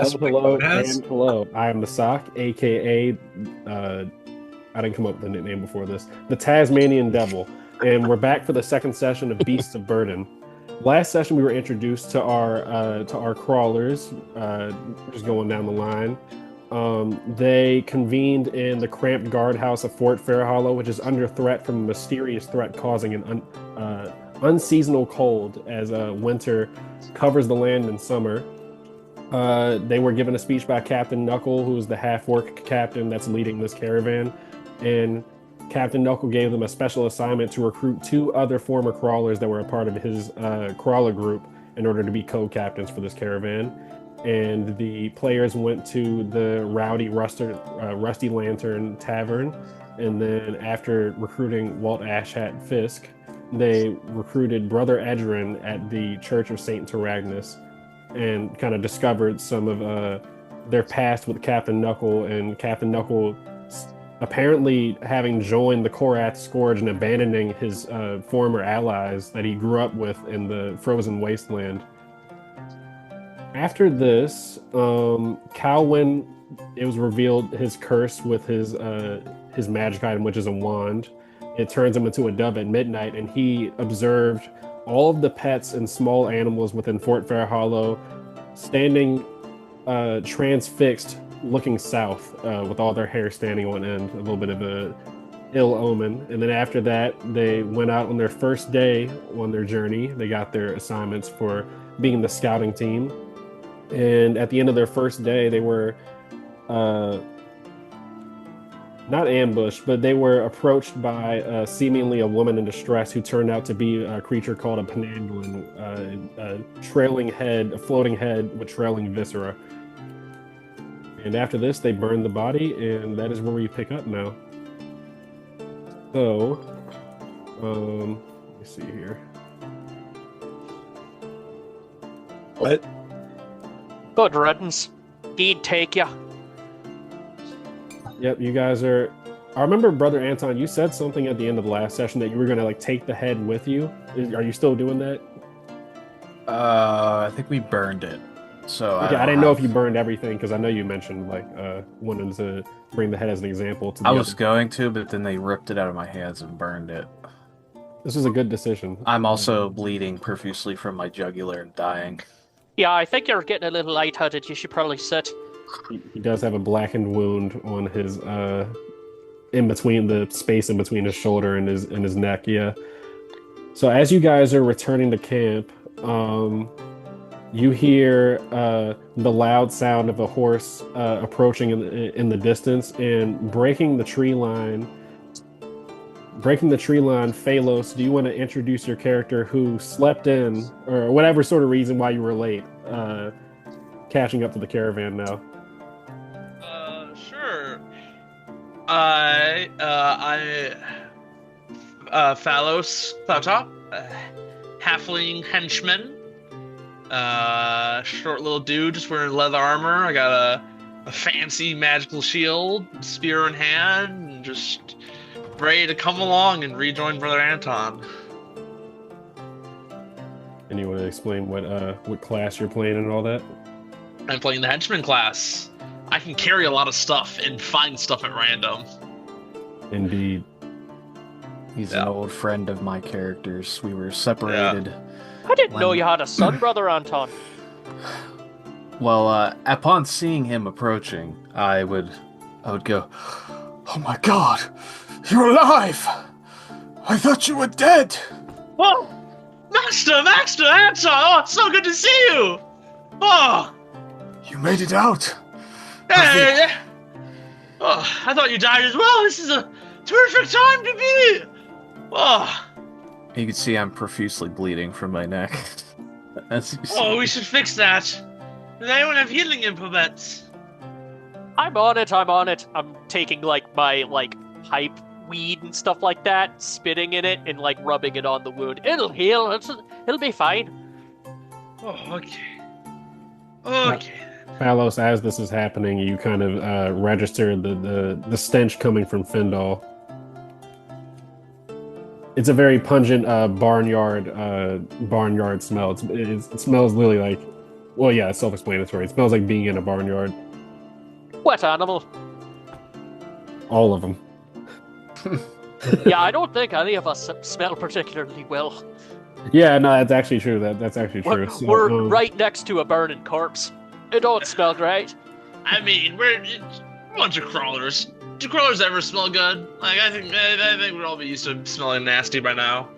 That's what hello, code has. and hello. I am the S.O.C.K, aka I didn't come up with a nickname before this. The Tasmanian Devil, and we're back for the second session of Beasts of Burden. Last session, we were introduced to our crawlers, just going down the line. They convened in the cramped guardhouse of Fort Fairhollow, which is under threat from a mysterious threat causing an unseasonal cold as winter covers the land in summer. They were given a speech by Captain Knuckle, who's the half-orc captain that's leading this caravan, and Captain Knuckle gave them a special assignment to recruit two other former crawlers that were a part of his crawler group in order to be co-captains for this caravan. And the players went to the Rowdy Rusty Lantern Tavern, and then after recruiting Walt Ashhat Fisk, they recruited Brother Edrin at the Church of Saint Taragnus, and kind of discovered some of their past with Captain Knuckle, and Captain Knuckle apparently having joined the Korath Scourge and abandoning his former allies that he grew up with in the frozen wasteland. After this, Calwyn, it was revealed his curse with his magic item, which is a wand. It turns him into a dove at midnight, and he observed all of the pets and small animals within Fort Fairhollow standing transfixed, looking south, with all their hair standing on end, a little bit of a ill omen. And then after that, they went out on their first day on their journey. They got their assignments for being the scouting team. And at the end of their first day, they were not ambushed, but they were approached by seemingly a woman in distress who turned out to be a creature called a penanglin, a trailing head, a floating head with trailing viscera. And after this, they burned the body, and that is where we pick up now. So, let me see here. What? Good riddance. He'd take ya. Yep, you guys are. I remember, Brother Anton, you said something at the end of the last session that you were going to take the head with you. Are you still doing that? I think we burned it. So okay, I didn't know if you burned everything, because I know you mentioned wanting to bring the head as an example. I was going to, but then they ripped it out of my hands and burned it. This was a good decision. I'm also bleeding profusely from my jugular and dying. Yeah, I think you're getting a little lightheaded. You should probably sit. He does have a blackened wound on his in between the space in between his shoulder and his neck. Yeah. So as you guys are returning to camp, you hear the loud sound of a horse approaching in the distance, and breaking the tree line. Phalos, do you want to introduce your character who slept in, or whatever sort of reason why you were late, catching up to the caravan now? Sure. Phalos, Cloudtop, halfling henchman, short little dude just wearing leather armor. I got a fancy magical shield, spear in hand, and just ready to come along and rejoin Brother Anton. And you want to explain what class you're playing and all that? I'm playing the henchman class. I can carry a lot of stuff and find stuff at random. Indeed. He's an old friend of my character's. We were separated. I didn't know you had a son, Brother Anton. Well, upon seeing him approaching, I would go, "Oh my God, you're alive! I thought you were dead!" Oh, Master Anton! Oh, it's so good to see you! Oh! You made it out! Hey! Oh, I thought you died as well! This is a terrific time to be! Oh! You can see I'm profusely bleeding from my neck. As you see. Oh, we should fix that! Does anyone have healing implements? I'm on it. I'm taking, my, pipe weed and stuff like that, spitting in it, and, rubbing it on the wound. It'll heal. It'll be fine. Oh, okay. Okay. Phalos, as this is happening, you kind of register the stench coming from Findal. It's a very pungent barnyard smell. It smells literally like Well, yeah, it's self-explanatory. It smells like being in a barnyard. Wet animal. All of them. Yeah, I don't think any of us smell particularly well. Yeah, no, that's actually true. That's actually true. So, We're right next to a burning corpse. It don't smell great. I mean, we're a bunch of crawlers. Do crawlers ever smell good? Like, I think we'd all be used to smelling nasty by now.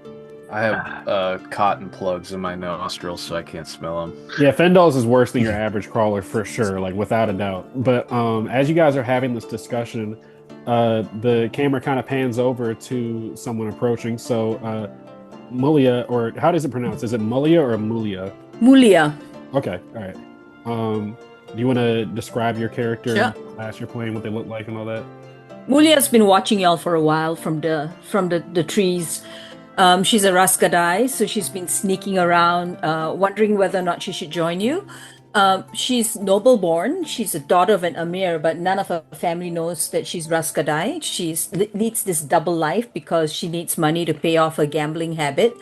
I have cotton plugs in my nostrils, so I can't smell them. Yeah, Fendal's is worse than your average crawler for sure, like without a doubt. But as you guys are having this discussion, the camera kind of pans over to someone approaching. So, Mulia, or how does it pronounce? Is it Mulia or Mulia? Mulia. Okay, all right. Do you want to describe your character, Sure. class you're playing, what they look like, and all that? Mulia's been watching y'all for a while from the trees. She's a Raskadai, so she's been sneaking around, wondering whether or not she should join you. She's noble born. She's a daughter of an Amir, but none of her family knows that she's Raskadai. She leads this double life because she needs money to pay off her gambling habit.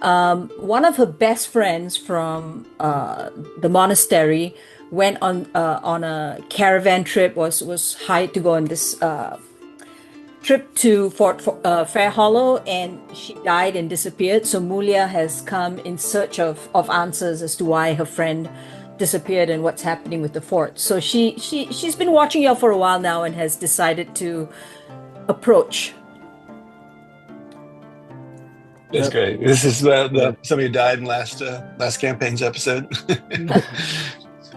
One of her best friends from the monastery went on a caravan trip. Was hired to go on this trip to Fort Fairhollow, and she died and disappeared. So Mulia has come in search of answers as to why her friend disappeared and what's happening with the fort. So she's been watching y'all for a while now and has decided to approach. It's great. This is somebody who died in last campaign's episode.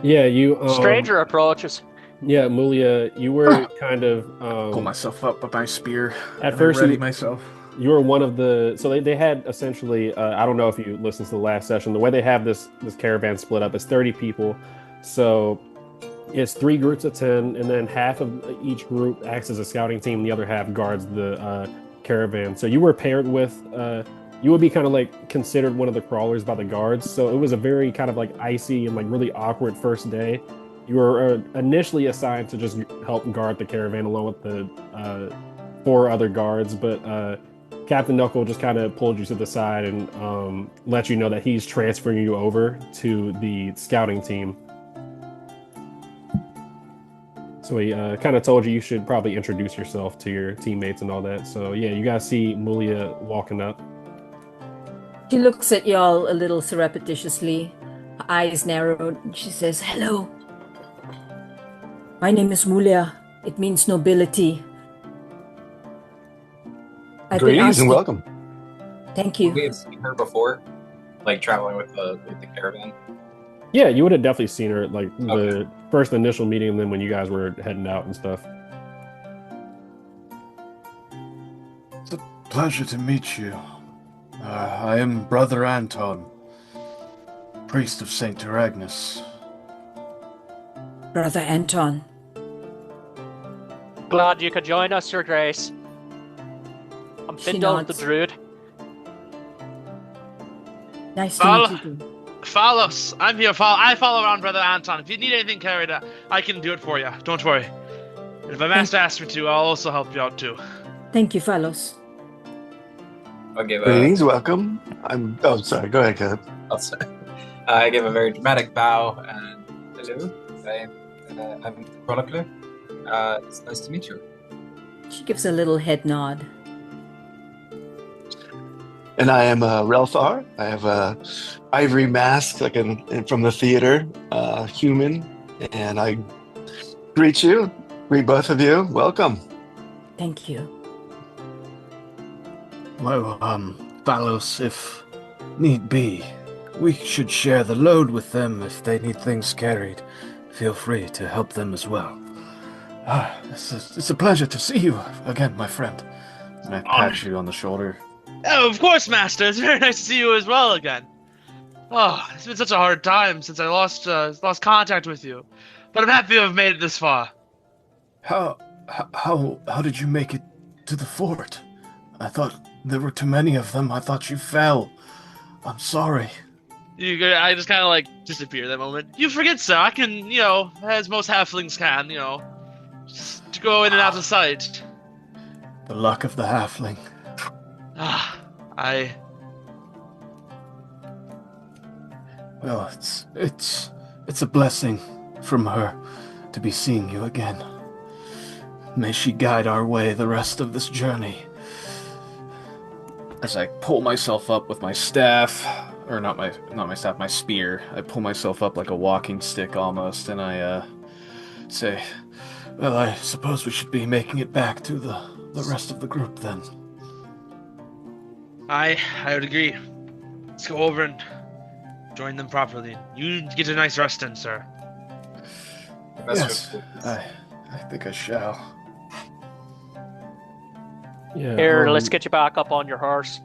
Yeah, you. Stranger approaches. Yeah, Mulia, you were kind of. Pull myself up with my spear. At and first, ready myself. You were one of the. So they had essentially. I don't know if you listened to the last session. The way they have this caravan split up is 30 people. So it's 3 groups of 10, and then half of each group acts as a scouting team, and the other half guards the caravan. So you were paired with. You would be kind of like considered one of the crawlers by the guards. So it was a very kind of like icy and like really awkward first day. You were initially assigned to just help guard the caravan along with the 4 other guards, but Captain Knuckle just kind of pulled you to the side and let you know that he's transferring you over to the scouting team. So he kind of told you should probably introduce yourself to your teammates and all that. So yeah, you guys see Mulia walking up. She looks at y'all a little surreptitiously, her eyes narrowed, and she says, "Hello. My name is Mulia. It means nobility. I've been Greetings and asking- welcome. Thank you. We have seen her before, like traveling with the caravan. Yeah, you would have definitely seen her like the Okay. first initial meeting, and then when you guys were heading out and stuff. It's a pleasure to meet you. I am Brother Anton, priest of Saint Agnes. Brother Anton. Glad you could join us, Your Grace. I'm She Findle the nods. Druid. Nice to meet you too. Follow us. I'm here. I follow around Brother Anton. If you need anything carried out, I can do it for you. Don't worry. And if my master asks me to, I'll also help you out too. Thank you, fellows. I'll give Greetings, welcome. Oh, sorry. Go ahead, Caleb. I give a very dramatic bow and hello. I'm Knuckle. It's nice to meet you. She gives a little head nod. And I am Relthar. I have a ivory mask, like from the theater, human. And I greet both of you. Welcome. Thank you. Well, Valos, if need be, we should share the load with them if they need things carried. Feel free to help them as well. It's a pleasure to see you again, my friend. And I pat you on the shoulder. Oh, of course, Master. It's very nice to see you as well again. Oh, it's been such a hard time since I lost contact with you, but I'm happy to have made it this far. How did you make it to the fort? I thought there were too many of them. I thought you fell. I'm sorry. I just kind of like disappear that moment. You forget, sir. I can, as most halflings can, just go in and out of sight. The luck of the halfling. I Well, it's It's a blessing from her to be seeing you again. May she guide our way the rest of this journey. As I pull myself up with my staff, or not my staff, my spear. I pull myself up like a walking stick almost, and I say, "Well, I suppose we should be making it back to the rest of the group then." I would agree. Let's go over and join them properly. You get a nice rest in, sir. Yes, I think I shall. Yeah. Here, let's get you back up on your horse.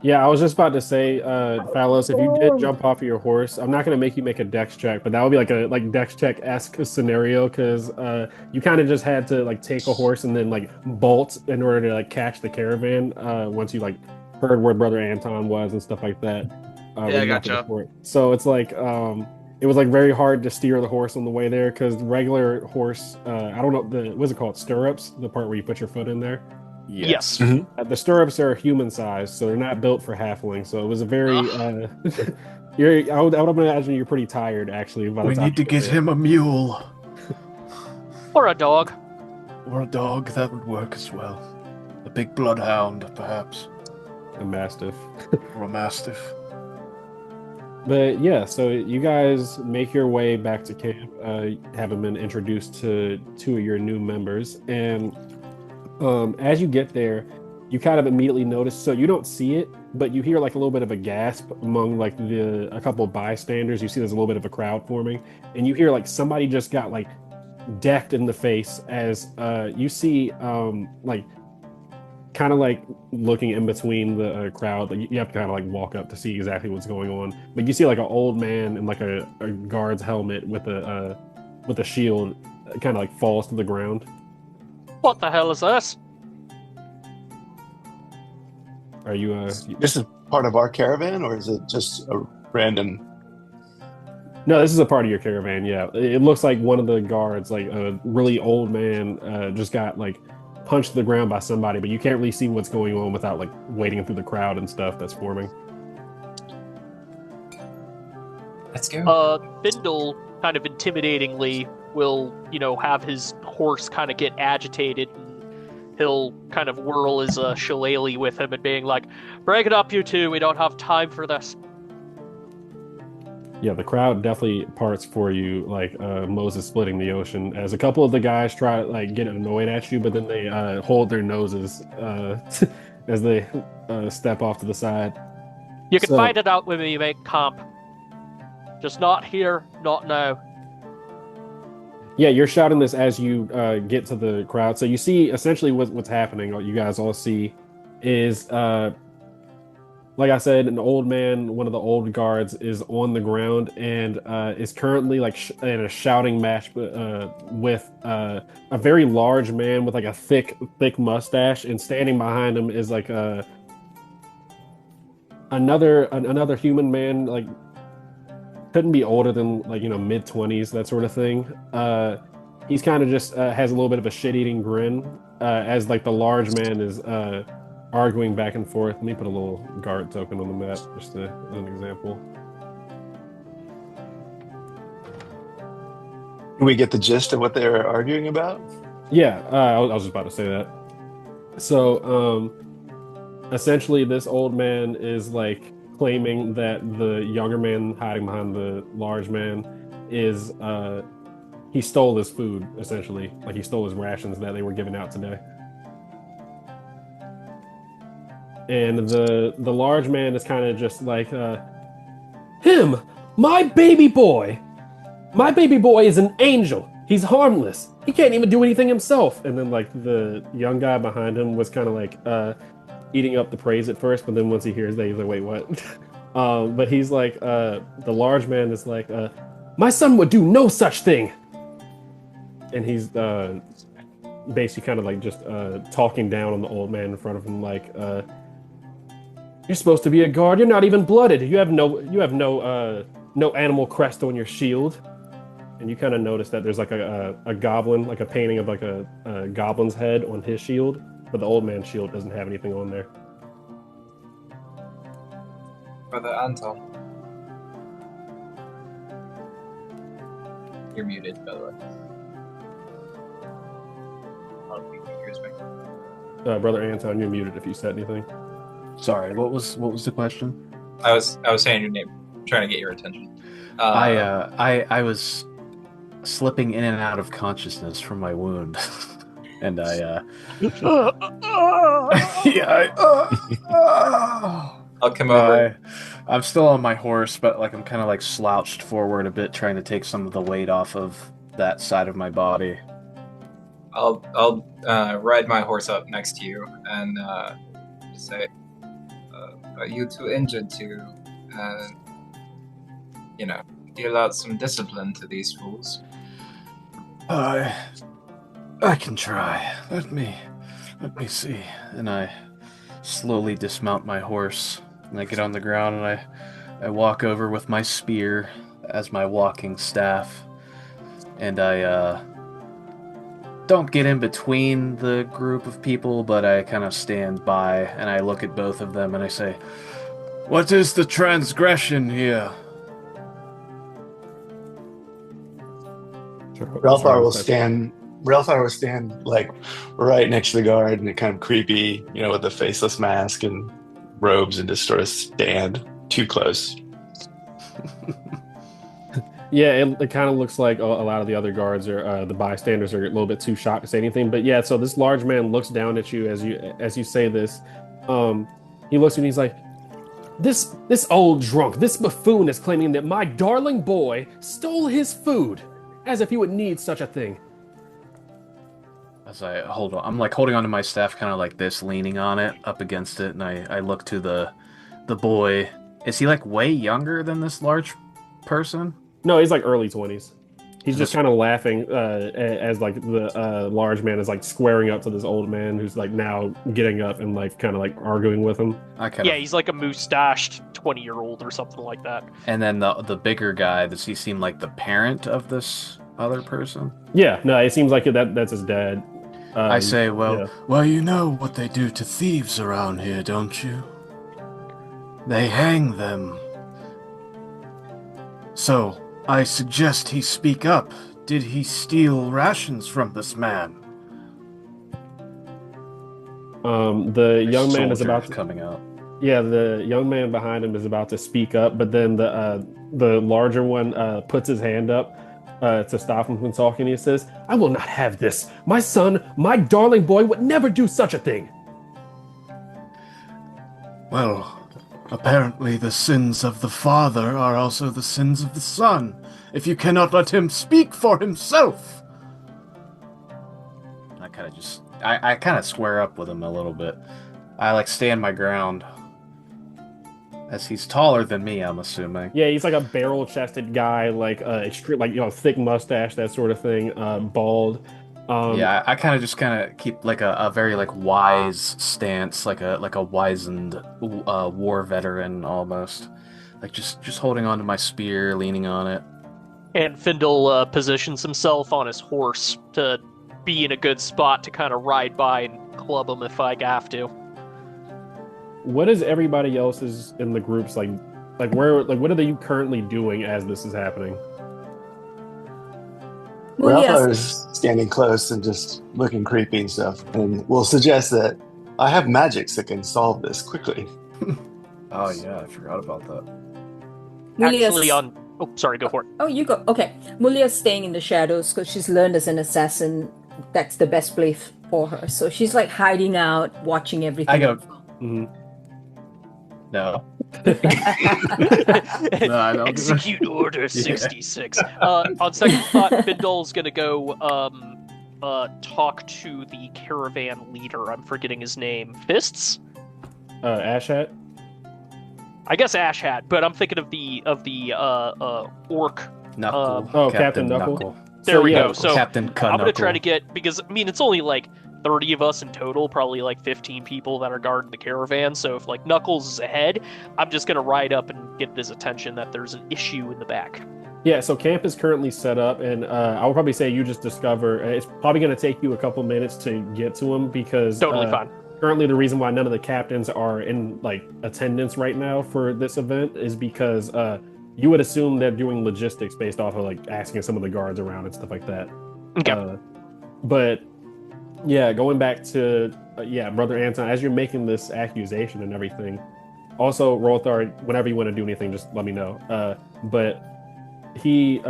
Yeah, I was just about to say, Phalos, if you did jump off of your horse, I'm not gonna make you make a dex check, but that would be like a dex check-esque scenario because you kind of just had to like take a horse and then like bolt in order to like catch the caravan once you like heard where Brother Anton was and stuff like that. Yeah, I gotcha. So it's like it was like very hard to steer the horse on the way there because regular horse, I don't know what's it called, stirrups, the part where you put your foot in there. Yes. Mhm. The stirrups are human sized, so they're not built for halfling. So it was a very. I would imagine you're pretty tired, actually. By the We time need to you get there. him a mule. Or a dog. Or a dog, that would work as well. A big bloodhound, perhaps. A mastiff. Or a mastiff. But yeah, so you guys make your way back to camp, having been introduced to two of your new members, and as you get there, you kind of immediately notice. So you don't see it, but you hear like a little bit of a gasp among like a couple of bystanders. You see there's a little bit of a crowd forming, and you hear like somebody just got like decked in the face as you see like kind of like looking in between the crowd. Like you have to kind of like walk up to see exactly what's going on, but you see like an old man in like a guard's helmet with a shield kind of like falls to the ground. What the hell is this? Are you This is part of our caravan, or is it just a random? No, this is a part of your caravan. Yeah, it looks like one of the guards, like a really old man, just got like punched to the ground by somebody, but you can't really see what's going on without like wading through the crowd and stuff that's forming. Let's go. Bindle kind of intimidatingly will, have his horse kind of get agitated, and he'll kind of whirl his shillelagh with him and being like, "Break it up, you two. We don't have time for this." Yeah, the crowd definitely parts for you, like Moses splitting the ocean. As a couple of the guys try to like get annoyed at you, but then they hold their noses as they step off to the side. You can So- find it out when we make camp. Just not here, not now. Yeah, you're shouting this as you get to the crowd. So you see essentially what's happening. What you guys all see is, like I said, an old man, one of the old guards, is on the ground and is currently like in a shouting match with a very large man with like a thick mustache, and standing behind him is like another human man, like couldn't be older than like mid-20s, that sort of thing. He's kind of just has a little bit of a shit-eating grin as like the large man is arguing back and forth. Let me put a little guard token on the map just as an example. Can we get the gist of what they're arguing about? Yeah, I was just about to say that. So essentially this old man is like claiming that the younger man hiding behind the large man is he stole his food, essentially. Like he stole his rations that they were giving out today. And the large man is kind of just like him, my baby boy is an angel. He's harmless. He can't even do anything himself. And then like the young guy behind him was kind of like eating up the praise at first, but then once he hears that, he's like, wait, what? But he's like, the large man is like, my son would do no such thing. And he's basically kind of like just talking down on the old man in front of him, like, you're supposed to be a guard. You're not even blooded. You have no animal crest on your shield. And you kind of notice that there's like a goblin, like a painting of like a goblin's head on his shield. But the old man's shield doesn't have anything on there. Brother Anton. You're muted, by the way. Oh, here's me. Brother Anton, you're muted if you said anything. Sorry, what was the question? I was saying your name, trying to get your attention. I was slipping in and out of consciousness from my wound, and I'll come over. I'm still on my horse, but like I'm kind of like slouched forward a bit, trying to take some of the weight off of that side of my body. I'll ride my horse up next to you and say, "Are you too injured to, deal out some discipline to these fools?" I can try. Let me see. And I slowly dismount my horse, and I get on the ground, and I walk over with my spear as my walking staff, and I don't get in between the group of people, but I kind of stand by, and I look at both of them, and I say, "What is the transgression here?" Relthar will stand like right next to the guard, and kind of creepy, with the faceless mask and robes, and just sort of stand too close. Yeah, it kind of looks like a lot of the other guards or the bystanders are a little bit too shocked to say anything. But yeah, so this large man looks down at you as you say this. He looks at you and he's like, This old drunk, this buffoon is claiming that my darling boy stole his food, as if he would need such a thing. As I hold on, I'm like holding onto my staff, kind of like this, leaning on it, up against it, and I look to the boy. Is he like way younger than this large person? No, he's like early 20s. He's just kind of laughing as like the large man is like squaring up to this old man who's like now getting up and like kind of like arguing with him. Yeah, he's like a mustached 20-year-old or something like that. And then the bigger guy, does he seem like the parent of this other person? Yeah, no, it seems like that's his dad. I say, well, yeah. Well, you know what they do to thieves around here, don't you? They hang them. So, I suggest he speak up. Did he steal rations from this man? The young man is about to coming out. Yeah, the young man behind him is about to speak up, but then the larger one puts his hand up to stop him from talking. He says, "I will not have this. My son, my darling boy, would never do such a thing." Well, apparently the sins of the father are also the sins of the son, if you cannot let him speak for himself. I kind of square up with him a little bit. I like stand my ground. As he's taller than me, I'm assuming. Yeah, he's like a barrel-chested guy, like extreme, like thick mustache, that sort of thing, bald. Yeah, I kind of keep like a very like wise stance, like a wizened war veteran almost, like just holding onto my spear, leaning on it. And Findle positions himself on his horse to be in a good spot to kind of ride by and club him if I have to. What is everybody else's in the groups like where what are they currently doing as this is happening? Relthar is standing close and just looking creepy and stuff, and will suggest that I have magics that can solve this quickly. Oh yeah, I forgot about that. Actually, sorry, go for it. Oh, you go. Okay, Mulia's staying in the shadows because she's learned as an assassin that's the best place for her. So she's like hiding out, watching everything. I go. Mm-hmm. No. No, I don't. Execute Order 66. On second thought, Findle's gonna go talk to the caravan leader. I'm forgetting his name. Fists? Ashhat? I guess Ashhat, but I'm thinking of the orc. Knuckle. Captain Knuckle. There we go. So Captain I'm gonna try to get, because I mean it's only like 30 of us in total, probably like 15 people that are guarding the caravan. So if like Knuckles is ahead, I'm just gonna ride up and get his attention that there's an issue in the back. Yeah, so camp is currently set up, and I would probably say you just discover it's probably going to take you a couple minutes to get to him because totally fine. Currently, the reason why none of the captains are in like attendance right now for this event is because you would assume they're doing logistics based off of like asking some of the guards around and stuff like that. Okay. But yeah, going back to Brother Anton, as you're making this accusation and everything, also Rolthar, whenever you want to do anything, just let me know. But he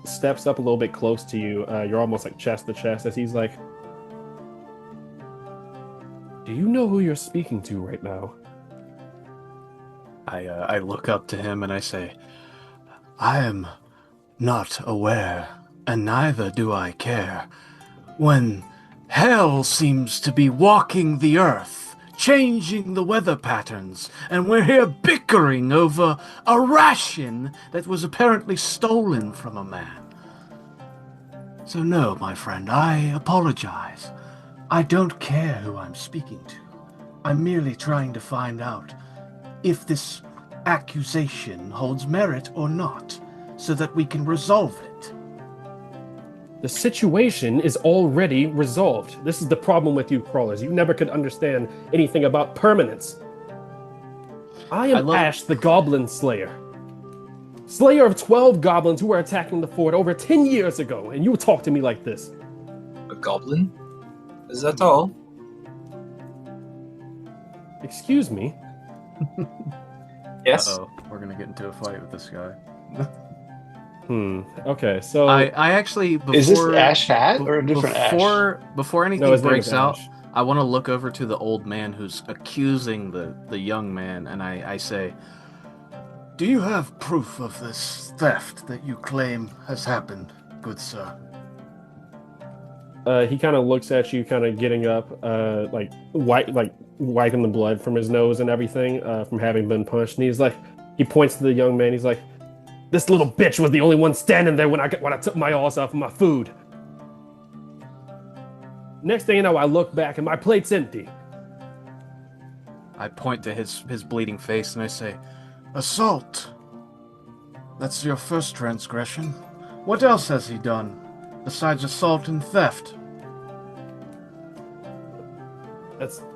steps up a little bit close to you. You're almost like chest to chest as he's like, "Do you know who you're speaking to right now?" I look up to him and I say, I am not aware, and neither do I care. When hell seems to be walking the earth, changing the weather patterns, and we're here bickering over a ration that was apparently stolen from a man. So no, my friend, I apologize. I don't care who I'm speaking to. I'm merely trying to find out if this accusation holds merit or not, so that we can resolve it. The situation is already resolved. This is the problem with you crawlers. You never could understand anything about permanence. I am Ash, the Goblin Slayer. Slayer of 12 goblins who were attacking the fort over 10 years ago, and you talk to me like this. A goblin? Is that all? Excuse me? Yes. Uh-oh, we're gonna get into a fight with this guy. Okay, so I actually before Is this Ash Hat or a different before anything No, his name breaks is out, Ash. I want to look over to the old man who's accusing the young man, and I say, "Do you have proof of this theft that you claim has happened, good sir?" He kind of looks at you, kind of getting up, like wiping the blood from his nose and everything from having been punched. And he's like, he points to the young man. He's like, "This little bitch was the only one standing there when I took my ass off of my food. Next thing you know, I look back and my plate's empty." I point to his bleeding face and I say, "Assault. That's your first transgression. What else has he done besides assault and theft?"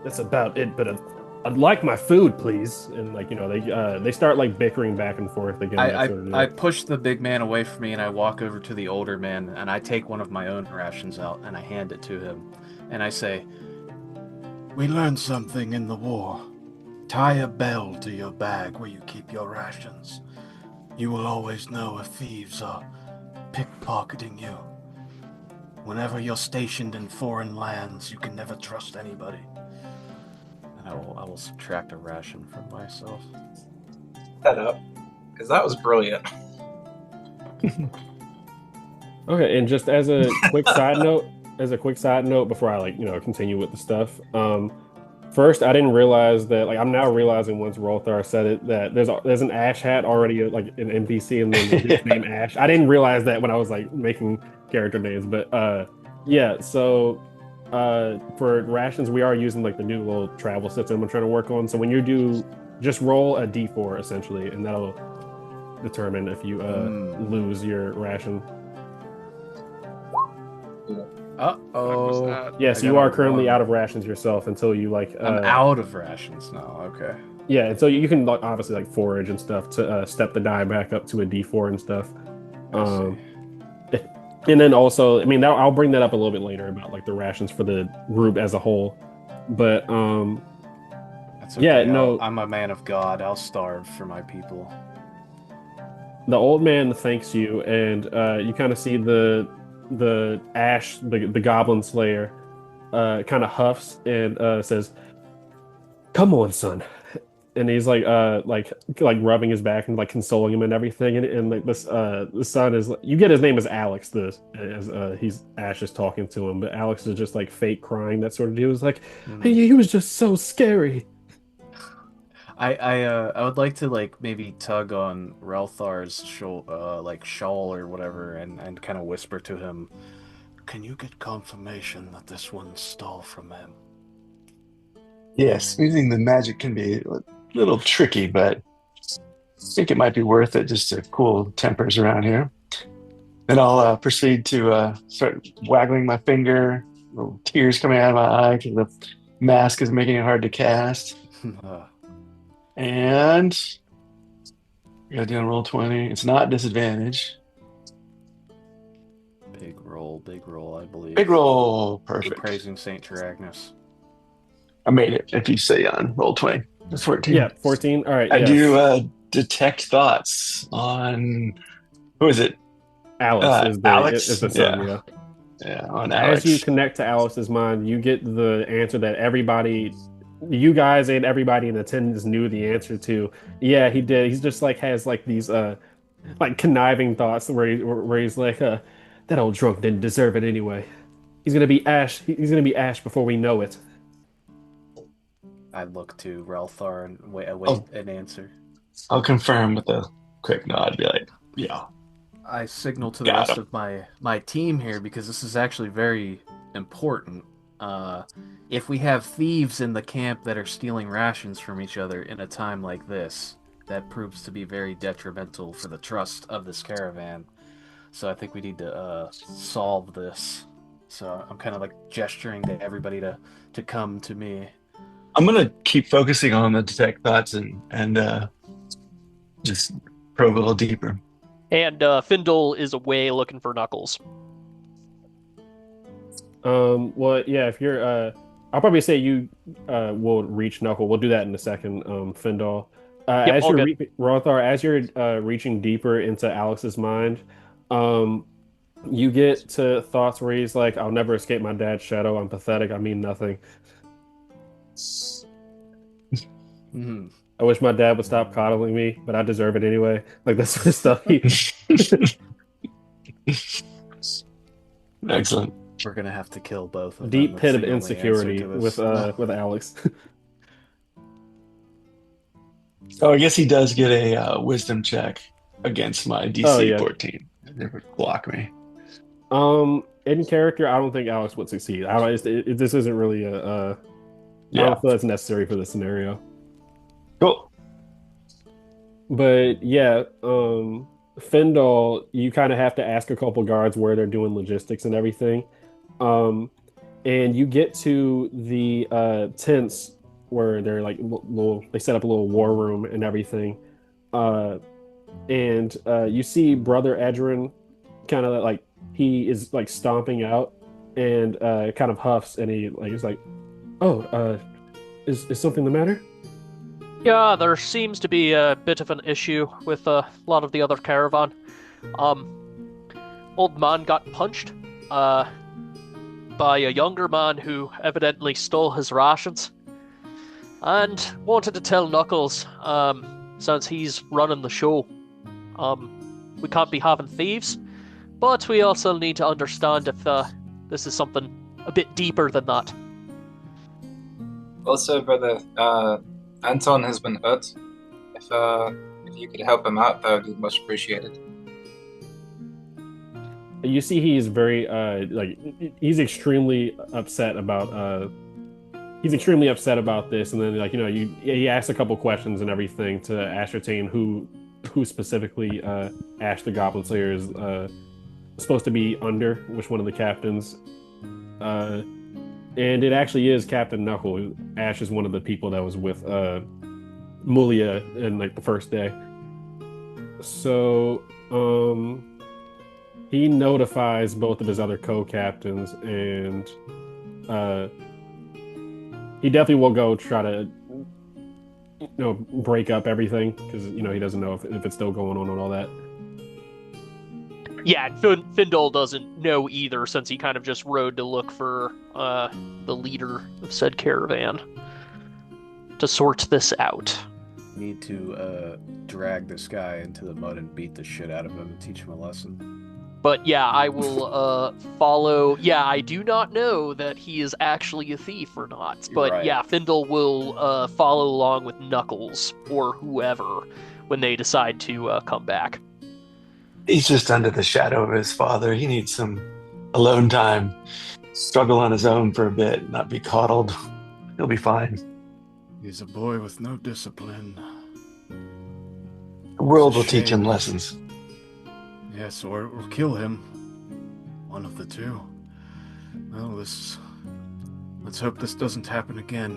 That's about it. But I'd like my food, please. And like they start like bickering back and forth again. I push the big man away from me and I walk over to the older man and I take one of my own rations out and I hand it to him. And I say, "We learned something in the war. Tie a bell to your bag where you keep your rations. You will always know if thieves are pickpocketing you. Whenever you're stationed in foreign lands, you can never trust anybody." And I will subtract a ration from myself. That up, because that was brilliant. Okay, and just as a quick side note, before I continue with the stuff. First, I didn't realize that. Like, I'm now realizing once Rolthar said it that there's an Ash hat already, like an NPC, and then his name Ash. I didn't realize that when I was like making character names, but yeah. So for rations, we are using like the new little travel system I'm trying to work on. So when you do, just roll a D4 essentially, and that'll determine if you lose your ration. Uh-oh. Yes, you are currently out of rations yourself until you like. I'm out of rations now. Okay. Yeah, and so you can like, obviously like forage and stuff to step the die back up to a D4 and stuff. And then also, I mean, I'll bring that up a little bit later about like the rations for the group as a whole. But That's okay. yeah, no, I'm a man of God. I'll starve for my people. the old man thanks you, and you kind of see the Ash, the Goblin Slayer, kind of huffs and says, "Come on, son." And he's like rubbing his back and like consoling him and everything. And like this, the son is, you get his name is Alex. He's Ash is talking to him, but Alex is just like fake crying, that sort of deal. He's like, he was just so scary. I would like to like maybe tug on Relthar's shawl or whatever and kind of whisper to him, "Can you get confirmation that this one stole from him?" Yes, using the magic can be a little tricky, but I think it might be worth it just to cool tempers around here. Then I'll proceed to start waggling my finger, little tears coming out of my eye because the mask is making it hard to cast. And Gotta do a roll 20. It's not disadvantage. Big roll, I believe. Big roll. Perfect. Praising Saint Taragnus. I made it. If you say on roll 20. That's 14. Yeah, 14. All right. I yes. do detect thoughts on who is it? Alice is the Alex? is the son. Yeah. Yeah, on Alex. As you connect to Alice's mind, you get the answer that everybody, you guys and everybody in attendance knew the answer to. Yeah, he did. He's just like has like these like conniving thoughts where he's like that old drunk didn't deserve it anyway. He's gonna be ash. He's gonna be ash before we know it. I look to Relthar and await an answer. I'll confirm with a quick nod. Be like, yeah. I signal to the rest of my team here because this is actually very important. If we have thieves in the camp that are stealing rations from each other in a time like this, that proves to be very detrimental for the trust of this caravan. So I think we need to solve this. So I'm kind of like gesturing to everybody to come to me. I'm gonna keep focusing on the detect thoughts and just probe a little deeper. And Findle is away looking for Knuckles. Well, yeah, if you're, I'll probably say you will reach Knuckle. We'll do that in a second, Findle. Yep, as you're Rothar, as you're reaching deeper into Alex's mind, you get to thoughts where he's like, "I'll never escape my dad's shadow. I'm pathetic. I mean nothing." I wish my dad would stop coddling me, but I deserve it anyway. Like that sort of stuff. Excellent. We're gonna have to kill both of them. Deep pit of insecurity with Alex. Oh, I guess he does get a wisdom check against my DC 14. Never block me. In character, I don't think Alex would succeed. This isn't really I don't feel that's necessary for the scenario. Cool. But yeah, Findle, you kind of have to ask a couple guards where they're doing logistics and everything. And you get to the tents where they're like they set up a little war room and everything. And you see Brother Edrin kind of like he is like stomping out and kind of huffs and he's like, "Oh, is something the matter?" Yeah, there seems to be a bit of an issue with a lot of the other caravan. Old man got punched by a younger man who evidently stole his rations and wanted to tell Knuckles, since he's running the show. We can't be having thieves, but we also need to understand if this is something a bit deeper than that. Also, brother, Anton has been hurt. If you could help him out, that would be much appreciated. You see, he's very he's extremely upset about this, and then he asks a couple questions and everything to ascertain who specifically Ash the Goblin Slayer is supposed to be under, which one of the captains. And it actually is Captain Knuckle. Ash is one of the people that was with Mulia in like the first day. So he notifies both of his other co-captains, and he definitely will go try to break up everything because he doesn't know if it's still going on and all that. Yeah, Findle doesn't know either, since he kind of just rode to look for the leader of said caravan to sort this out. Need to drag this guy into the mud and beat the shit out of him and teach him a lesson. But yeah, I will follow. Yeah, I do not know that he is actually a thief or not. But right. Yeah, Findle will follow along with Knuckles or whoever when they decide to come back. He's just under the shadow of his father. He needs some alone time. Struggle on his own for a bit, not be coddled. He'll be fine. He's a boy with no discipline. The world will teach him lessons. Yes, or it will kill him. One of the two. Well, let's hope this doesn't happen again.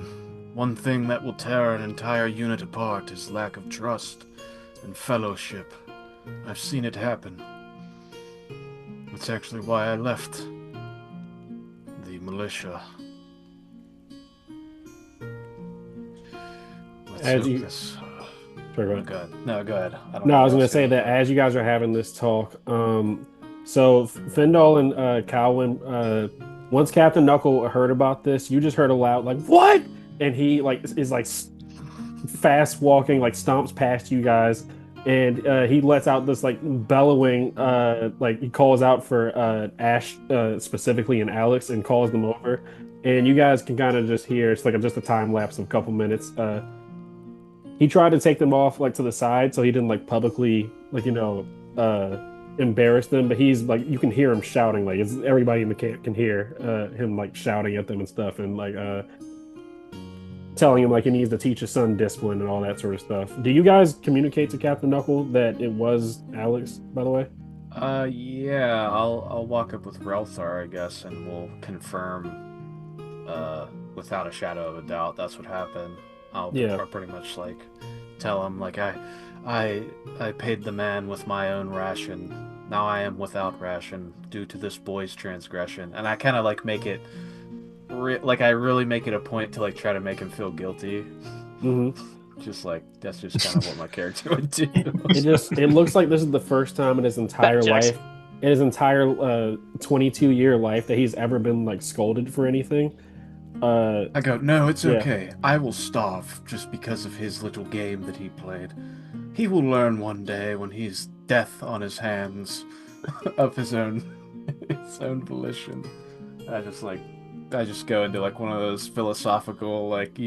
One thing that will tear an entire unit apart is lack of trust. and fellowship. I've seen it happen. That's actually why I left the militia. Let's As hope you- this. Sorry, go Oh, ahead. go ahead. No, go ahead. No, I was going gonna say that as you guys are having this talk, so Findall and Calwin, once Captain Knuckle heard about this, you just heard a loud like "what?" and he like is like fast walking, like stomps past you guys, and he lets out this like bellowing, like he calls out for Ash specifically and Alex, and calls them over, and you guys can kind of just hear it's like just a time lapse of a couple minutes. He tried to take them off like to the side so he didn't like publicly embarrass them, but he's like you can hear him shouting, like it's everybody in the camp can hear him like shouting at them and stuff, and like telling him like he needs to teach his son discipline and all that sort of stuff. Do you guys communicate to Captain Knuckle that it was Alex, by the way? Yeah, I'll walk up with Relthar, I guess, and we'll confirm without a shadow of a doubt that's what happened. I'll pretty much like tell him like I paid the man with my own ration. Now I am without ration due to this boy's transgression, and I kind of like make it I really make it a point to like try to make him feel guilty. Mm-hmm. Just like that's just kind of what my character would do. It looks like this is the first time in his entire life, in his entire 22-year life, that he's ever been like scolded for anything. I go, no, it's okay. I will starve just because of his little game that he played. He will learn one day when he's death on his hands of his own volition. I just go into like one of those philosophical like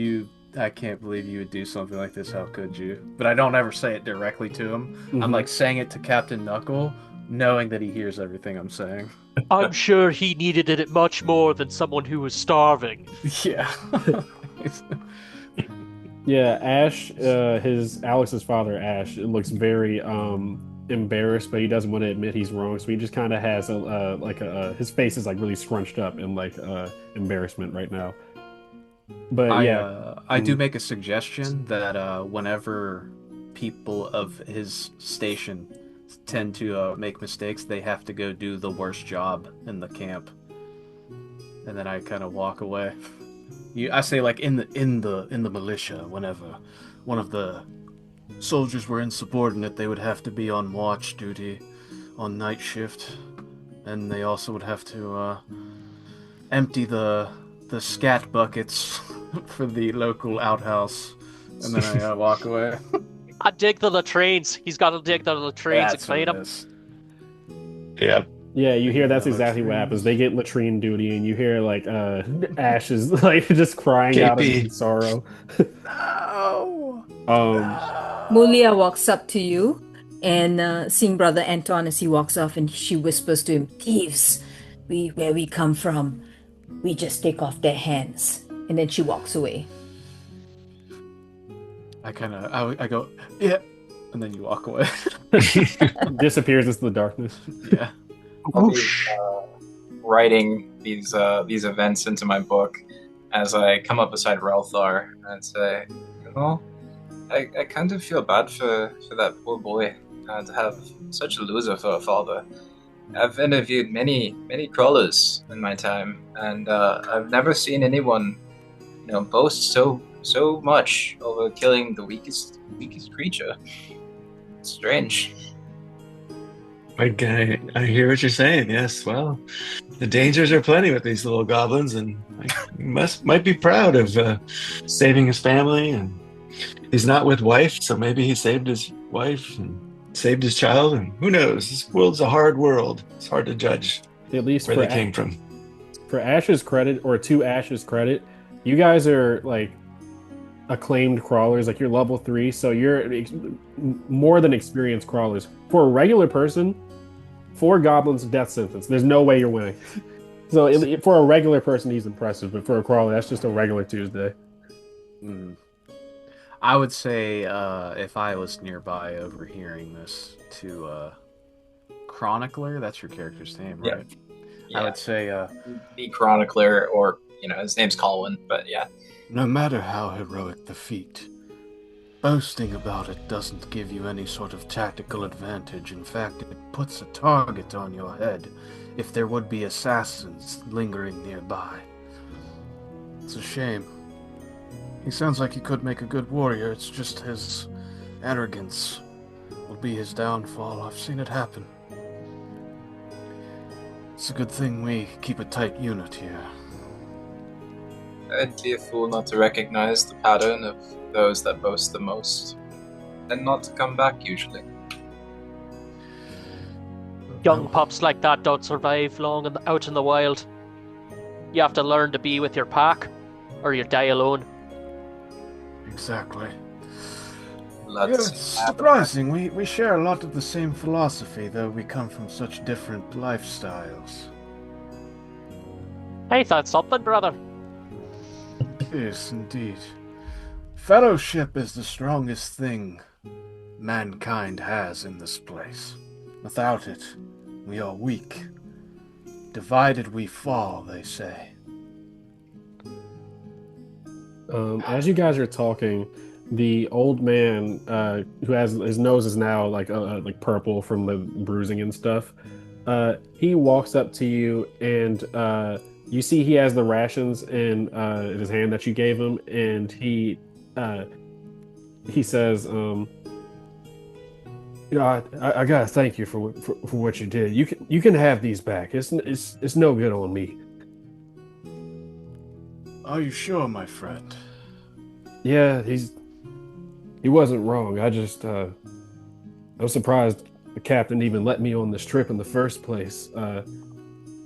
I can't believe you would do something like this. How could you? But I don't ever say it directly to him. Mm-hmm. I'm like saying it to Captain Knuckle, knowing that he hears everything I'm saying. I'm sure he needed it much more than someone who was starving. Yeah. Yeah, Ash, Alex's father, Ash, looks very embarrassed, but he doesn't want to admit he's wrong. So he just kind of has his face is like really scrunched up in like embarrassment right now. But I do make a suggestion that whenever people of his station tend to make mistakes, they have to go do the worst job in the camp, and then I kind of walk away. I say like in the militia, whenever one of the soldiers were insubordinate, they would have to be on watch duty on night shift, and they also would have to empty the scat buckets for the local outhouse, and then I walk away. I dig the latrines. He's got to dig the latrines and clean them. Yeah. Yeah, you hear that's exactly what happens. They get latrine duty, and you hear like Ash is like just crying out in sorrow. No. Mulia walks up to you and seeing Brother Anton as he walks off, and she whispers to him, "Thieves, where we come from, we just take off their hands." And then she walks away. I go, yeah, and then you walk away. Disappears into the darkness. Yeah. I'll be writing these events into my book as I come up beside Relthar and say, I kind of feel bad for that poor boy to have such a loser for a father. I've interviewed many crawlers in my time, and I've never seen anyone, boast so much over killing the weakest creature. It's strange. I hear what you're saying. Yes, well, the dangers are plenty with these little goblins, and might be proud of saving his family. And he's not with wife, so maybe he saved his wife and saved his child. And who knows? This world's a hard world. It's hard to judge at least where they came from. For Ash's credit, or to Ash's credit, you guys are like acclaimed crawlers. Like you're level 3, so you're more than experienced crawlers. For a regular person, 4 goblins, death sentence. There's no way you're winning. So for a regular person, he's impressive, but for a crawler, that's just a regular Tuesday. I would say if I was nearby overhearing this to Chronicler, that's your character's name, right? Yeah. I would say the Chronicler, or his name's Colwyn, but yeah. No matter how heroic the feat, boasting about it doesn't give you any sort of tactical advantage. In fact, it puts a target on your head if there would be assassins lingering nearby. It's a shame. He sounds like he could make a good warrior. It's just his arrogance will be his downfall. I've seen it happen. It's a good thing we keep a tight unit here. I'd be a fool not to recognize the pattern of those that boast the most, and not to come back usually. Young pups like that don't survive long out in the wild. You have to learn to be with your pack, or you die alone. Exactly. Let's It's surprising. We share a lot of the same philosophy, though we come from such different lifestyles. Hey, that's something, brother. Yes, indeed. Fellowship is the strongest thing mankind has in this place. Without it, we are weak. Divided we fall, they say. As you guys are talking, the old man who has his nose is now like purple from the bruising and stuff. He walks up to you and you see he has the rations in his hand that you gave him, and he says, I gotta thank you for what you did. You can have these back. It's no good on me. Are you sure, my friend? Yeah, he wasn't wrong. I was surprised the captain even let me on this trip in the first place.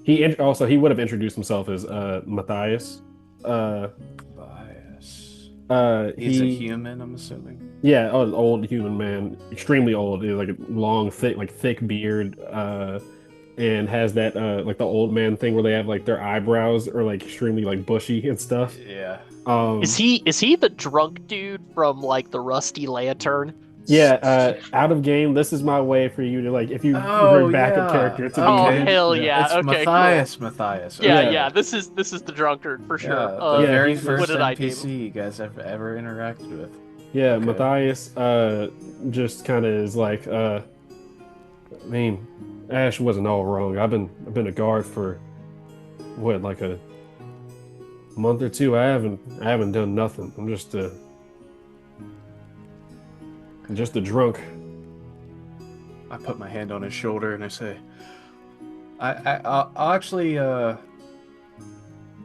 He would have introduced himself as Matthias. Bias. He's a He human, I'm assuming. Yeah, an old human man, extremely old. He has like a long, thick beard, and has that like the old man thing where they have like their eyebrows are like extremely like bushy and stuff. Yeah. Is he the drunk dude from like the Rusty Lantern? Yeah, out of game. This is my way for you to like if you bring back a character to Oh, be. hell yeah. It's Okay, Matthias. cool. Matthias. Yeah, Yeah. yeah. This is the drunkard for sure. Yeah, the very he's- first what did I name NPC you guys have ever interacted with. Yeah, Okay. Matthias just kind of is like I mean, Ash wasn't all wrong. I've been a guard for what, like a month or two. I haven't done nothing. I'm just a drunk. I put my hand on his shoulder and I say, I'll actually I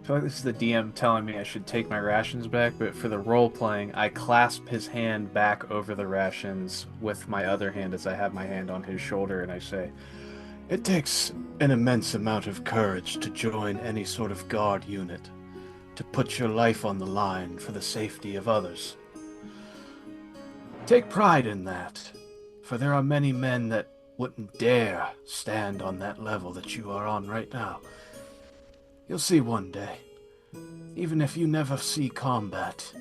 feel like this is the DM telling me I should take my rations back, but for the role playing, I clasp his hand back over the rations with my other hand as I have my hand on his shoulder, and I say, it takes an immense amount of courage to join any sort of guard unit, to put your life on the line for the safety of others. Take pride in that, for there are many men that wouldn't dare stand on that level that you are on right now. You'll see one day. Even if you never see combat,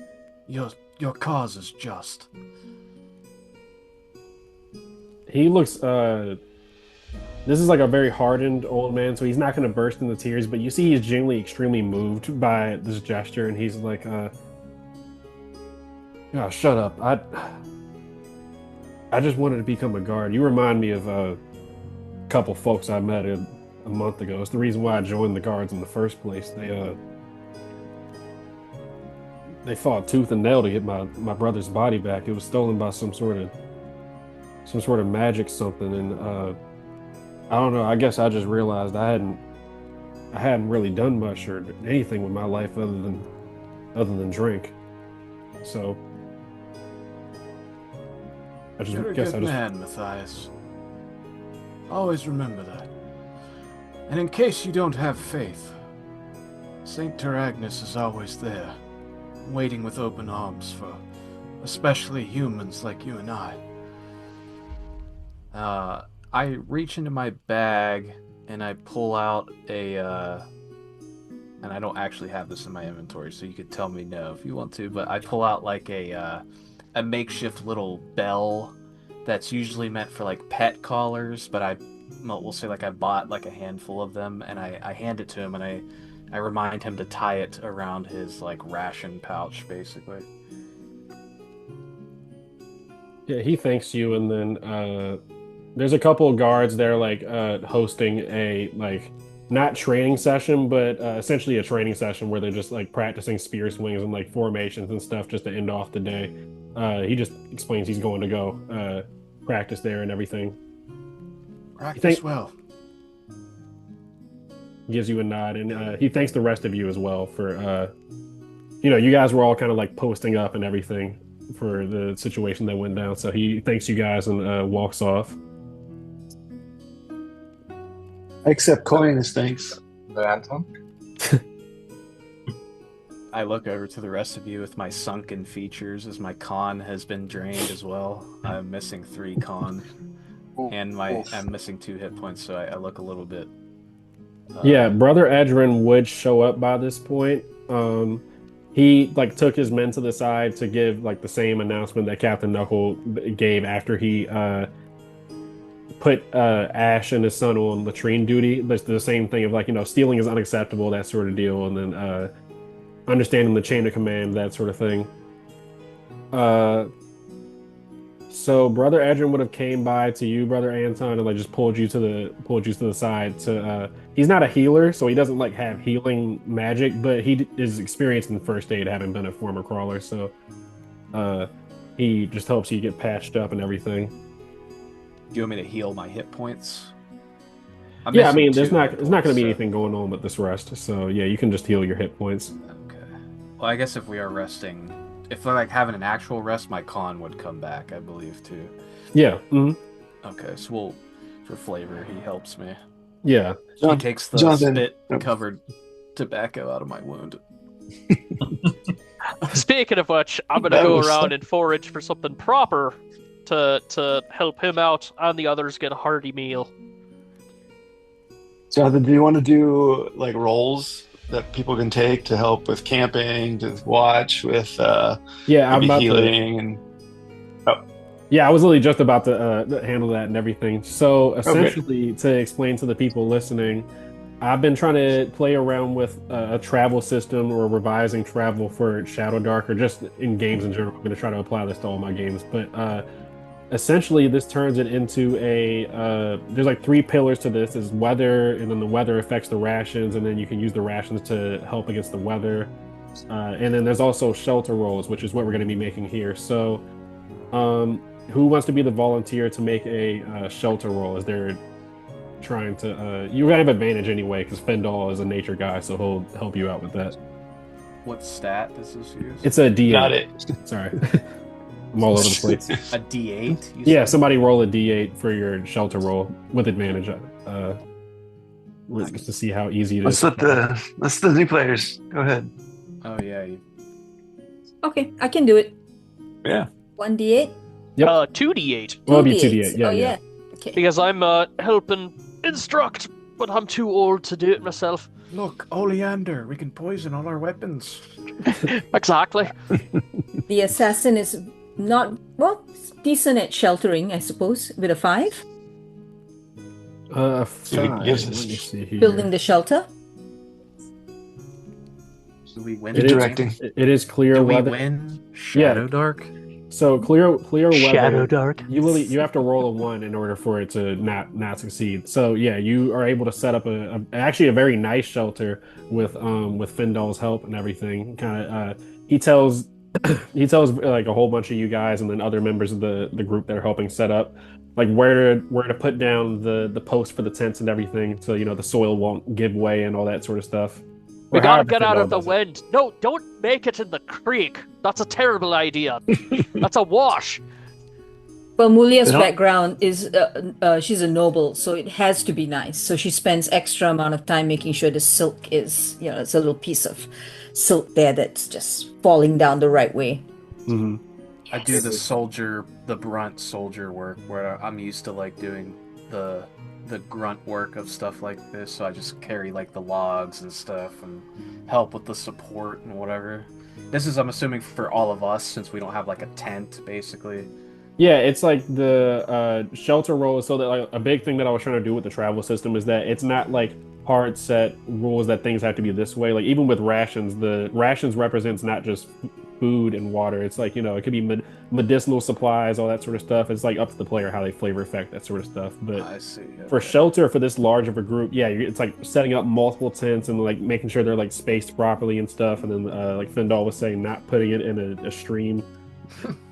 your cause is just. He looks this is like a very hardened old man, so he's not going to burst into tears, but you see he's genuinely extremely moved by this gesture, and he's like oh, shut up. I just wanted to become a guard. You remind me of a couple folks I met a month ago. It's the reason why I joined the guards in the first place. They fought tooth and nail to get my brother's body back. It was stolen by some sort of magic something, and I don't know. I guess I just realized I hadn't really done much or anything with my life other than drink. So You're a good man, Matthias. Always remember that. And in case you don't have faith, Saint Teragnis is always there, waiting with open arms for especially humans like you and I. I reach into my bag and I pull out and I don't actually have this in my inventory, so you could tell me no if you want to, but I pull out like a makeshift little bell that's usually meant for like pet collars, but we'll say like I bought like a handful of them, and I hand it to him, and I remind him to tie it around his like ration pouch, basically. Yeah, he thanks you, and then there's a couple of guards there, like hosting a like not training session, but essentially a training session where they're just like practicing spear swings and like formations and stuff just to end off the day. He just explains he's going to go practice there and everything. Practice well. Gives you a nod, and he thanks the rest of you as well for you guys were all kind of like posting up and everything for the situation that went down. So he thanks you guys and walks off. I accept coin as thanks. Anton? I look over to the rest of you with my sunken features as my con has been drained as well. I'm missing 3 con, and I'm missing 2 hit points, so I look a little bit. Yeah, Brother Edrin would show up by this point. He like took his men to the side to give like the same announcement that Captain Knuckle gave after he put Ash and his son on latrine duty. The same thing of like, stealing is unacceptable, that sort of deal, and then understanding the chain of command, that sort of thing. So Brother Edrin would have came by to you, Brother Anton, and like just pulled you to the side. To he's not a healer, so he doesn't like have healing magic, but he is experienced in first aid, having been a former crawler. So he just helps you get patched up and everything. Do you want me to heal my hit points? Yeah, I mean, there's not going to be anything going on with this rest, so yeah, you can just heal your hit points. Okay. Well, I guess if we are resting, if we're like having an actual rest, my con would come back, I believe, too. Yeah. Mm-hmm. Okay, so for flavor, he helps me. Yeah. He takes the spit-covered tobacco out of my wound. Speaking of which, I'm gonna go around and forage for something proper to help him out, and the others get a hearty meal. Jonathan, do you want to do like roles that people can take to help with camping, to watch with I'm about healing and Yeah, I was literally just about to handle that and everything. So essentially, to explain to the people listening, I've been trying to play around with a travel system or revising travel for Shadowdark, or just in games in general. I'm going to try to apply this to all my games. But essentially, this turns it into there's like 3 pillars to this. Is weather, and then the weather affects the rations, and then you can use the rations to help against the weather. And then there's also shelter rolls, which is what we're going to be making here. So who wants to be the volunteer to make a shelter roll? As they're trying to you're gonna have advantage anyway because Fendal is a nature guy, so he'll help you out with that. What stat does this use? It's a D8. Got it. Sorry. I'm all over the place. A D8? Yeah, somebody roll a D8 for your shelter roll with advantage. Just to see how easy it is. Let's the new players. Go ahead. Oh yeah. Okay, I can do it. Yeah. 1d8? Yep. 2d8. Well, it'll be 2d8. Yeah, yeah. Okay. Because I'm helping instruct, but I'm too old to do it myself. Look, Oleander, we can poison all our weapons. Exactly. The assassin is not, well, decent at sheltering, I suppose, with a 5. Building the shelter. Do we win? Directing. It is clear Do weather. we win Shadowdark? So clear weather. Shadowdark. You have to roll a 1 in order for it to not succeed. So yeah, you are able to set up actually a very nice shelter with Findal's help and everything. Kind of he tells like a whole bunch of you guys and then other members of the group that are helping set up like where to put down the post for the tents and everything, so the soil won't give way and all that sort of stuff. We gotta get out of the wind. No, don't make it in the creek. That's a terrible idea. That's a wash. Well, Mulia's background is she's a noble, so it has to be nice. So she spends extra amount of time making sure the silk is, it's a little piece of silk there that's just falling down the right way. Mm-hmm. I do the brunt soldier work where I'm used to like doing the grunt work of stuff like this, so I just carry like the logs and stuff and help with the support and whatever. This is, I'm assuming, for all of us since we don't have like a tent, basically. Yeah, it's like the shelter roll. So that like a big thing that I was trying to do with the travel system is that it's not like hard set rules that things have to be this way. Like even with rations, the rations represents not just food and water. It's like, it could be medicinal supplies, all that sort of stuff. It's like up to the player how they flavor affect that sort of stuff. But I see. for Okay. shelter for this large of a group, yeah, it's like setting up multiple tents and like making sure they're like spaced properly and stuff. And then like Findal was saying, not putting it in a stream.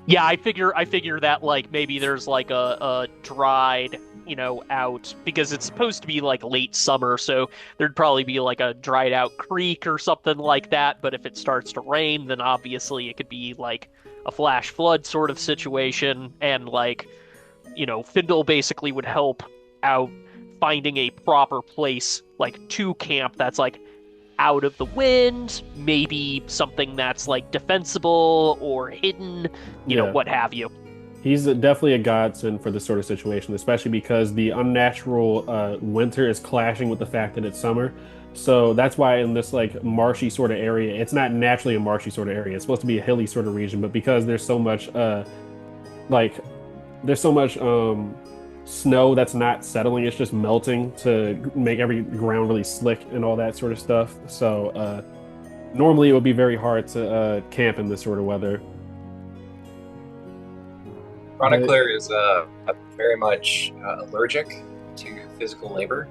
Yeah, I figure that like maybe there's like a dried, out, because it's supposed to be like late summer, so there'd probably be like a dried out creek or something like that. But if it starts to rain, then obviously it could be like a flash flood sort of situation, and like, Findle basically would help out finding a proper place like to camp that's like out of the wind, maybe something that's like defensible or hidden, what have you. He's definitely a godsend for this sort of situation, especially because the unnatural winter is clashing with the fact that it's summer. So that's why in this like marshy sort of area, it's not naturally a marshy sort of area. It's supposed to be a hilly sort of region, but because there's so much like there's so much snow that's not settling, it's just melting to make every ground really slick and all that sort of stuff. So normally it would be very hard to camp in this sort of weather. Chronicler is very much allergic to physical labor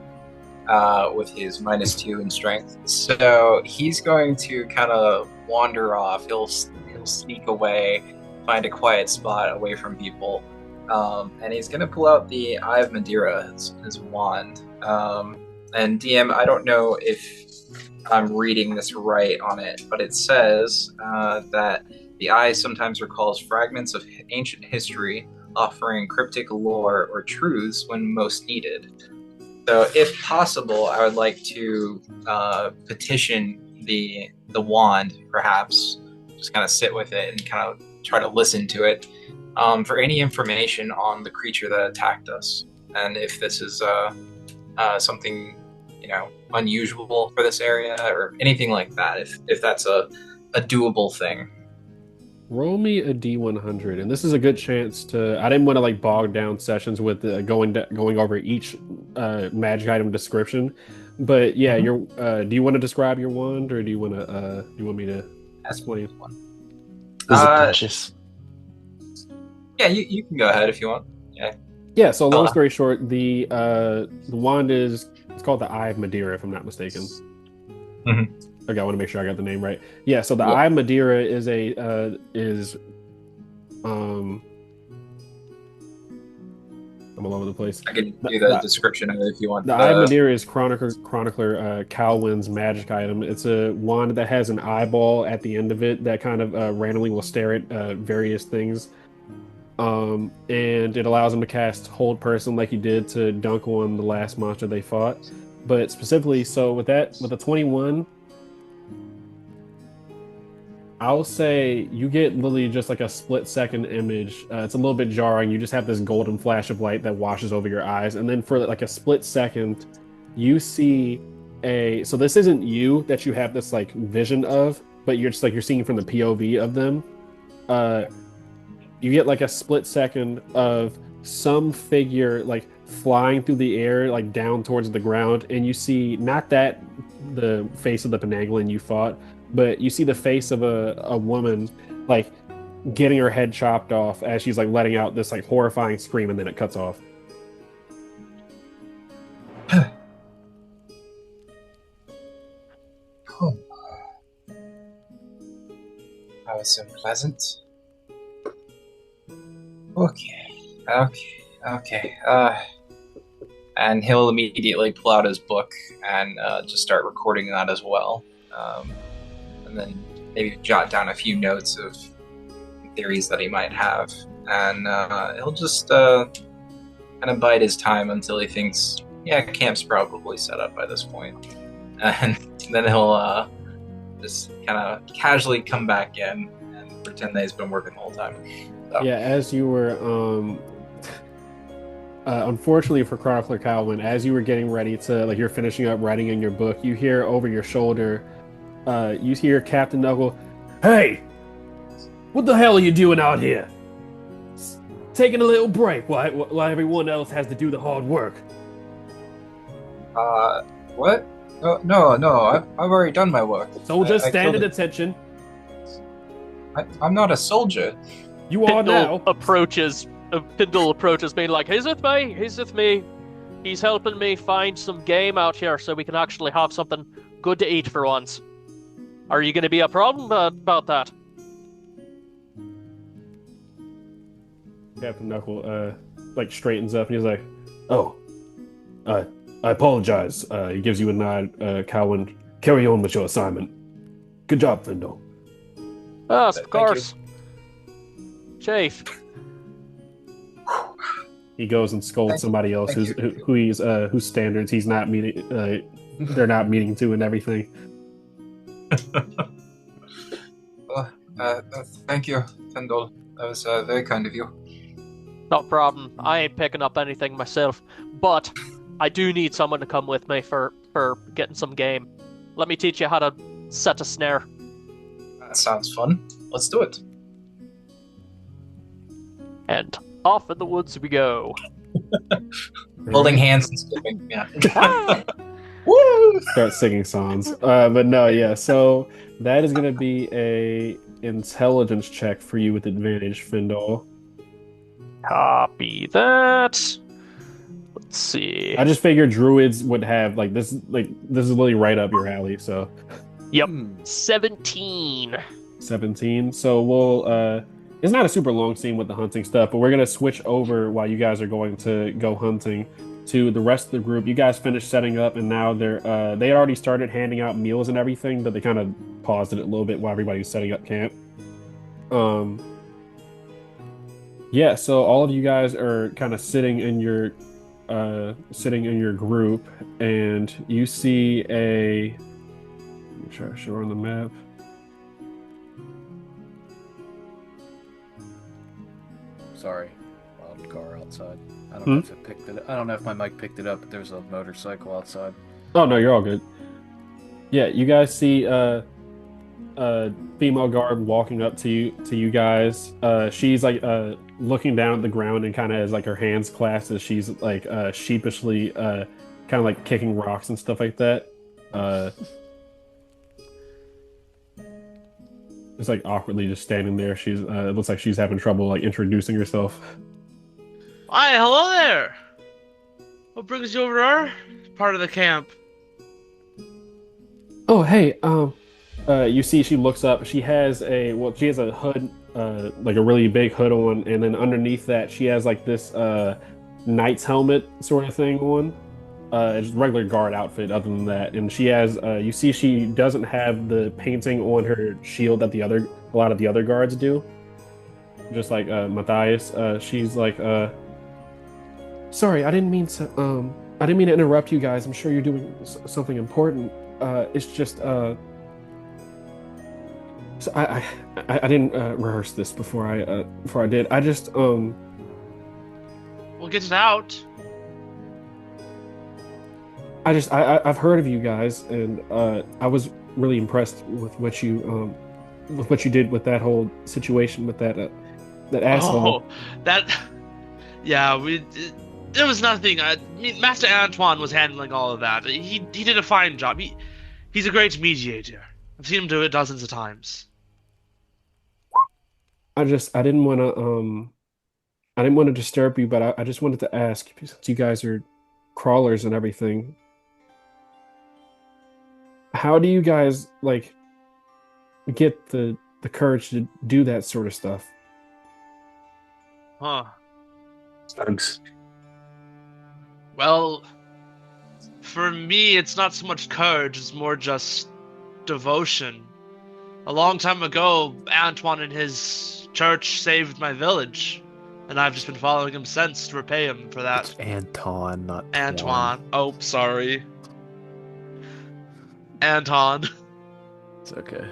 with his -2 in strength. So he's going to kind of wander off. He'll sneak away, find a quiet spot away from people, and he's going to pull out the Eye of Madeira, his wand. And DM, I don't know if I'm reading this right on it, but it says that the eye sometimes recalls fragments of ancient history, offering cryptic lore or truths when most needed. So, if possible, I would like to petition the wand, perhaps, just kind of sit with it and kind of try to listen to it for any information on the creature that attacked us, and if this is something unusual for this area or anything like that. If that's a doable thing. Roll me a D100, and this is a good chance to. I didn't want to like bog down sessions with going over each magic item description, but yeah, do you want to describe your wand, or do you want me to explain? Is it precious? Yeah, you can go ahead if you want. Yeah. So long story short, the wand it's called the Eye of Madeira, if I'm not mistaken. Mm-hmm. Okay, I want to make sure I got the name right. Yeah, so the Eye of Madeira is I'm all over the place. I can do the description of it if you want. The Eye of Madeira is Chronicler Calwin's magic item. It's a wand that has an eyeball at the end of it that kind of randomly will stare at various things. And it allows him to cast Hold Person like he did to dunk on the last monster they fought. But specifically, so with the 21, I'll say you get literally just like a split-second image. It's a little bit jarring. You just have this golden flash of light that washes over your eyes. And then for like a split second, you see so this isn't you that you have this like vision of, but you're just like, you're seeing from the POV of them. You get like a split second of some figure like flying through the air, like down towards the ground. And you see not that the face of the Penanglin you fought, but you see the face of a woman like getting her head chopped off as she's like letting out this like horrifying scream, and then it cuts off. That was unpleasant. Okay. And he'll immediately pull out his book and just start recording that as well. And then maybe jot down a few notes of theories that he might have. And he'll just kind of bide his time until he thinks, camp's probably set up by this point. And then he'll just kind of casually come back in and pretend that he's been working the whole time. So. Yeah, as you were... unfortunately for Chronicler Calvin, as you were getting ready to, like, you're finishing up writing in your book, you hear over your shoulder, you hear Captain Knuckle, "Hey! What the hell are you doing out here? Taking a little break while everyone else has to do the hard work." What? No, I've already done my work. So just stand at attention. I'm not a soldier. You are now. Pindle approaches being like, he's with me. He's helping me find some game out here so we can actually have something good to eat for once. Are you going to be a problem about that? Captain Knuckle straightens up and he's like, "Oh, I apologize." He gives you a nod, Cowan. Carry on with your assignment. Good job, Findle. Yes, of course. Chief. He goes and scolds somebody else whose standards he's not meeting. They're not meeting to and everything. Thank you, Findle. That was very kind of you. No problem. I ain't picking up anything myself, but I do need someone to come with me for getting some game. Let me teach you how to set a snare. That sounds fun. Let's do it. And off in the woods we go. Holding hands and skipping. Yeah. Woo! Start singing songs. But no, yeah. So that is going to be a intelligence check for you with advantage, Findle. Copy that. Let's see. I just figured druids would have this is literally right up your alley. So. Yep. 17. 17. So we'll. It's not a super long scene with the hunting stuff, but we're gonna switch over while you guys are going to go hunting to the rest of the group. You guys finished setting up, and now they had already started handing out meals and everything, but they kind of paused it a little bit while everybody was setting up camp. Yeah, so all of you guys are kind of sitting in your group, and you see a. Let me try to show her on the map. Sorry, loud car outside. I don't know if it picked it. I don't know if my mic picked it up, but there's a motorcycle outside. Oh no, you're all good. Yeah, you guys see female guard walking up to you guys. She's looking down at the ground and kind of has her hands clasped as she's sheepishly kind of kicking rocks and stuff like that. Just awkwardly just standing there. She's it looks like she's having trouble introducing herself. Hi, hello there. What brings you over to our part of the camp? Oh, hey. You see, she looks up. She has a hood, a really big hood on, and then underneath that, she has this knight's helmet sort of thing on. It's a regular guard outfit. Other than that, and she has. You see, she doesn't have the painting on her shield that a lot of the other guards do. Just like Matthias, she's like, "Sorry, I didn't mean to. I didn't mean to interrupt you guys. I'm sure you're doing something important. It's just so I didn't rehearse this before I did. I just We'll get it out. I've heard of you guys, and I was really impressed with what you did with that whole situation with that asshole. It was nothing. Master Antoine was handling all of that. He did a fine job. He's a great mediator. I've seen him do it dozens of times. I didn't want to disturb you, but I just wanted to ask, since you guys are crawlers and everything, how do you guys get the courage to do that sort of stuff? Huh. Thanks. Well, for me, it's not so much courage, it's more just devotion. A long time ago, Antoine and his church saved my village, and I've just been following him since to repay him for that. It's Anton, not Antoine. Oh, sorry. Anton. It's okay.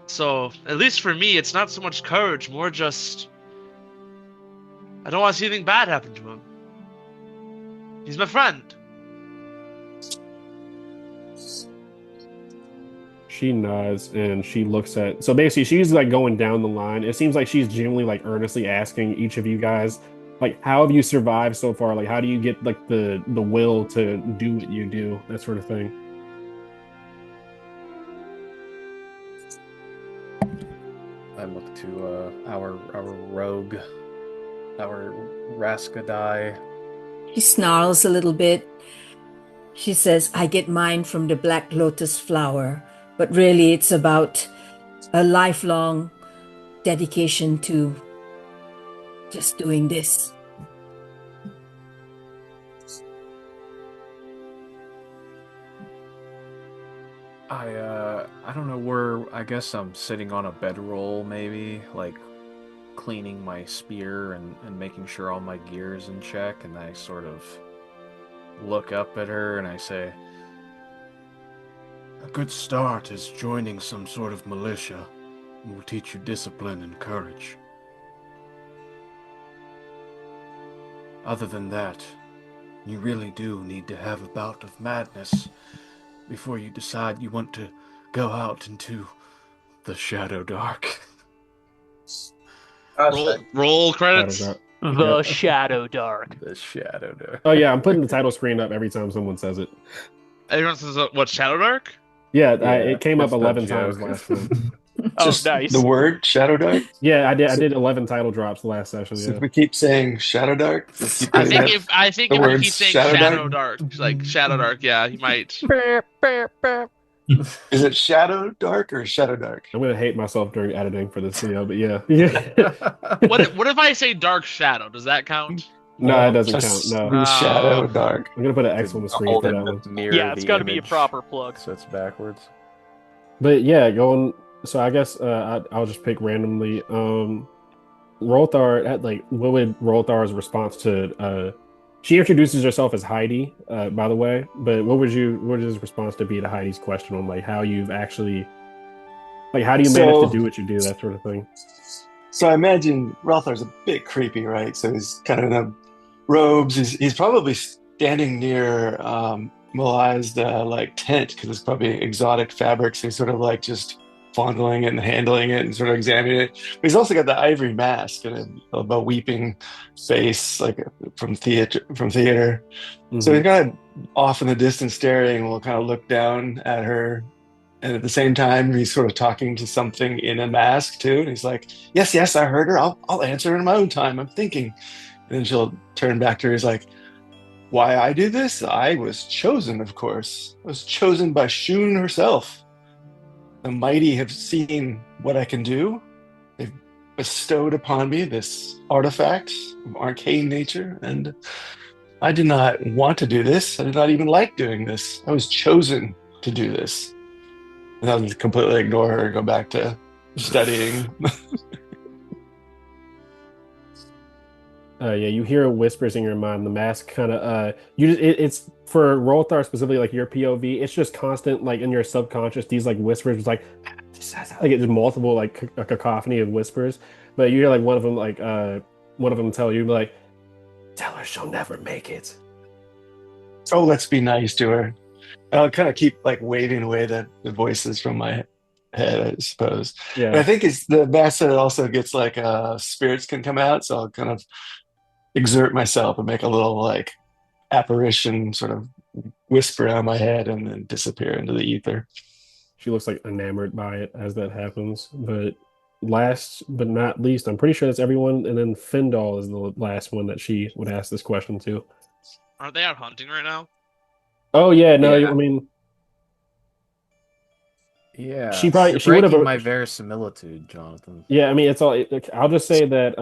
So, at least for me, it's not so much courage, more just... I don't want to see anything bad happen to him. He's my friend. She nods and she looks at. So basically, she's going down the line. It seems like she's genuinely earnestly asking each of you guys, how have you survived so far? How do you get the will to do what you do? That sort of thing. I look to our rogue, our Raskadai. She snarls a little bit. She says, I get mine from the black lotus flower, but really it's about a lifelong dedication to just doing this. I don't know, I guess I'm sitting on a bedroll, maybe, like cleaning my spear and making sure all my gear is in check, and I sort of look up at her and I say, A good start is joining some sort of militia. It will teach you discipline and courage. Other than that, you really do need to have a bout of madness before you decide you want to go out into the Shadowdark. Roll credits. Shadowdark. The Shadowdark. the Shadowdark. Oh yeah, I'm putting the title screen up every time someone says it. Everyone says, what, Shadowdark? Yeah, Yeah, it came up that's the 11 times joke. last time. Oh, Just nice. the word Shadowdark. Yeah, I did 11 title drops last session. So Yeah. if we keep saying Shadowdark, we'll keep I putting think that- if the you words keep saying Shadowdark? like Shadowdark, yeah, you might. Is it Shadowdark or Shadowdark? I'm gonna hate myself during editing for this video, but yeah. Yeah. What if I say Dark Shadow? Does that count? No, it doesn't Just count. No. do Shadowdark. I'm gonna put an X on the screen hold for it that one. Mirror Yeah, it's the got to be a image, proper plug. so it's backwards. But yeah, going. So I guess I'll just pick randomly. Rolthar, like, what would Rolthar's response to? She introduces herself as Heidi, by the way. But what would his response to be to Heidi's question on like how you've actually, like, how do you manage to do what you do, that sort of thing? So I imagine Relthar's a bit creepy, right? So he's kind of in the robes. He's probably standing near Malai's like tent because it's probably exotic fabrics. He's sort of like just fondling it and handling it and sort of examining it. But he's also got the ivory mask and a weeping face, like from theater. Mm-hmm. So he's kind of off in the distance, staring. We'll kind of look down at her. And at the same time, he's sort of talking to something in a mask too. And he's like, yes, I heard her. I'll answer in my own time. I'm thinking. And then she'll turn back to her. He's like, why I do this? I was chosen, of course. I was chosen by Shun herself. The mighty have seen what I can do. They've bestowed upon me this artifact of arcane nature. And I did not want to do this. I did not even like doing this. I was chosen to do this. And I'll just completely ignore her and go back to studying. Yeah, you hear whispers in your mind. The mask kind of it's for Rolthar specifically, like your POV. It's just constant, like in your subconscious. These like whispers, like it's multiple, like a cacophony of whispers. But you hear like one of them tell you, like, tell her she'll never make it. Oh, let's be nice to her. I'll kind of keep like waving away the voices from my head, I suppose. Yeah. But I think it's the mask that also gets like spirits can come out, so I'll kind of exert myself and make a little like apparition sort of whisper out of my head and then disappear into the ether. She looks like enamored by it as that happens. But last but not least, I'm pretty sure that's everyone. And then Findal is the last one that she would ask this question to. Aren't they out hunting right now? Oh yeah, no, Yeah. I mean, Yeah, She probably- you're she would've- breaking my verisimilitude, Jonathan. yeah, I mean, it's all. I'll just say that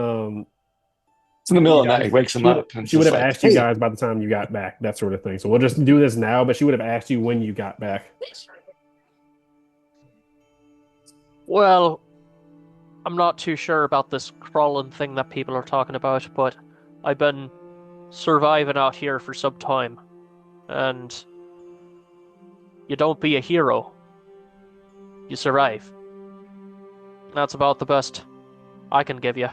It's in the middle of the Yeah, night, wakes him she would- up. And she would just have like, asked you "Hey." guys by the time you got back, that sort of thing. So we'll just do this now, but she would have asked you when you got back. Well, I'm not too sure about this crawling thing that people are talking about, but I've been surviving out here for some time. And you don't be a hero. You survive. That's about the best I can give you.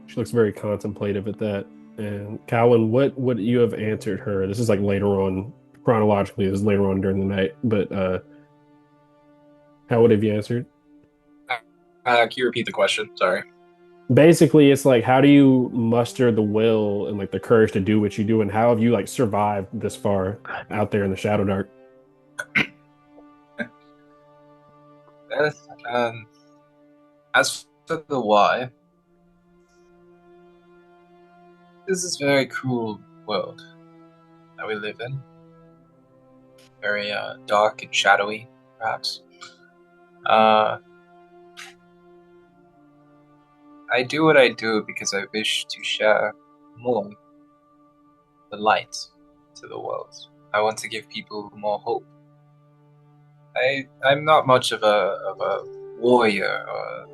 She looks very contemplative at that. And Cowan, what would you have answered her? This is like later on, chronologically, this is later on during the night, but how would have you answered? Can you repeat the question? Sorry. Basically, it's like, how do you muster the will and like the courage to do what you do, and how have you like survived this far out there in the Shadowdark? Uh, um, as for the why, this is a very cruel world that we live in. Very dark and shadowy, perhaps. I do what I do because I wish to share more the light to the world. I want to give people more hope. I'm not much of a warrior or a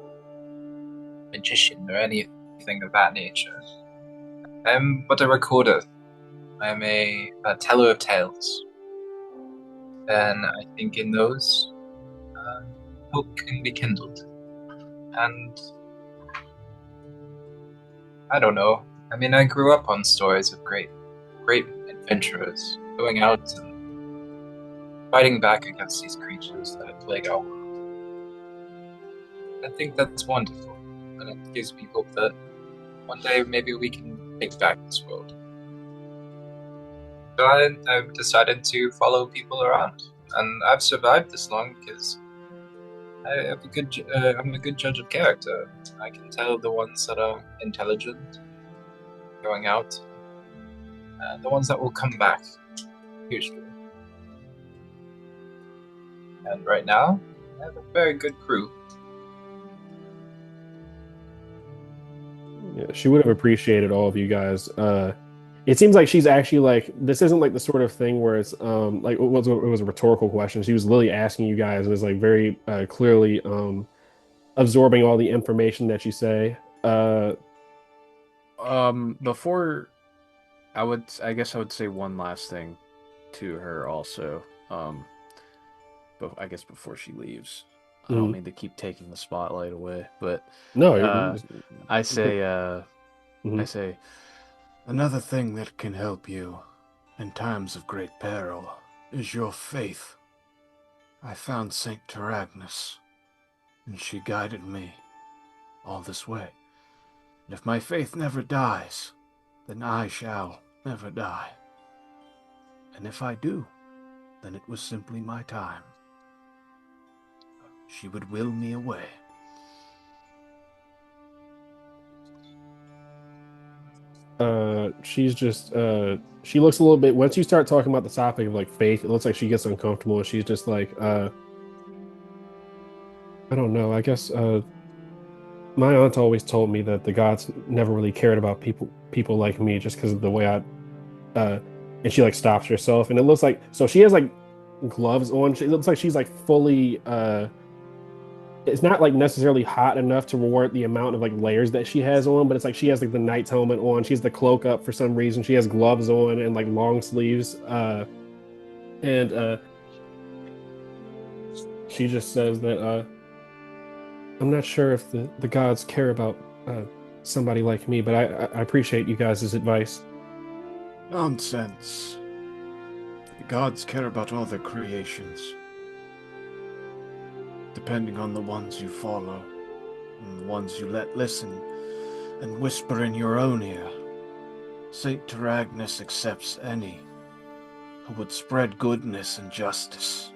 magician or anything of that nature. I'm but a recorder. I'm a teller of tales. And I think in those, hope can be kindled. And I don't know. I mean, I grew up on stories of great adventurers going out and fighting back against these creatures that plague our world. I think that's wonderful, and it gives me hope that one day maybe we can take back this world. So I've decided to follow people around, and I've survived this long because I'm a good judge of character. I can tell the ones that are intelligent, going out, and the ones that will come back, usually. And right now, I have a very good crew. Yeah, she would have appreciated all of you guys. It seems like she's actually like this isn't like the sort of thing where it's like it was a rhetorical question. She was literally asking you guys and is like very clearly absorbing all the information that you say. Before I guess I would say one last thing to her also. But I guess before she leaves. I don't mean to keep taking the spotlight away, but no, I say Mhm. Another thing that can help you in times of great peril is your faith. I found Saint Taragnis, and she guided me all this way. And if my faith never dies, then I shall never die. And if I do, then it was simply my time. She would will me away. She's just she looks a little bit once you start talking about the topic of like faith, it looks like she gets uncomfortable and she's just like I don't know, I guess my aunt always told me that the gods never really cared about people like me just because of the way I and she like stops herself and it looks like so she has like gloves on. It looks like she's like fully it's not like necessarily hot enough to warrant the amount of like layers that she has on, but it's like she has like the knight's helmet on, she has the cloak up for some reason, she has gloves on and like long sleeves. And she just says that I'm not sure if the gods care about somebody like me, but I appreciate you guys' advice. Nonsense. The gods care about all their creations, depending on the ones you follow, and the ones you let listen and whisper in your own ear. Saint Taragnis accepts any who would spread goodness and justice.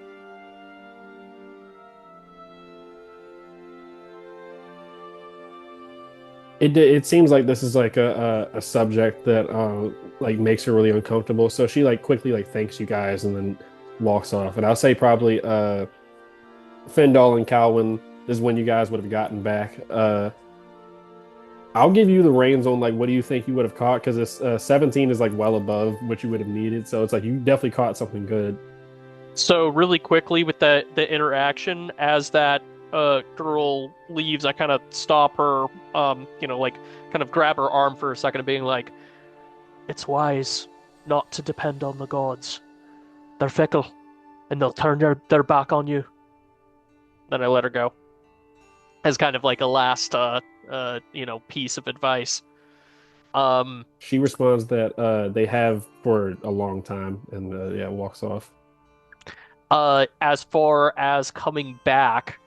It seems like this is like a subject that like makes her really uncomfortable. So she like quickly like thanks you guys and then walks off. And I'll say probably Fendal and Calvin is when you guys would have gotten back. I'll give you the reins on like what do you think you would have caught because this 17 is like well above what you would have needed. So it's like you definitely caught something good. So really quickly with the interaction, as that girl leaves, I kind of stop her, like kind of grab her arm for a second, and being like, "It's wise not to depend on the gods. They're fickle, and they'll turn their back on you." Then I let her go, as kind of like a last piece of advice. She responds that they have for a long time, and yeah, walks off. As far as coming back,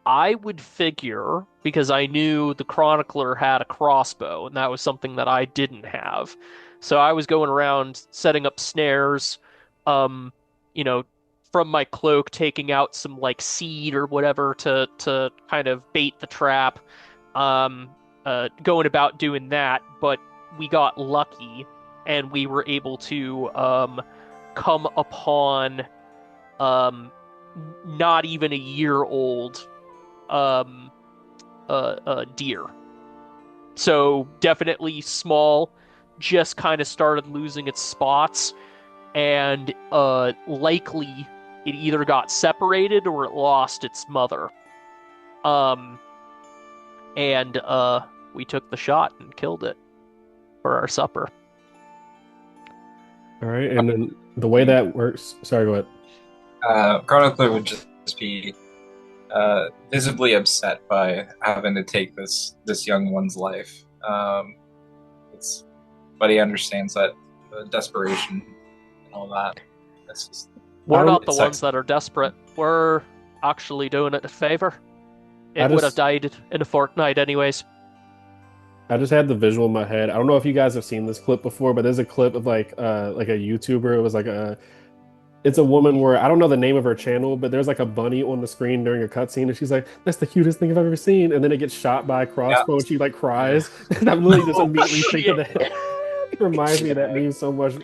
I would figure, because I knew the chronicler had a crossbow, and that was something that I didn't have. So I was going around setting up snares, um, you know, from my cloak, taking out some like seed or whatever to kind of bait the trap. Going about doing that, but we got lucky and we were able to come upon not even a year old deer. So definitely small, just kind of started losing its spots, and likely it either got separated or it lost its mother. And we took the shot and killed it for our supper. All right, and then the way that works. Sorry, go ahead. Chronicler would just be visibly upset by having to take this young one's life. But he understands that desperation and all that. That's just, we're not the ones that are desperate. We're actually doing it a favor. It would have died in a fortnight anyways. I just had the visual in my head. I don't know if you guys have seen this clip before, but there's a clip of like a YouTuber. It was like it's a woman where I don't know the name of her channel, but there's like a bunny on the screen during a cutscene, and she's like, "That's the cutest thing I've ever seen." And then it gets shot by a crossbow, and she like cries. And I'm really just immediately thinking of that. It reminds me of that meme so much.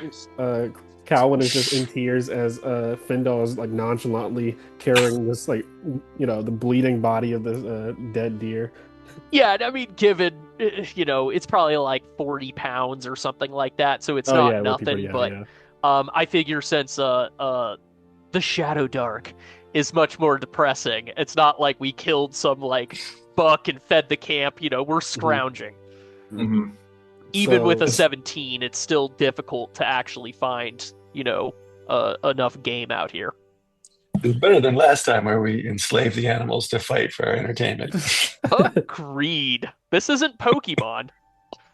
Calvin is just in tears as Findal is like nonchalantly carrying this like the bleeding body of this dead deer. Yeah, I mean, given it's probably like 40 pounds or something like that, so it's not nothing. I figure since the Shadowdark is much more depressing, it's not like we killed some like buck and fed the camp. We're scrounging. Mm-hmm. Even with a 17, it's still difficult to actually find enough game out here. It's better than last time where we enslaved the animals to fight for our entertainment. Agreed. This isn't Pokemon.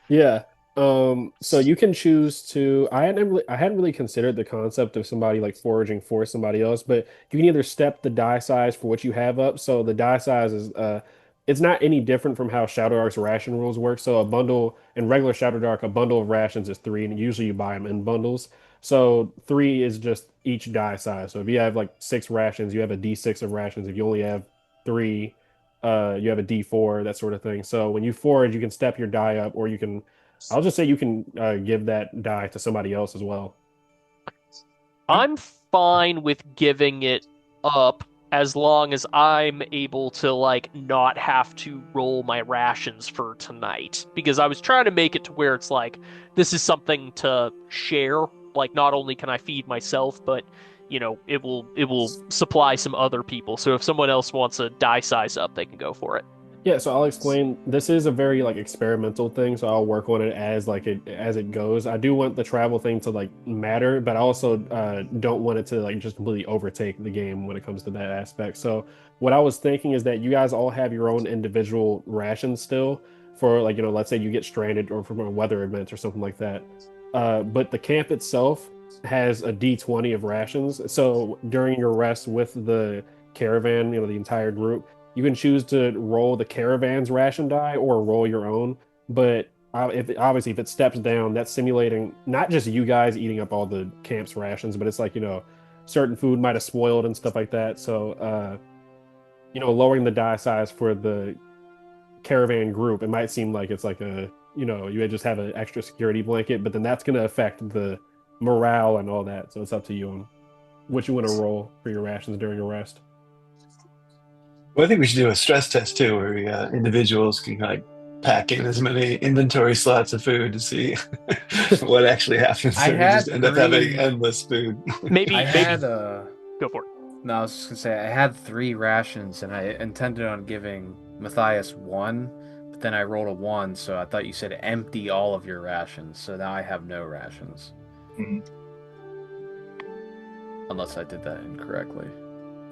Yeah. So you can choose to. I hadn't really considered the concept of somebody like foraging for somebody else, but you can either step the die size for what you have up. So the die size is it's not any different from how Shadowdark's ration rules work. So a bundle in regular Shadowdark, a bundle of rations is 3, and usually you buy them in bundles. So 3 is just each die size. So if you have like 6 rations, you have a D6 of rations. If you only have 3, you have a D4, that sort of thing. So when you forage, you can step your die up, or you can. I'll just say you can give that die to somebody else as well. I'm fine with giving it up as long as I'm able to like not have to roll my rations for tonight, because I was trying to make it to where it's like this is something to share. Like not only can I feed myself, but it will supply some other people. So if someone else wants a die size up, they can go for it. Yeah, so I'll explain. This is a very like experimental thing, so I'll work on it as it goes. I do want the travel thing to like matter, but I also don't want it to like just completely overtake the game when it comes to that aspect. So what I was thinking is that you guys all have your own individual rations still for like let's say you get stranded or from a weather event or something like that. But the camp itself has a D20 of rations. So during your rest with the caravan, the entire group, you can choose to roll the caravan's ration die or roll your own. But if it steps down, that's simulating not just you guys eating up all the camp's rations, but it's like, certain food might have spoiled and stuff like that. So, lowering the die size for the caravan group, it might seem like it's like you just have an extra security blanket, but then that's going to affect the morale and all that. So it's up to you on what you want to roll for your rations during your rest. Well, I think we should do a stress test too, where individuals can like pack in as many inventory slots of food to see what actually happens. I or we just end up having endless food. Maybe go for it. No, I was just gonna say I had 3 rations, and I intended on giving Matthias 1, but then I rolled a 1, so I thought you said empty all of your rations. So now I have no rations. Mm-hmm. Unless I did that incorrectly.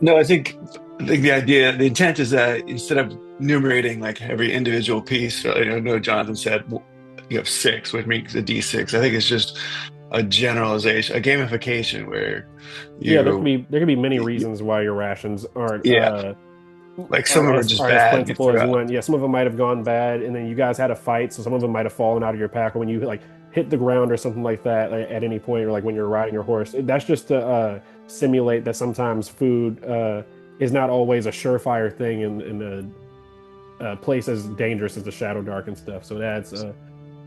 No, I think the intent is that instead of enumerating like every individual piece, I know Jonathan said you have 6, which makes a D6. I think it's just a generalization, a gamification where there could be many reasons why your rations aren't. Like some of them are just bad. As plentiful as one. Yeah, some of them might have gone bad, and then you guys had a fight, so some of them might have fallen out of your pack, or when you like hit the ground or something like that, like, at any point, or like when you're riding your horse. That's just to simulate that sometimes food is not always a surefire thing in a place as dangerous as the Shadowdark and stuff. So it adds a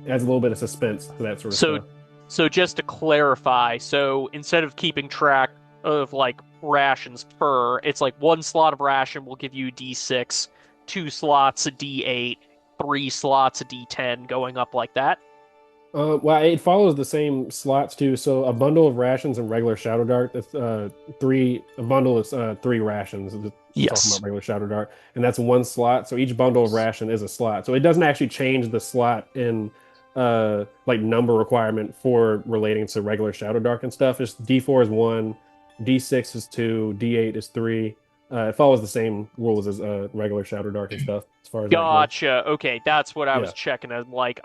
little bit of suspense to that sort of stuff. So just to clarify, so instead of keeping track of like rations per, it's like 1 slot of ration will give you D6, 2 slots a D8, 3 slots a D10, going up like that. Well, it follows the same slots too. So a bundle of rations in regular Shadowdark, that's 3. A bundle is 3 rations. Talking about regular Shadowdark, and that's 1 slot. So each bundle of ration is a slot. So it doesn't actually change the slot in like number requirement for relating to regular Shadowdark and stuff. It's D4 is 1, D6 is 2, D8 is 3. It follows the same rules as regular Shadowdark and stuff as far as Gotcha. Okay, that's what I was checking. I'm like,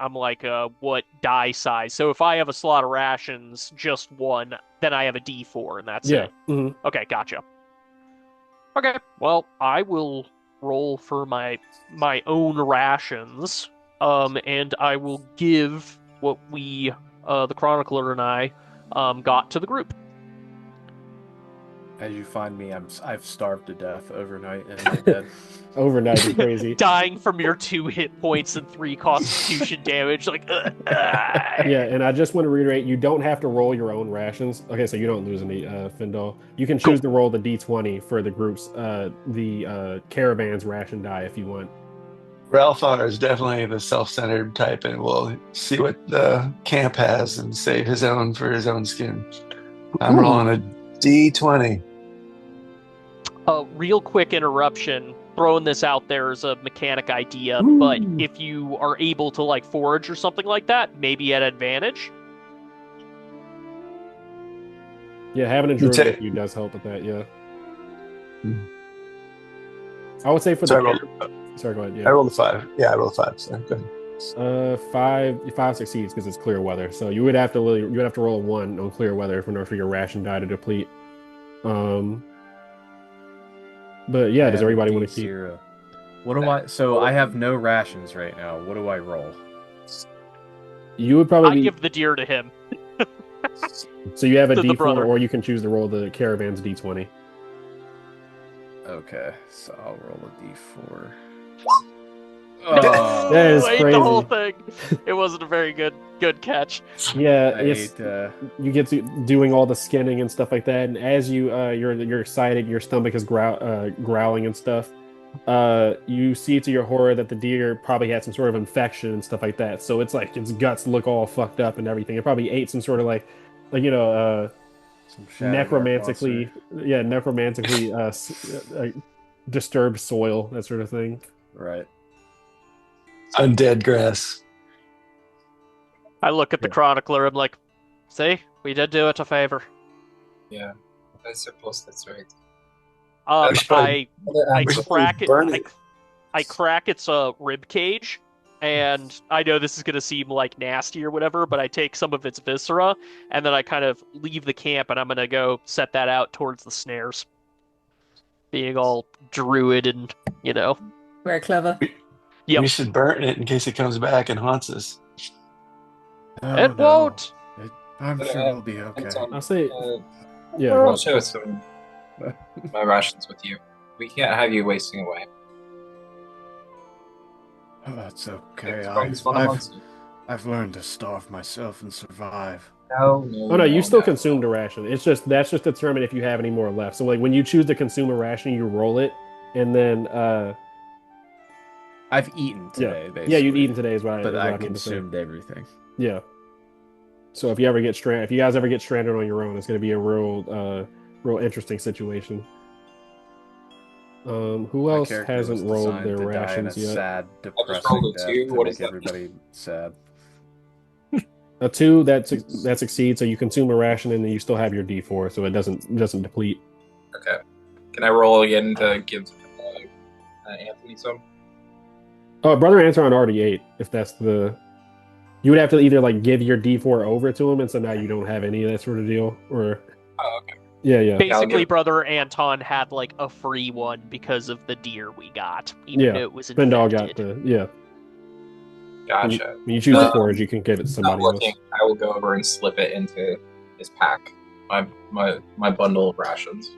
what die size? So if I have a slot of rations, just 1, then I have a D4, and that's it. Mm-hmm. Okay, gotcha. Okay, well, I will roll for my own rations, and I will give what we, the Chronicler and I, got to the group. As you find me, I've starved to death overnight in my bed. Overnight is crazy. Dying from your 2 hit points and 3 constitution damage, like. Yeah, and I just want to reiterate: you don't have to roll your own rations. Okay, so you don't lose any, Findal. You can choose to roll the D20 for the group's, the caravan's ration die if you want. Ralphar is definitely the self-centered type, and will see what the camp has and save his own for his own skin. I'm rolling a D20. Real quick interruption. Throwing this out there as a mechanic idea, but if you are able to like forage or something like that, maybe at advantage. Yeah, having a druid with you does help with that. Yeah. I would say for sorry, go ahead. Yeah. I rolled a 5. Yeah, I rolled a 5. So go ahead. 5 succeeds because it's clear weather. So you would have to roll a 1 on clear weather in order for your ration die to deplete. But yeah, does everybody want to keep? What do I? So I have no rations right now. What do I roll? You would probably give the deer to him. So you have a D4, or you can choose to roll the caravan's D20. Okay, so I'll roll a D4. Oh, that is crazy. The whole thing. It wasn't a very good catch. Yeah, you get to doing all the skinning and stuff like that, and as you're excited, your stomach is growling and stuff. You see to your horror that the deer probably had some sort of infection and stuff like that. So it's like its guts look all fucked up and everything. It probably ate some sort of like necromantically disturbed soil, that sort of thing. Right. Undead grass. I look at the Chronicler. I'm like, see, we did do it a favor. Yeah, I suppose that's right. I crack it. I crack its rib cage, and I know this is gonna seem like nasty or whatever, but I take some of its viscera, and then I kind of leave the camp, and I'm gonna go set that out towards the snares. Being all druid and very clever. Yep. We should burn it in case it comes back and haunts us. It won't. I'm sure it'll be okay. I'll say, I'll share some my rations with you. We can't have you wasting away. Oh, that's okay. It's I've learned to starve myself and survive. No, you still consumed a ration. That's just determined if you have any more left. So like when you choose to consume a ration, you roll it, and then I've eaten today. Basically. Yeah, you've eaten today is what but I consumed everything. Yeah. So if you guys ever get stranded on your own, it's going to be a real interesting situation. Who else hasn't rolled their rations yet? Sad, depressing death to make everybody sad. A 2 that succeeds, so you consume a ration and then you still have your D4, so it doesn't deplete. Okay. Can I roll again to give Anthony some? Oh, Brother Anton already ate. If that's the, you would have to either like give your D4 over to him, and so now you don't have any of that sort of deal, or. Oh, okay. Yeah. Basically, Brother Anton had like a free one because of the deer we got, even though it was infected. Findal got the Gotcha. When you choose the forage, you can give it to somebody else. I will go over and slip it into his pack. my bundle of rations.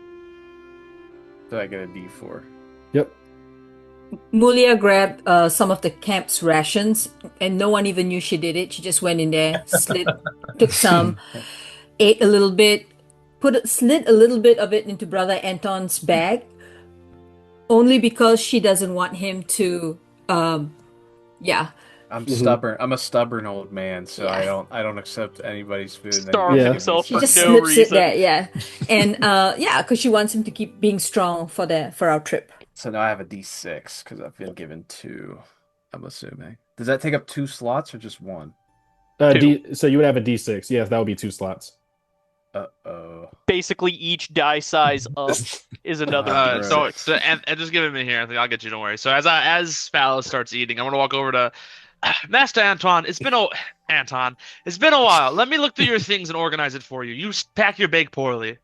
Did I get a D4? Yep. Mulia grabbed some of the camp's rations, and no one even knew she did it. She just went in there, took some, ate a little bit, slid a little bit of it into Brother Anton's bag, only because she doesn't want him to, yeah. I'm stubborn. I'm a stubborn old man, so Yeah. I don't accept anybody's food. Starving Yeah. himself She for just no slips it reason. there, yeah. And yeah, because she wants him to keep being strong for our trip. So now I have a D6 because I've been given 2. I'm assuming. Does that take up 2 slots or just 1? So you would have a D6. Yes, that would be 2 slots. Uh-oh. Basically, each die size up is another Right. So and just give it me here. Anthony, I'll get you. Don't worry. So as Phallus starts eating, I'm gonna walk over to Master Anton. Anton. It's been a while. Let me look through your things and organize it for you. You pack your bag poorly.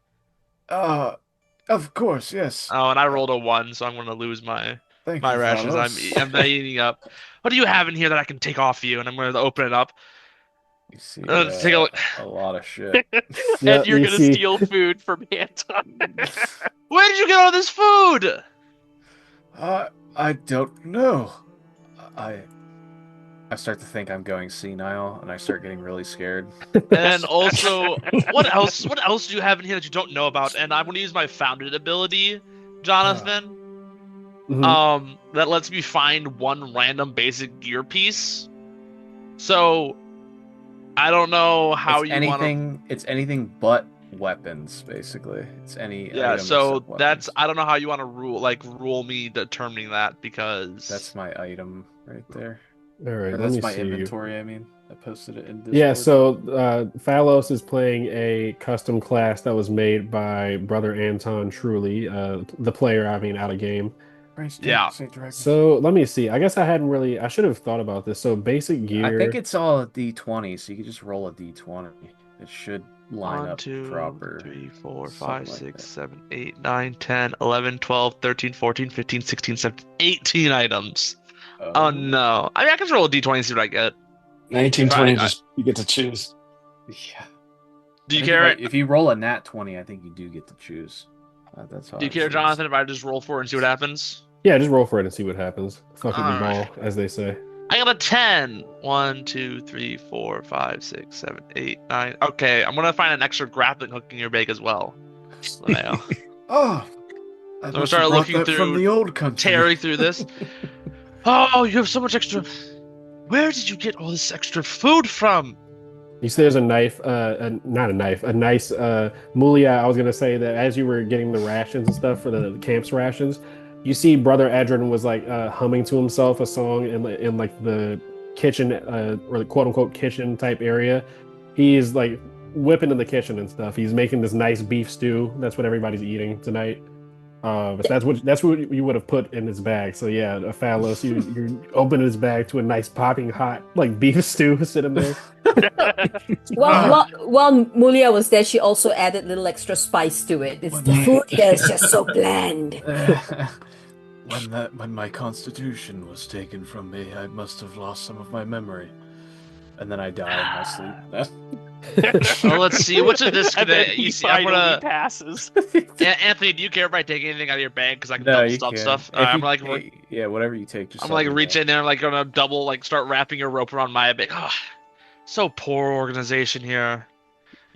Of course, yes. Oh, and I rolled a 1, so I'm gonna lose my Thank my you, rations. Phallus. I'm eating up. What do you have in here that I can take off you? And I'm gonna open it up. You see, Take a look. a lot of shit. Yeah, And you're you gonna see- steal food from Anton. Where did you get all this food? I don't know. I start to think I'm going senile, and I start getting really scared. And also, what else do you have in here that you don't know about? And I'm gonna use my founded ability, Jonathan. Mhm. That lets me find one random basic gear piece. So I don't know how It's you anything. want It's anything but weapons, basically. It's any. to. Yeah. item So except that's weapons. I don't know how you want to rule me determining that because That's my item right there. All right, Or let me that's my see. inventory. I mean, I posted it in Discord. Yeah, so Phallos is playing a custom class that was made by Brother Anton Truly, the player, I mean, out of game. Yeah. So let me see. I guess I should have thought about this. So basic gear. I think it's all a D20, so you can just roll a D20. It should line 1, up 2, proper. 3, 4, Something 5, like 6, that. 7, 8, 9, 10, 11, 12, 13, 14, 15, 16, 17, 18 items. Oh no. I mean, I can just roll a d20 and see what I get. 1920, Right, just you get to choose. Yeah. Do you I think care? if you roll a nat 20, I think you do get to choose. That's how Do you I care, see it. Jonathan, if I just roll for it and see what happens? Yeah, just roll for it and see what happens. Fucking All ball, right. as they say. I got a 10. 1, 2, 3, 4, 5, 6, 7, 8, 9. Okay, I'm gonna find an extra grappling hook in your bag as well. Leo. Oh, I I'm gonna must start have brought looking that from through, the old country. tearing through this. Oh, you have so much extra. Where did you get all this extra food from? You see, there's a knife, not a knife, a nice mulia. I was gonna say that as you were getting the rations and stuff for the camp's rations, you see Brother Edrin was like humming to himself a song in like the kitchen or the quote unquote kitchen type area. He's like whipping in the kitchen and stuff. He's making this nice beef stew. That's what everybody's eating tonight. So that's what you would have put in his bag. So yeah, a Phallos, you open his bag to a nice popping hot like beef stew sitting there. While Mulia was there, she also added little extra spice to it. The food here is just so bland. When my constitution was taken from me, I must have lost some of my memory. And then I die in my sleep. Well, let's see. What's a And then disconnect? he You see, I'm finally gonna. passes. Yeah, Anthony, do you care if I take anything out of your bag? Because I can No, double you stuff can. stuff. If I'm you- like, yeah, whatever you take. Just I'm let like me know. reaching there, like gonna double, like start wrapping your rope around my bag. Oh, so poor organization here.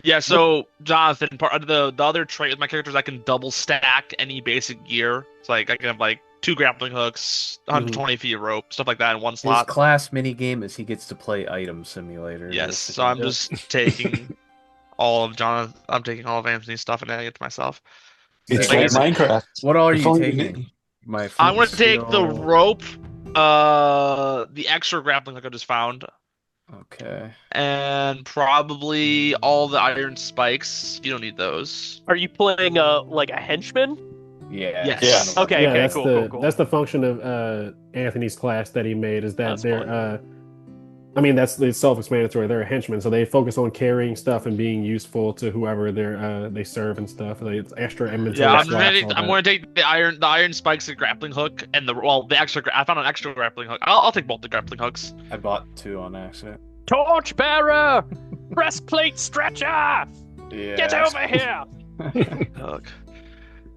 Yeah. So Jonathan, part of the other trait with my character is I can double stack any basic gear. It's like I can have like 2 grappling hooks, 120 feet of rope, stuff like that in one His slot. class minigame is he gets to play item simulator. Yes. basically. So I'm just taking all of Jonathan. I'm taking all of Anthony's stuff and adding it to myself. It's Like, like Minecraft. What are If you only you taking? knew. My I'm gonna flint take the steel- rope, the extra grappling hook I just found, Okay. and probably all the iron spikes. You don't need those. Are you playing like a henchman? Yeah. Yes. Yeah. Okay, Yeah, okay, that's cool. that's the function of Anthony's class that he made is that That's they're fun. I mean that's self-explanatory. They're a henchman, so they focus on carrying stuff and being useful to whoever they serve and stuff. It's extra inventory. Yeah, I'm slots, all I'm that. gonna take the iron spikes and grappling hook, and the extra. I found an extra grappling hook. I'll take both the grappling hooks. I bought 2 on accident. Torchbearer! Breastplate stretcher! Yeah. Get over here! Look.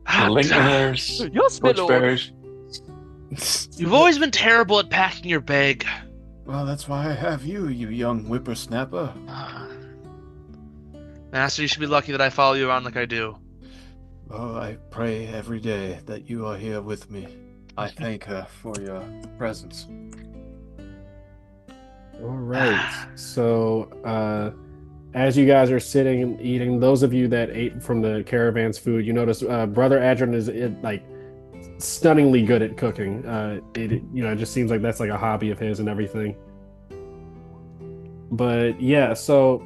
Linkeners, Yes, my lord. torchbearers. You've always been terrible at packing your bag. Well, that's why I have you, you young whippersnapper. Master, you should be lucky that I follow you around like I do. Oh, I pray every day that you are here with me. I thank her for your presence. All right. So, as you guys are sitting and eating, those of you that ate from the caravan's food, you notice Brother Edrin is like stunningly good at cooking. It just seems like that's like a hobby of his and everything. But yeah, so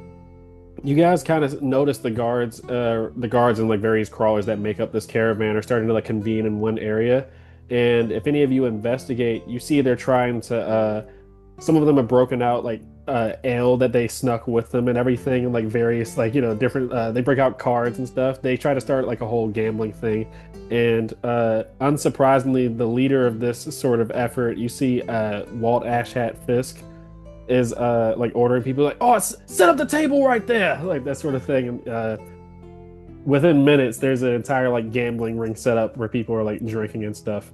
you guys kind of notice the guards and like various crawlers that make up this caravan are starting to like convene in one area. And if any of you investigate, you see they're trying to. Some of them have broken out like ale that they snuck with them and everything, and like various like different. They break out cards and stuff. They try to start like a whole gambling thing, and unsurprisingly, the leader of this sort of effort, you see, Walt Ashhat Fisk, is like ordering people like, "Oh, set up the table right there," like that sort of thing. And within minutes, there's an entire like gambling ring set up where people are like drinking and stuff.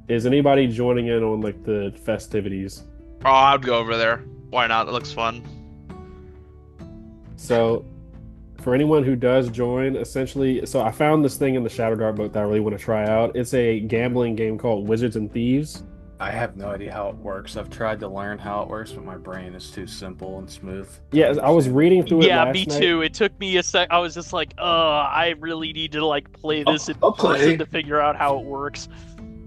Is anybody joining in on like the festivities? Oh, I'd go over there. Why not? It looks fun. So, for anyone who does join, essentially, so I found this thing in the Shadowdark book that I really want to try out. It's a gambling game called Wizards and Thieves. I have no idea how it works. I've tried to learn how it works, but my brain is too simple and smooth. Yeah, I was reading through it Yeah, last me night. too. It took me a sec. I was just like, I really need to like play this in I'll play. person to figure out how it works.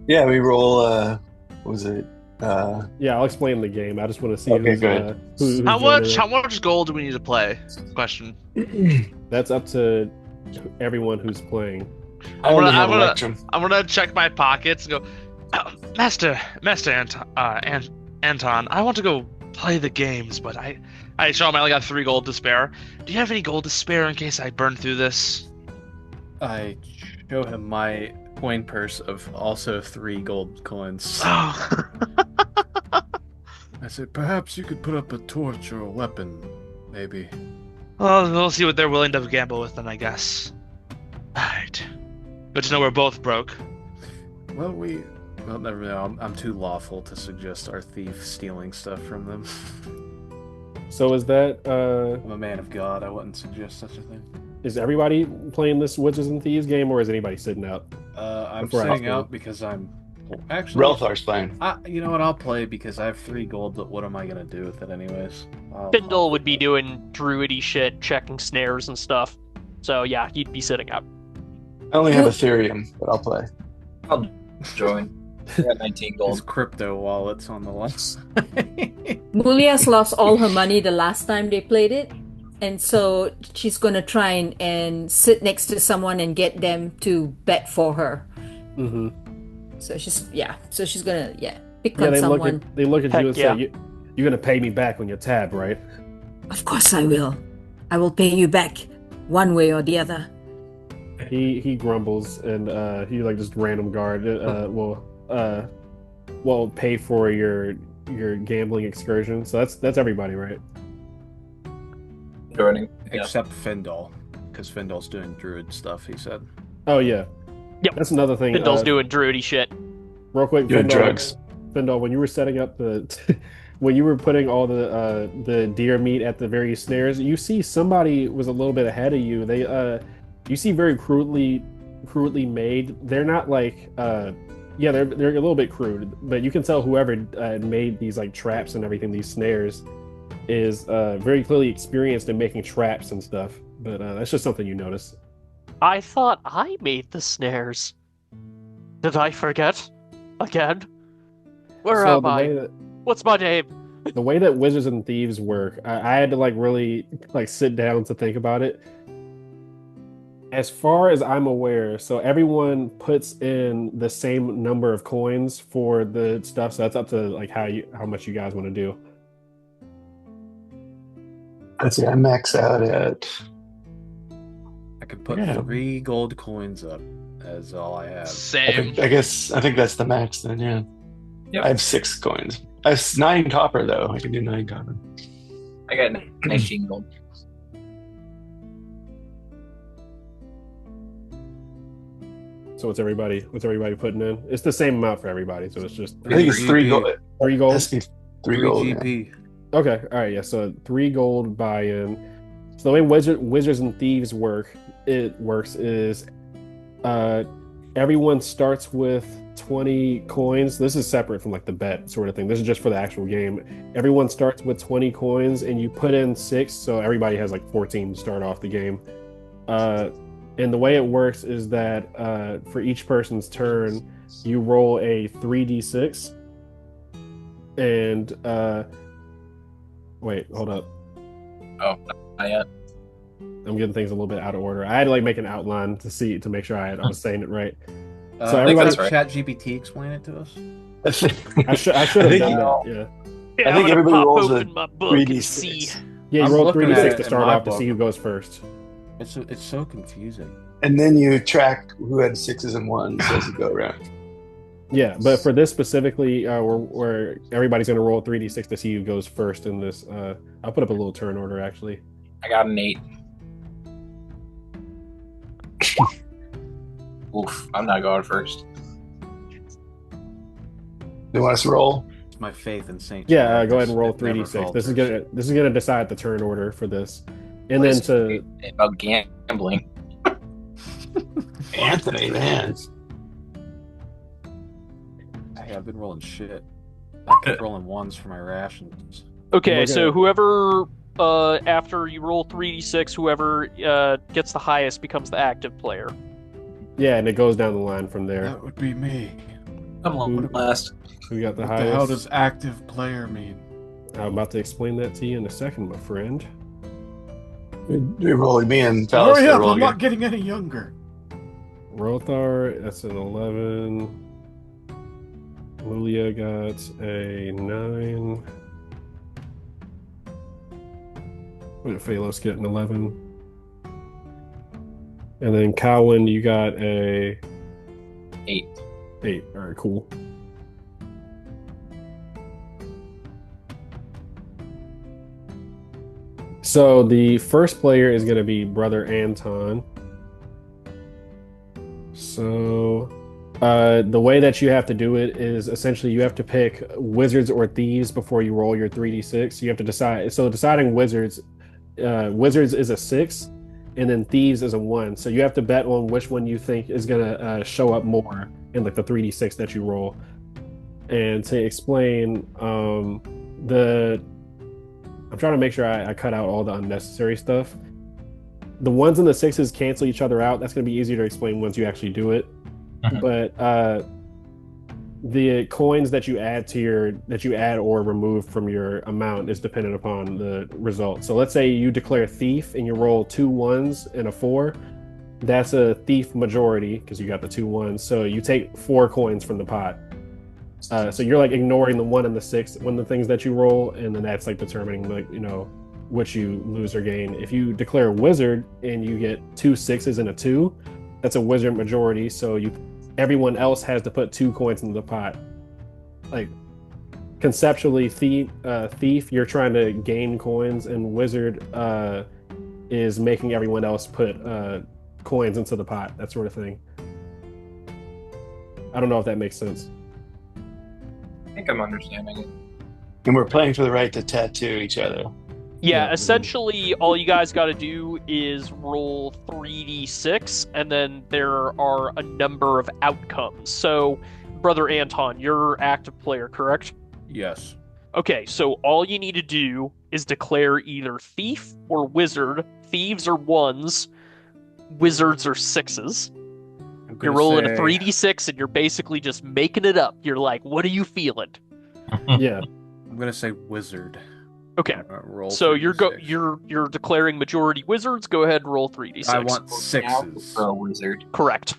Yeah, we roll. What was it? Yeah, I'll explain the game. I just want to see Okay, who's, good. who's How joining much? in. How much gold do we need to play? Question. That's up to everyone who's playing. I only I'm have gonna- Electrum. I'm gonna check my pockets and go, Master Anton, I want to go play the games, but I show him I only got 3 gold to spare. Do you have any gold to spare in case I burn through this? I show him my coin purse of also 3 gold coins. Oh. I said, perhaps you could put up a torch or a weapon, maybe. Well, we'll see what they're willing to gamble with then, I guess. Alright. Good to know we're both broke. Well, Never know. I'm too lawful to suggest our thief stealing stuff from them. So is that I'm a man of God. I wouldn't suggest such a thing. is everybody playing this Witches and Thieves game, or is anybody sitting out? I'm Before I sitting go. out because I'm actually. Relthar's playing. You know what? I'll play because I have 3 gold. But what am I gonna do with it, anyways? Bindle would be doing druidy shit, checking snares and stuff. So yeah, he'd be sitting out. I only have Ethereum, but I'll play. I'll join. I got 19 His gold. crypto wallets on the left side. Mulia's lost all her money the last time they played it, and so she's gonna try and sit next to someone and get them to bet for her. Mm-hmm. So she's gonna pick Yeah, on they someone. look at Heck you and yeah. say, "You're gonna pay me back on your tab, right?" Of course I will. I will pay you back, one way or the other. He grumbles and he like just random guard will pay for your gambling excursion. So that's everybody, right? Joining. Yeah. Except Findle, because Findle's doing druid stuff. He said. Oh yeah. Yep. That's another thing. Bindle's doing druidy shit. Real quick, Doing drugs. Findle, when you were setting up when you were putting all the deer meat at the various snares, you see somebody was a little bit ahead of you. They you see very crudely made. They're not like they're a little bit crude, but you can tell whoever made these like traps and everything, these snares, is very clearly experienced in making traps and stuff. But that's just something you notice. I thought I made the snares. Did I forget? Again? Where So am I? What's my name? The way that Wizards and Thieves work, I had to like really like sit down to think about it. As far as I'm aware, so everyone puts in the same number of coins for the stuff. So that's up to like how much you guys want to do. Let's see. I max out at. I could put Yeah. 3 gold coins up as all I have. Same. I think that's the max then. Yeah. Yep. I have 6 coins. I have 9 copper though. I can do 9 copper. I got Nice jingle. So what's everybody putting in? It's the same amount for everybody, so it's just I think it's 3 gold. 3 gold. Has to be 3 gold. Yeah. GP. Okay, all right, yeah. So 3 gold buy-in. So the way Wizards and Thieves works is everyone starts with 20 coins. This is separate from like the bet sort of thing. This is just for the actual game. Everyone starts with 20 coins, and you put in 6, so everybody has like 14 to start off the game. And the way it works is that for each person's turn, you roll a 3d6. And wait, hold up. Oh, not yet. I'm getting things a little bit out of order. I had to like make an outline to make sure I was saying it right. So So everybody, that's right. Chat GPT explain it to us. I should have done that. Yeah, Yeah, I think I'm gonna everybody pop rolls a open my book and 3d6. see. yeah. You I'm roll looking 3d6 at to it in start my off to see book. who goes first. It's so confusing. And then you track who had 6s and 1s as you go around. Yeah, but for this specifically, where everybody's gonna roll 3d6 to see who goes first in this. I'll put up a little turn order actually. I got an 8. Oof, I'm not going first. You want us to roll? It's my faith in Saint. Yeah, Chad. go ahead and roll It never 3d6. This falters. is gonna decide the turn order for this, and What then is to it about gambling. Anthony, man. Hey, I've been rolling shit. I keep rolling 1s for my rations. Okay, We're so gonna- whoever after you roll 3d6, whoever gets the highest becomes the active player. yeah, and it goes down the line from there. That would be me. I'm on last. We got the What highest. the hell does active player mean? I'm about to explain that to you in a second, my friend. You're rolling me and Talos. Hurry up! rolling I'm not you. getting any younger. Rothar, that's an 11. Lilia got a 9. What did Phalos get an 11? And then Cowan, you got a 8. 8. All right, cool. So the first player is going to be Brother Anton. So the way that you have to do it is essentially you have to pick wizards or thieves before you roll your 3d6. You have to decide. So deciding wizards is a 6, and then thieves is a 1. So you have to bet on which one you think is going to show up more in like the 3d6 that you roll. And to explain, I'm trying to make sure I cut out all the unnecessary stuff. The 1s and the 6s cancel each other out. That's going to be easier to explain once you actually do it. Mhm. But the coins that you add or remove from your amount is dependent upon the result. So let's say you declare thief and you roll 2 1s and a 4. That's a thief majority because you got the 2 1s. So you take 4 coins from the pot. So you're like ignoring the 1 and the 6 when the things that you roll, and then that's like determining like which you lose or gain. If you declare a wizard and you get 2 6s and a 2, that's a wizard majority. So everyone else has to put 2 coins into the pot. Like conceptually, thief, you're trying to gain coins, and wizard is making everyone else put coins into the pot. That sort of thing. I don't know if that makes sense. I think I'm understanding it. And we're playing for the right to tattoo each other. Yeah, Yeah. essentially, all you guys got to do is roll 3d6, and then there are a number of outcomes. So, Brother Anton, you're active player, correct? Yes. Okay, so all you need to do is declare either thief or wizard. Thieves are 1s, wizards are 6s. I'm You're gonna rolling a say- 3d6, and you're basically just making it up. You're like, what are you feeling? Yeah. I'm gonna say wizard. Okay, Roll. so you're 3d6. declaring majority wizards. Go ahead and roll 3d6. I want Now 6s. for a wizard. Correct.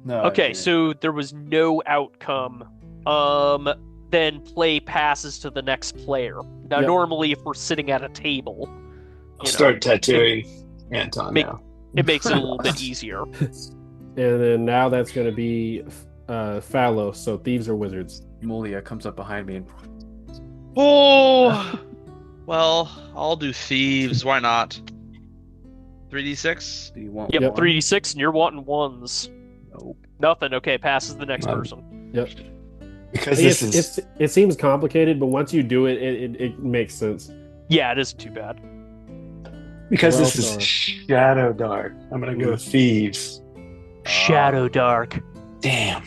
No. Okay, dude. so there was no outcome. Then play passes to the next player. Now, Yep. normally, if we're sitting at a table, I'll start tattooing Anton make- now. it makes it a little bit easier. And then now that's going to be Phalos. So thieves or wizards. Mulia comes up behind me and Oh, Well, I'll do thieves. Why not? 3d6. Do you want Yep, Yep. 3d6, and you're wanting ones. Nope. Nothing. Okay, passes the next Um, person. Yep. Because this is It seems complicated, but once you do it, it makes sense. Yeah, it isn't too bad. because this Well, is Shadowdark. I'm gonna go thieves. Shadowdark. Damn.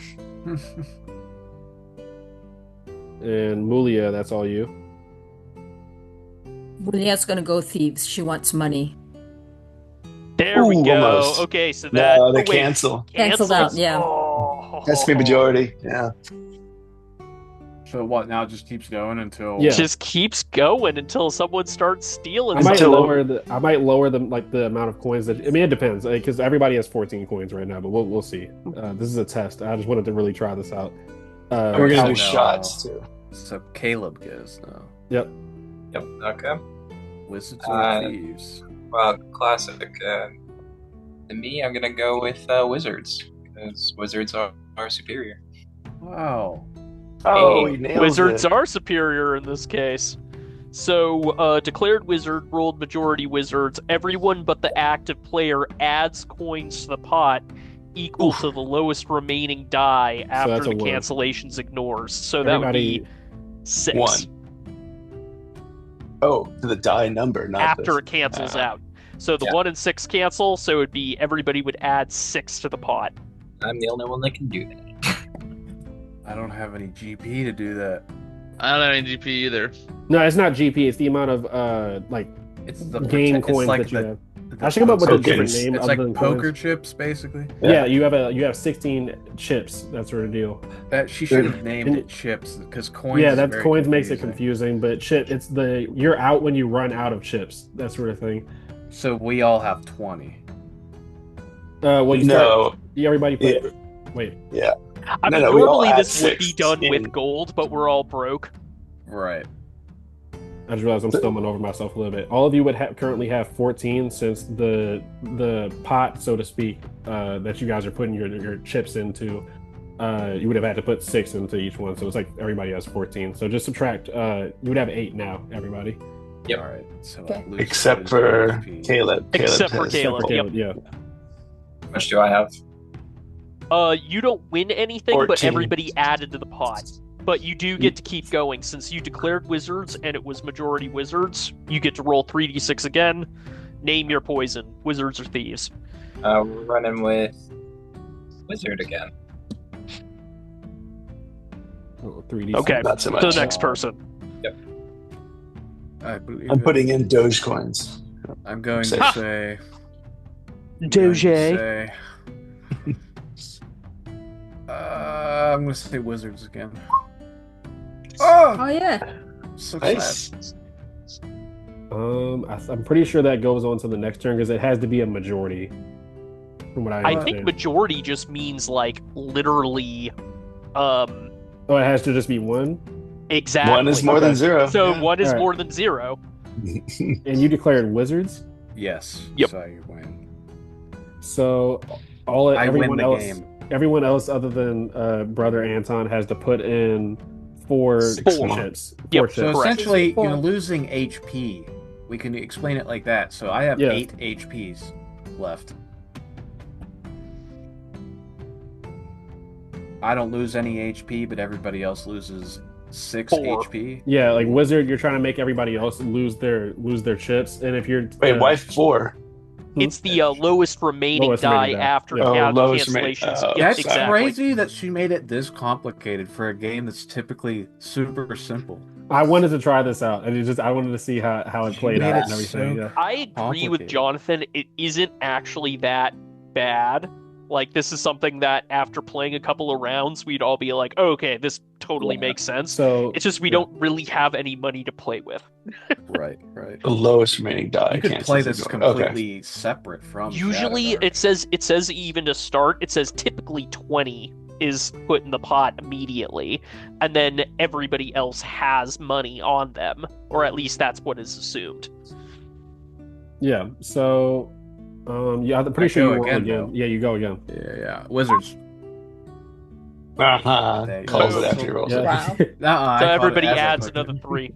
And Mulia, that's all you. Julia's gonna go thieves. She wants money. There we Ooh, go. almost. Okay, so that. No, they wait, cancel. Canceled out, yeah. Oh. Has to be majority. Yeah. So what? Now it just keeps going until. Yeah. Just keeps going until someone starts stealing. I might Until- lower the amount of coins that. I mean, it depends because everybody has 14 coins right now, but we'll see. This is a test. I just wanted to really try this out. We're gonna do no. shots too. So Caleb goes now. Yep. Yep. Okay. Wizards or thieves? Well, classic. To me, I'm gonna go with wizards because wizards are superior. Wow. Oh, Hey, he nails Wizards it. are superior in this case. So, declared wizard rolled majority wizards. Everyone but the active player adds coins to the pot equal to the lowest remaining die after that's a the one. cancellations ignores. So that would be 6. One. Oh, to the die number, not After this. it cancels out. So the Yeah. 1 and 6 cancel, so it would be everybody would add 6 to the pot. I'm the only one that can do that. I don't have any GP to do that. I don't have any GP either. No, it's not GP. It's the amount of It's the gain it's coins like that you the- have. the I should come up with a tokens. different name It's other like than poker coins. chips, basically. Yeah, you have 16 chips. That sort of deal. That she should have named it chips because coins. Yeah, is that very coins makes it confusing, but chip it's you're out when you run out of chips. That sort of thing. So we all have 20. Well, you No. everybody put. Yeah. Wait. I No, mean, no, we all normally add this would be 6 done in. with gold, but we're all broke. Right. I just realized I'm stumbling over myself a little bit. All of you would currently have 14 since the pot, so to speak, that you guys are putting your chips into. You would have had to put 6 into each one, so it's like everybody has 14. So just subtract. You would have 8 now, everybody. Yep. All right. So Okay. lose Except is for GP. Caleb. Except for has- Caleb. Yep. Yeah. How much do I have? You don't win anything, but 14. everybody added to the pot. But you do get to keep going. Since you declared wizards and it was majority wizards, you get to roll 3d6 again. Name your poison, wizards or thieves. We're running with wizard again. 3D. Okay, Not so to the much. next person. I believe I'm it. putting in Doge coins. I'm going to Ha! say. Doge. I'm going to say wizards again. Oh, Oh yeah. so Nice. sad. I'm pretty sure that goes on to the next turn because it has to be a majority. From what I I understand. think majority just means like literally Oh, it has to just be one. exactly. 1 is more than 0. So Yeah. 1 is Alright. more than 0. And you declared wizards, Yes. Yep. So you win. so I win everyone the else, game. everyone else other than brother Anton has to put in 4 6 Four. more. chips. Yep. 4 So chips. Correct. essentially, Four. you're losing HP. We can explain it like that. So I have Yeah. 8 HPs left. I don't lose any HP, but everybody else loses 6 4. HP. Yeah, like wizard, you're trying to make everybody else lose their chips, and if you're Wait, why 4? It's the lowest remaining Lowest die remaining die. after Yeah. Oh, lowest cancellations. remaining- oh, Yep, That's exactly. crazy that she made it this complicated for a game that's typically super simple. I wanted to try this out, and I wanted to see how it played made out it and everything. so Yeah. I agree with complicated. Jonathan. It isn't actually that bad. Like, this is something that after playing a couple of rounds, we'd all be like, oh, okay, this totally Yeah. makes sense. So It's just we don't really have any money to play with. Right, right. The lowest remaining die. You could cancels play it this going. Okay. completely separate from Usually Shadowdark. it says even to start, it says typically 20 is put in the pot immediately, and then everybody else has money on them, or at least that's what is assumed. yeah, so yeah, I'm pretty I sure go you roll again, again. though. Yeah, you go again. Yeah. Wizards. Uh-huh. There you Calls go. it after he rolls Yeah. it. Wow. Nuh-uh, I So caught it everybody as I adds clicked another it. 3.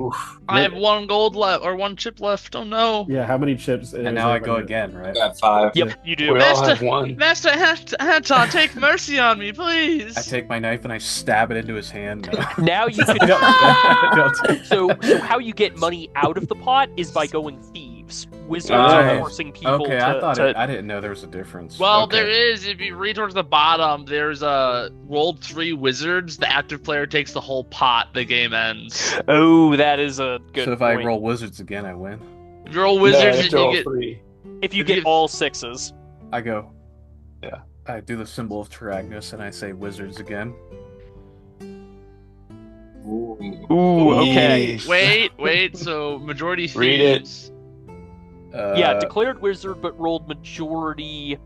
Oof. I have 1 gold left, or 1 chip left. Oh no. Yeah, how many chips? And now I go again, right? I got 5. Yep, you do. We all have one. Master Anton, take mercy on me, please. I take my knife and I stab it into his hand. No. Now you can. Don't- So how you get money out of the pot is by going thieves. Wizards Right. are forcing people Okay, to. I didn't know there was a difference. Well, Okay. there is. If you read towards the bottom, there's rolled 3 wizards. The active player takes the whole pot. The game ends. Oh, that is a good So if point. I roll wizards again, I win. If you roll No, wizards, you have then to roll you get. 3. If you if get you- all 6s. I go. Yeah. I do the symbol of Taragnus and I say wizards again. Ooh. Ooh, okay. Yeesh. Wait. So majority Read it. thieves. Yeah, declared wizard, but rolled majority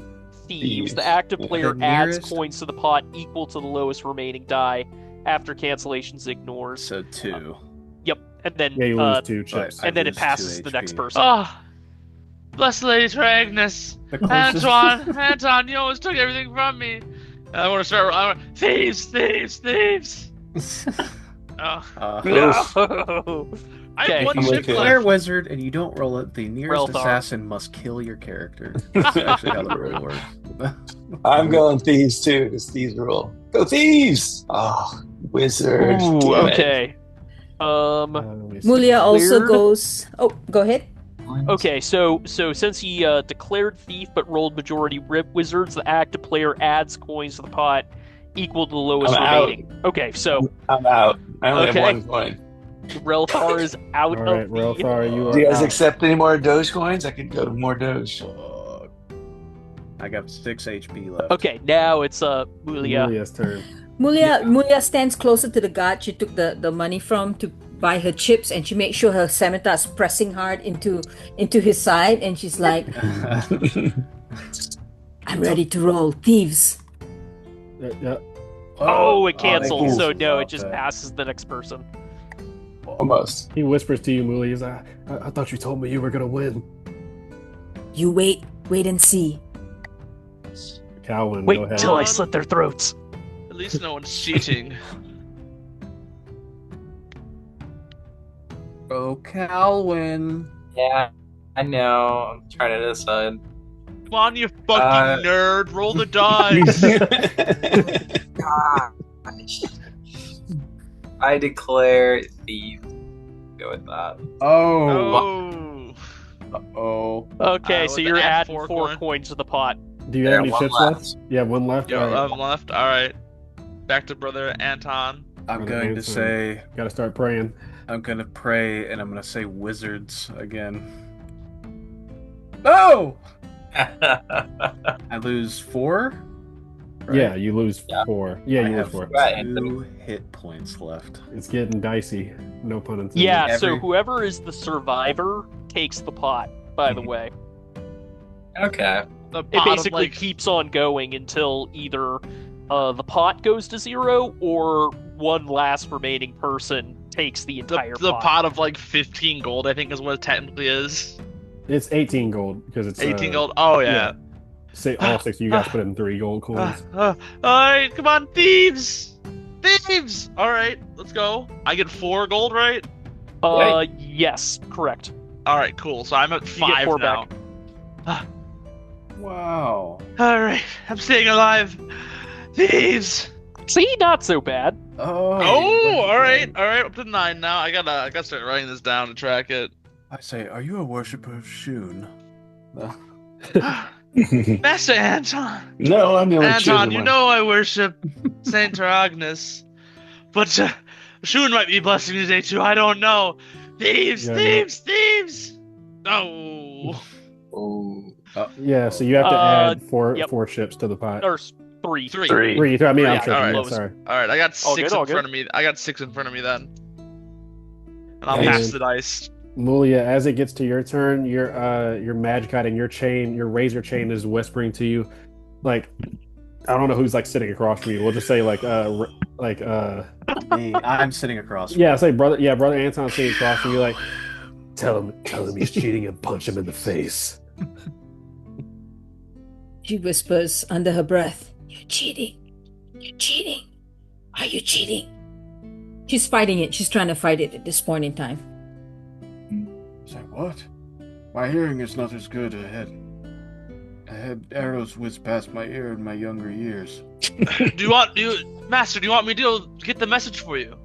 thieves. Thieves. The active Yeah. player The adds nearest- coins to the pot equal to the lowest remaining die. After cancellations, ignores. So 2. Yep, and then Yeah, you lose 2 chips. I and then it lose passes 2 the next HP. person. Oh, blessed Lady Taragnus. The closest- Anton, you almost took everything from me. I want to start. Thieves. Oh, No! I Okay. have 1 I'm chip with you. Declare left. wizard and you don't roll it, the nearest Relthar. assassin must kill your character. That's actually how the rule works. I'm going thieves too, because thieves rule. Go thieves! Oh, wizard. Ooh, Damn it. okay. Let me see. Mulia also Cleared. goes. Oh, go ahead. Okay, so since he declared thief but rolled majority wizards, the active player adds coins to the pot equal to the lowest I'm out. remaining. Okay, so I'm out. I only Okay. have 1 coin. Relthar is out All right, of the. Relthar, you Do you are guys out. accept any more Doge coins? I could go to more Doge. Fuck. I got 6 HP left. Okay, now it's Mulia. Mulia's turn. Mulia stands closer to the guard she took the money from to buy her chips, and she makes sure her scimitar is pressing hard into his side, and she's like, "I'm ready to roll, thieves." Yeah. Oh, it they canceled. So canceled no, out it just that. passes the next person. Almost. He whispers to you, Mulia. He's like, I thought you told me you were gonna win. You wait and see. Calvin, Wait go ahead. till I slit their throats. At least no one's cheating. Oh, Calvin. Yeah, I know. I'm trying to decide. Come on, you fucking nerd. Roll the dice. I declare thief. Go with that. Oh. Oh. Oh. Okay, so with you're the add adding 4 4 coins to the pot. Do you have any 1 chips left? You have 1 left? Yo, All right. I'm left. All right. Back to brother Anton. I'm Brother going to Anton. say, Gotta start praying. I'm going to pray and I'm going to say wizards again. No! I lose 4? Right. Yeah, you lose Yeah. 4. Yeah, I you lose have 4. Right. 2 hit points left. It's getting dicey. No pun intended. Yeah, so Every- whoever is the survivor takes the pot, by the way. Okay. The It pot of, basically like, keeps on going until either the pot goes to 0 or one last remaining person takes the entire the pot. pot of like 15 gold, I think is what it technically is. It's 18 gold because it's 18 gold. Oh yeah. Say all 6 of you guys put in 3 gold coins. All right, come on, thieves! Thieves! All right, let's go. I get 4 gold, right? Yes, correct. All right, cool. So I'm at You get 5 4 now. back. Wow. All right, I'm staying alive. Thieves! See, not so bad. Oh. Oh, all right, up to 9 now. I gotta start writing this down to track it. I say, are you a worshiper of Shun? No. Master Anton. No, I'm the only Anton, chosen you one. know I worship Saint Taragnus, but Shun might be blessing me today too. I don't know. Thieves, Yeah, thieves! No. Oh. Yeah, so you have to add 4 yep. 4 chips to the pot. Or 3. 3. 3. 3. I mean, I'm Yeah, tripping. alright. Yeah, sorry. All right, I got 6 All good, all in front good. of me. I got 6 in front of me then, and I'll And- pass the dice. Mulia, as it gets to your turn, your magicite and your razor chain is whispering to you, like, I don't know who's like sitting across from you. We'll just say Me, I'm sitting across. from yeah, say brother Anton's sitting across from you, like, tell him he's cheating and punch him in the face. She whispers under her breath, "You're cheating. You're cheating. Are you cheating? She's fighting it. She's trying to fight it at this point in time. Say what? My hearing is not as good. I had arrows whiz past my ear in my younger years. Master, do you want me to get the message for you?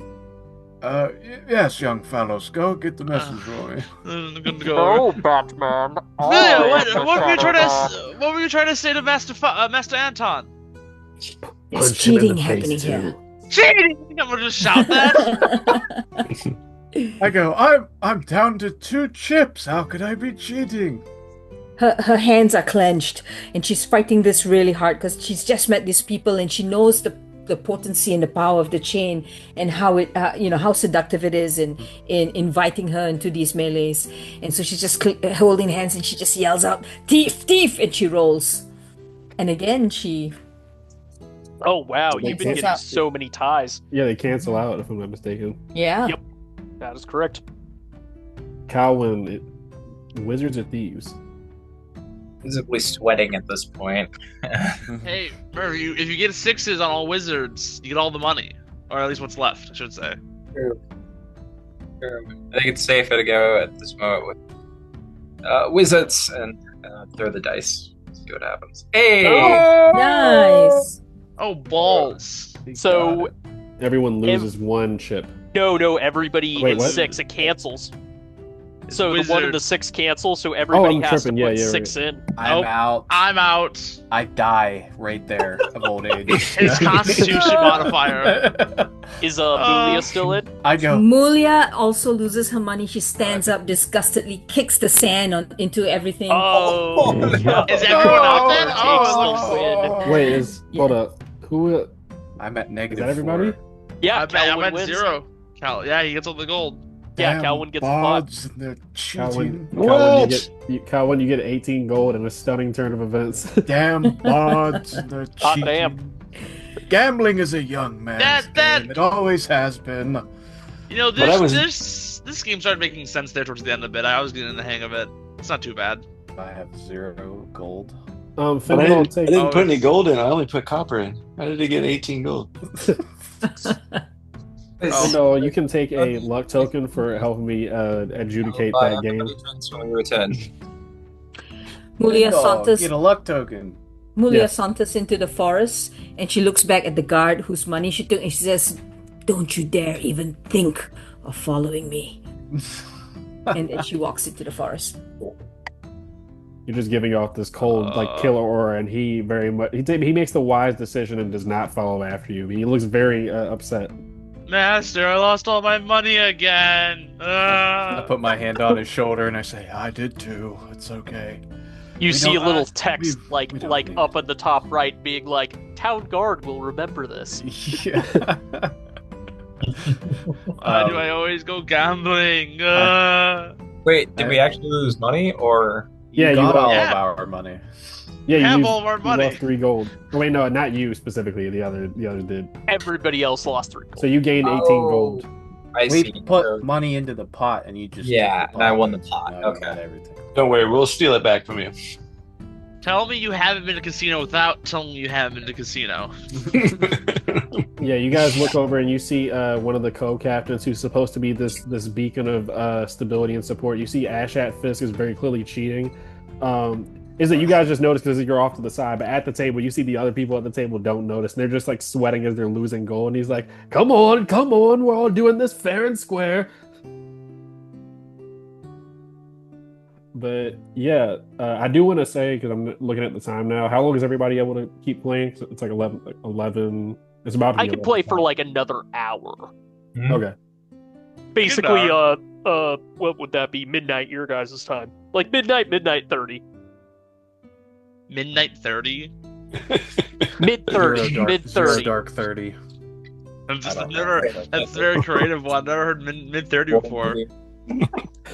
Yes, young fellows, go get the message for me. I'm gonna go. Batman. What were you trying to say to Master Anton? There's Punch him in cheating the face, happening too. here. Cheating! I'm gonna just shout that. I go, I'm down to 2 chips. How could I be cheating? Her hands are clenched, and she's fighting this really hard because she's just met these people, and she knows the potency and the power of the chain, and how it how seductive it is in inviting her into these melees. And so she's just holding hands, and she just yells out, "Thief, thief!" and she rolls. And again, she. Oh wow, They you've been cancel getting out. so many ties. Yeah, they cancel out if I'm not mistaken. Yeah. Yep. That is correct. Calwin, wizards or thieves? Visibly sweating at this point. Hey, remember, if you get 6s on all wizards, you get all the money. Or at least what's left, I should say. True. I think it's safer to go at this moment with wizards and throw the dice. See what happens. Hey! Nice. Oh, balls. So Everyone loses 1 chip. no, everybody Wait, gets what? 6. It cancels. It's So the 1 and wizard. the 6 cancel, so everybody I'm has tripping. to Yeah, put yeah, 6 in. I'm Nope. out. I'm out. I die right there of old age. His constitution modifier. Is Mulia still in? I go, Mulia also loses her money. She stands up disgustedly, kicks the sand into everything. Oh, no. Is everyone out then? Takes Oh, the win. Wait, hold up. Who? I'm at Is negative that everybody? 4. Yeah, I'm Calwin at wins. 0. Yeah, he gets all the gold. Yeah, damn Calwin gets the pot. bards and they're Calwin, cheating. Calwin, you get 18 gold in a stunning turn of events. Damn bards and they're Hot cheating. damn. Gambling is a young man's That- game. It always has been. You know, But I was- this game started making sense there towards the end of it. I was getting the hang of it. It's not too bad. I have 0 gold. But I Fingal, didn't, take. I didn't Oh, put any it's- gold in. I only put copper in. How did he get 18 gold? So you can take a luck token for helping me adjudicate that game. When we return. Mulia Oh, saunters. get a luck token. Mulia Yes. saunters into the forest, and she looks back at the guard whose money she took, and she says, "Don't you dare even think of following me." And then she walks into the forest. You're just giving off this cold, killer aura, and he very much he makes the wise decision and does not follow after you. He looks very upset. Master, I lost all my money again. I put my hand on his shoulder and I say, I did too. It's okay. You We see a don't- little text we don't need up at the top right being like, "Town guard will remember this." Yeah. Why do I always go gambling? Wait, did we actually lose money or? Yeah, you got all Yeah. of our money. Yeah, Have you all of our you money. lost 3 gold. Oh, wait, no, not you specifically. The others did. Everybody else lost 3 gold. So you gained 18 gold. I We see. put money into the pot and you just Yeah, took the and I pot. won the pot. Now you Okay. got everything. Don't worry, we'll steal it back from you. Tell me you haven't been to casino without telling me you haven't been to casino. Yeah, you guys look over and you see one of the co-captains who's supposed to be this beacon of stability and support. You see Ashat Fisk is very clearly cheating. Is that you guys just notice because you're off to the side, but at the table you see the other people at the table don't notice, and they're just like sweating as they're losing gold. And he's like, come on, we're all doing this fair and square." But yeah, I do want to say, because I'm looking at the time now, how long is everybody able to keep playing? It's like 11. It's about to be I can 11. play for like another hour. Okay. Basically, what would that be? Midnight your guys' time. Like midnight 30. Midnight 30? Mid 30. Mid 30. Dark 30. I've just I don't never. know. That's a very creative one. I've never heard mid 30 before.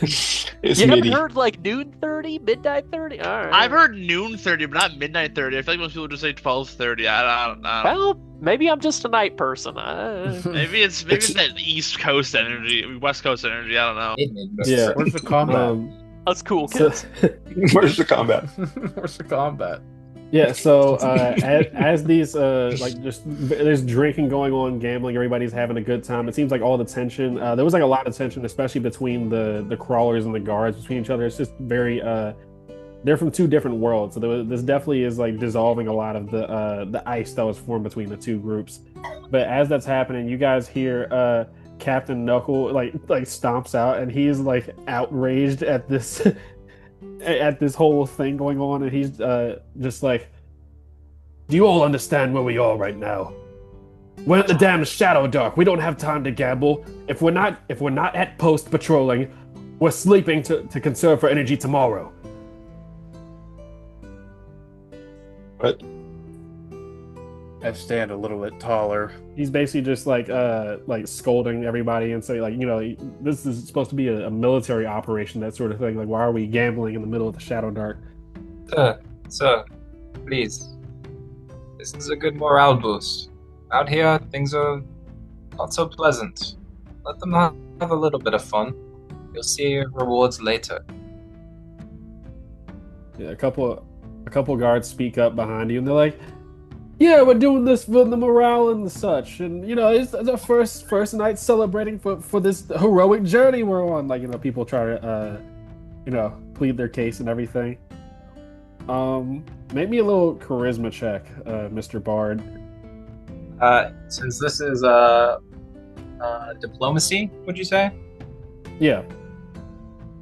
It's You MIDI. haven't heard like noon 30, midnight 30? Alright. I've heard noon 30, but not midnight 30. I feel like most people just say 12:30. I don't know. Well, maybe I'm just a night person. Maybe it's that East Coast energy, West Coast energy. I don't know. Yeah. Where's the combat? That's cool, So, kids. Where's the combat? Where's the combat? Yeah, so as these like just there's drinking going on, gambling, everybody's having a good time. It seems like all the tension. There was like a lot of tension, especially between the crawlers and the guards between each other. It's just very they're from two different worlds, so this definitely is like dissolving a lot of the ice that was formed between the two groups. But as that's happening, you guys hear Captain Knuckle like stomps out, and he's like outraged at this at this whole thing going on, and he's just like, "Do you all understand where we are right now? We're at the damn Shadowdark. We don't have time to gamble. If we're not at post patrolling, we're sleeping to conserve for energy tomorrow." But I stand a little bit taller. He's basically just like scolding everybody and say, like, this is supposed to be a military operation, that sort of thing. Like, why are we gambling in the middle of the Shadowdark? Sir, please. This is a good morale boost. Out here, things are not so pleasant. Let them have a little bit of fun. You'll see rewards later. Yeah, a couple guards speak up behind you, and they're like, "Yeah, we're doing this for the morale and such, and it's our first night celebrating for this heroic journey we're on." Like, people try to plead their case and everything. Make me a little charisma check, Mr. Bard. Since this is diplomacy, would you say? Yeah.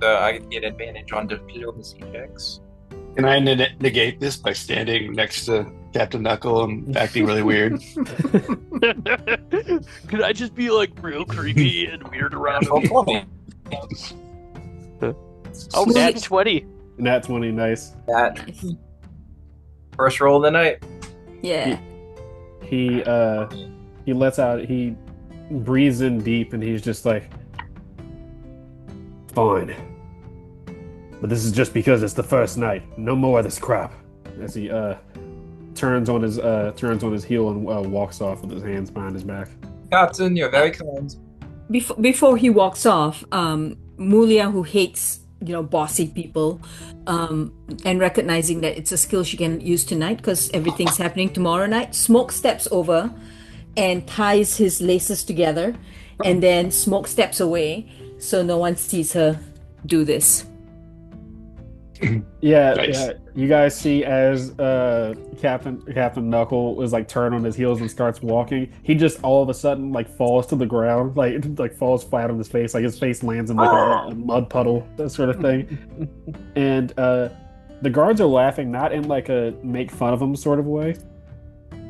So I get advantage on diplomacy checks. can I negate this by standing next to Captain Knuckle and acting really weird? Could I just be like real creepy and weird around him? Oh, nat 20. Nat 20, nice. That first roll of the night. Yeah. He lets out, he breathes in deep, and he's just like, "Fine. But this is just because it's the first night. No more of this crap." As he turns on his heel and walks off with his hands behind his back. Captain, you're very kind. Before he walks off, Mulia, who hates bossy people, and recognizing that it's a skill she can use tonight because everything's happening tomorrow night, Smoke steps over and ties his laces together, and then Smoke steps away so no one sees her do this. Yeah, Nice. yeah. You guys see as Captain Knuckle was like turned on his heels and starts walking. He just all of a sudden like falls to the ground, like falls flat on his face, like his face lands in like a mud puddle, that sort of thing. And the guards are laughing, not in like a make fun of him sort of way,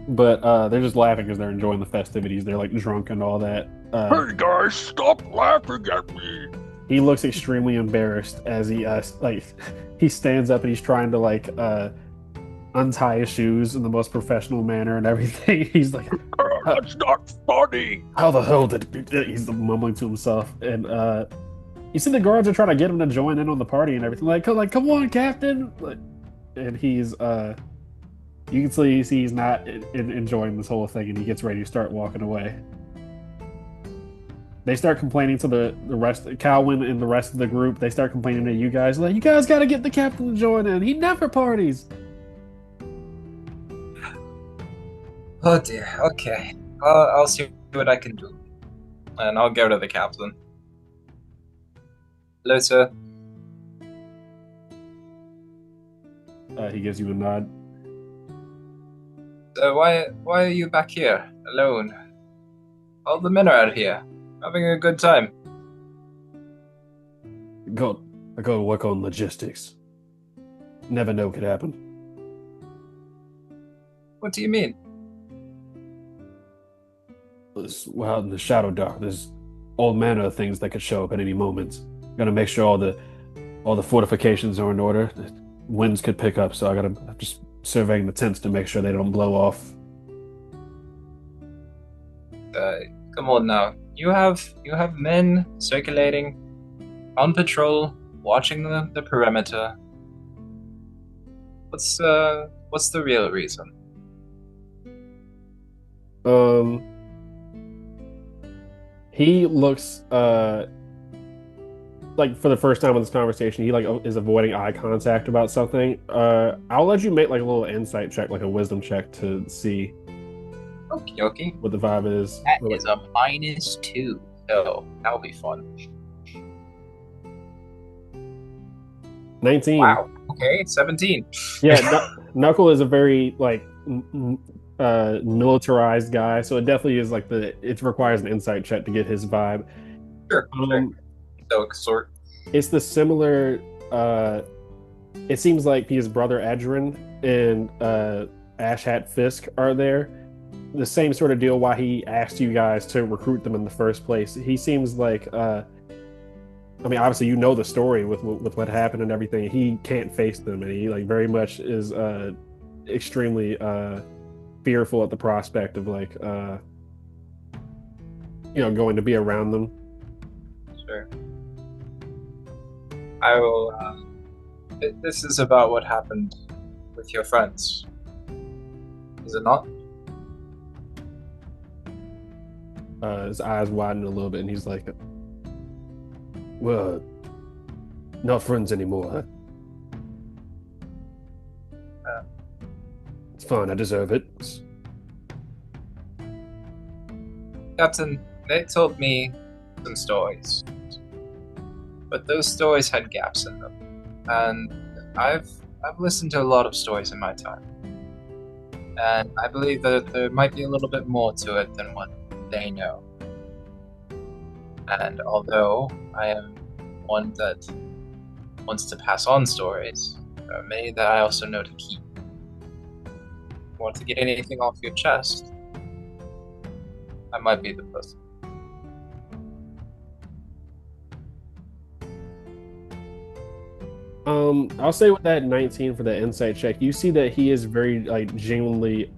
but they're just laughing because they're enjoying the festivities. They're like drunk and all that. Hey guys, stop laughing at me! He looks extremely embarrassed as he he stands up and he's trying to untie his shoes in the most professional manner and everything. He's like, That's not funny! "How the hell did..." He's mumbling to himself, and you see the guards are trying to get him to join in on the party and everything. Like, "Come on, Captain!" And he's you can see he's not enjoying this whole thing, and he gets ready to start walking away. They start complaining to the rest, Calwin and the rest of the group. They start complaining to you guys, like, "You guys got to get the captain to join in. He never parties." Oh dear, okay. I'll see what I can do. And I'll go to the captain. Hello, sir. He gives you a nod. So why are you back here, alone? All the men are out here, having a good time. I got to work on logistics. Never know what could happen. What do you mean? Well, in the Shadowdark, there's all manner of things that could show up at any moment. Gotta make sure all the fortifications are in order. Winds could pick up, so I'm just surveying the tents to make sure they don't blow off. Come on now. You have men circulating, on patrol, watching the perimeter. What's the real reason? He looks like for the first time in this conversation, he like is avoiding eye contact about something. I'll let you make like a little insight check, like a wisdom check, to see Okie dokie. what the vibe is. That Or, is a -2, so that'll be fun. 19. Wow. Okay, 17. Yeah, Knuckle is a very like militarized guy, so it definitely is like it requires an insight check to get his vibe. Sure. So sort. It's the similar. It seems like his brother Edrin and Ash Hat Fisk are there. The same sort of deal. Why he asked you guys to recruit them in the first place. He seems like. I mean, obviously, you know the story with what happened and everything. He can't face them, and he like very much is extremely fearful at the prospect of like going to be around them. Sure. I will. This is about what happened with your friends, is it not? His eyes widen a little bit, and he's like, "Well, not friends anymore." It's fine. I deserve it. Captain, they told me some stories, but those stories had gaps in them, and I've listened to a lot of stories in my time, and I believe that there might be a little bit more to it than what they know. And although I am one that wants to pass on stories, there are many that I also know to keep. Want to get anything off your chest, I might be the person. I'll say with that 19 for the insight check, you see that he is very like genuinely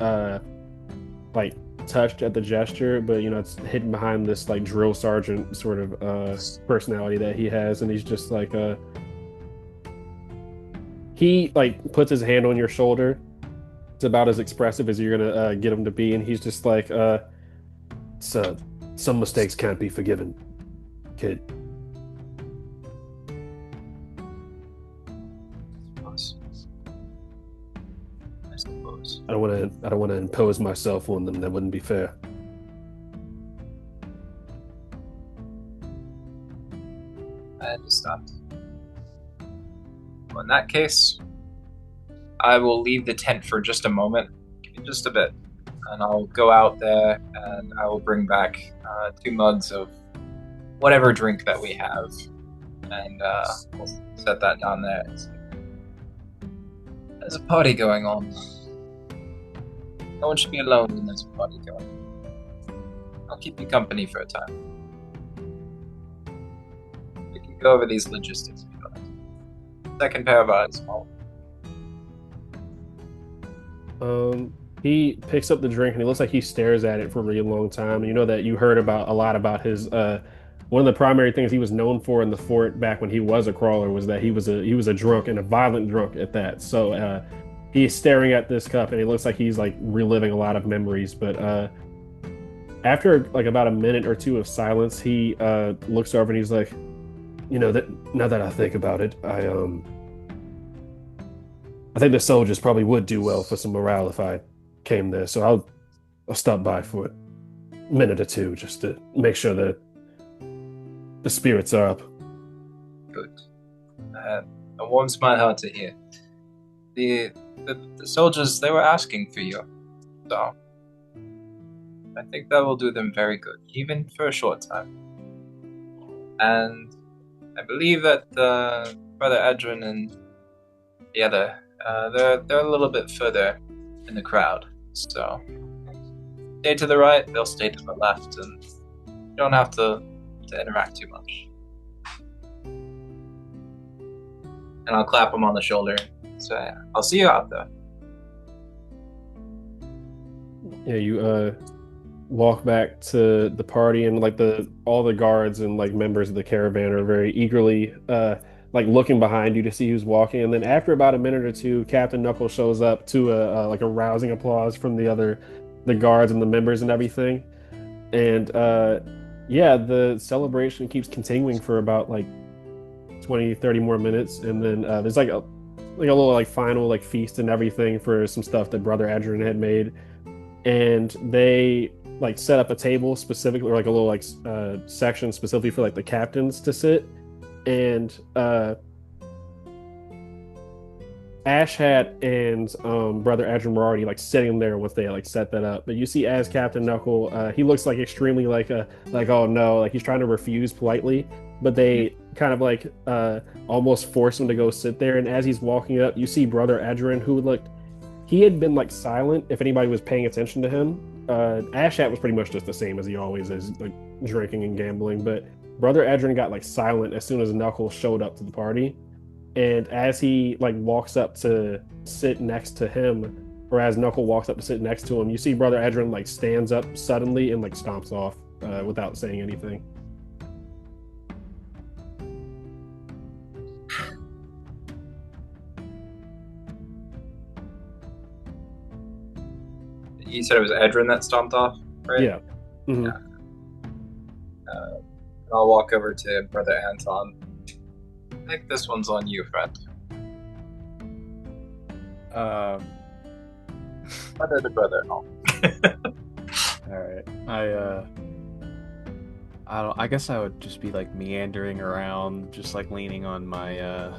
like touched at the gesture, but it's hidden behind this like drill sergeant sort of personality that he has, and he's just like he like puts his hand on your shoulder. It's about as expressive as you're gonna get him to be, and he's just like so some mistakes can't be forgiven, kid. I suppose. I don't want to impose myself on them. That wouldn't be fair. I understand. Well, in that case, I will leave the tent for just a moment, just a bit, and I'll go out there and I will bring back 2 mugs of whatever drink that we have, and we'll set that down there. There's a party going on. No one should be alone when there's a party going on. I'll keep you company for a time. We can go over these logistics if you like. Second pair of eyes, Paul. He picks up the drink and he looks like he stares at it for a really long time. And you know that you heard about a lot about his one of the primary things he was known for in the fort back when he was a crawler was that he was a drunk, and a violent drunk at that. So he's staring at this cup and it looks like he's like reliving a lot of memories. But after like about a minute or two of silence, he looks over and he's like, that now that I think about it, I think the soldiers probably would do well for some morale if I came there. So I'll stop by for a minute or two just to make sure that the spirits are up. Good. It warms my heart to hear. The soldiers, they were asking for you, so I think that will do them very good, even for a short time. And I believe that Brother Edrin and the other, they're a little bit further in the crowd, so stay to the right, they'll stay to the left, and you don't have to interact too much. And I'll clap him on the shoulder and say, I'll see you out there. Yeah, you walk back to the party, and like all the guards and like members of the caravan are very eagerly like looking behind you to see who's walking. And then after about a minute or two, Captain Knuckle shows up to like a rousing applause from the guards and the members and everything. And yeah, the celebration keeps continuing for about like 20, 30 more minutes, and then there's like a little like final like feast and everything for some stuff that Brother Edrin had made, and they like set up a table specifically, or like a little like section specifically for like the captains to sit, and Ash Hat and Brother Edrin were already like sitting there once they like set that up. But you see, as Captain Knuckle, he looks like extremely like oh no, like he's trying to refuse politely, but they kind of like almost force him to go sit there. And as he's walking up, you see Brother Edrin, who looked, he had been like silent if anybody was paying attention to him. Ash Hat was pretty much just the same as he always is, like drinking and gambling. But Brother Edrin got like silent as soon as Knuckle showed up to the party. And as he like walks up to sit next to him, or as Knuckle walks up to sit next to him, you see Brother Edrin like stands up suddenly and like stomps off without saying anything. You said it was Edrin that stomped off, right? Yeah. Mm-hmm. Yeah. I'll walk over to Brother Anton. I think this one's on you, friend. Brother to brother. Oh. All right. I guess I would just be like meandering around, just like leaning on my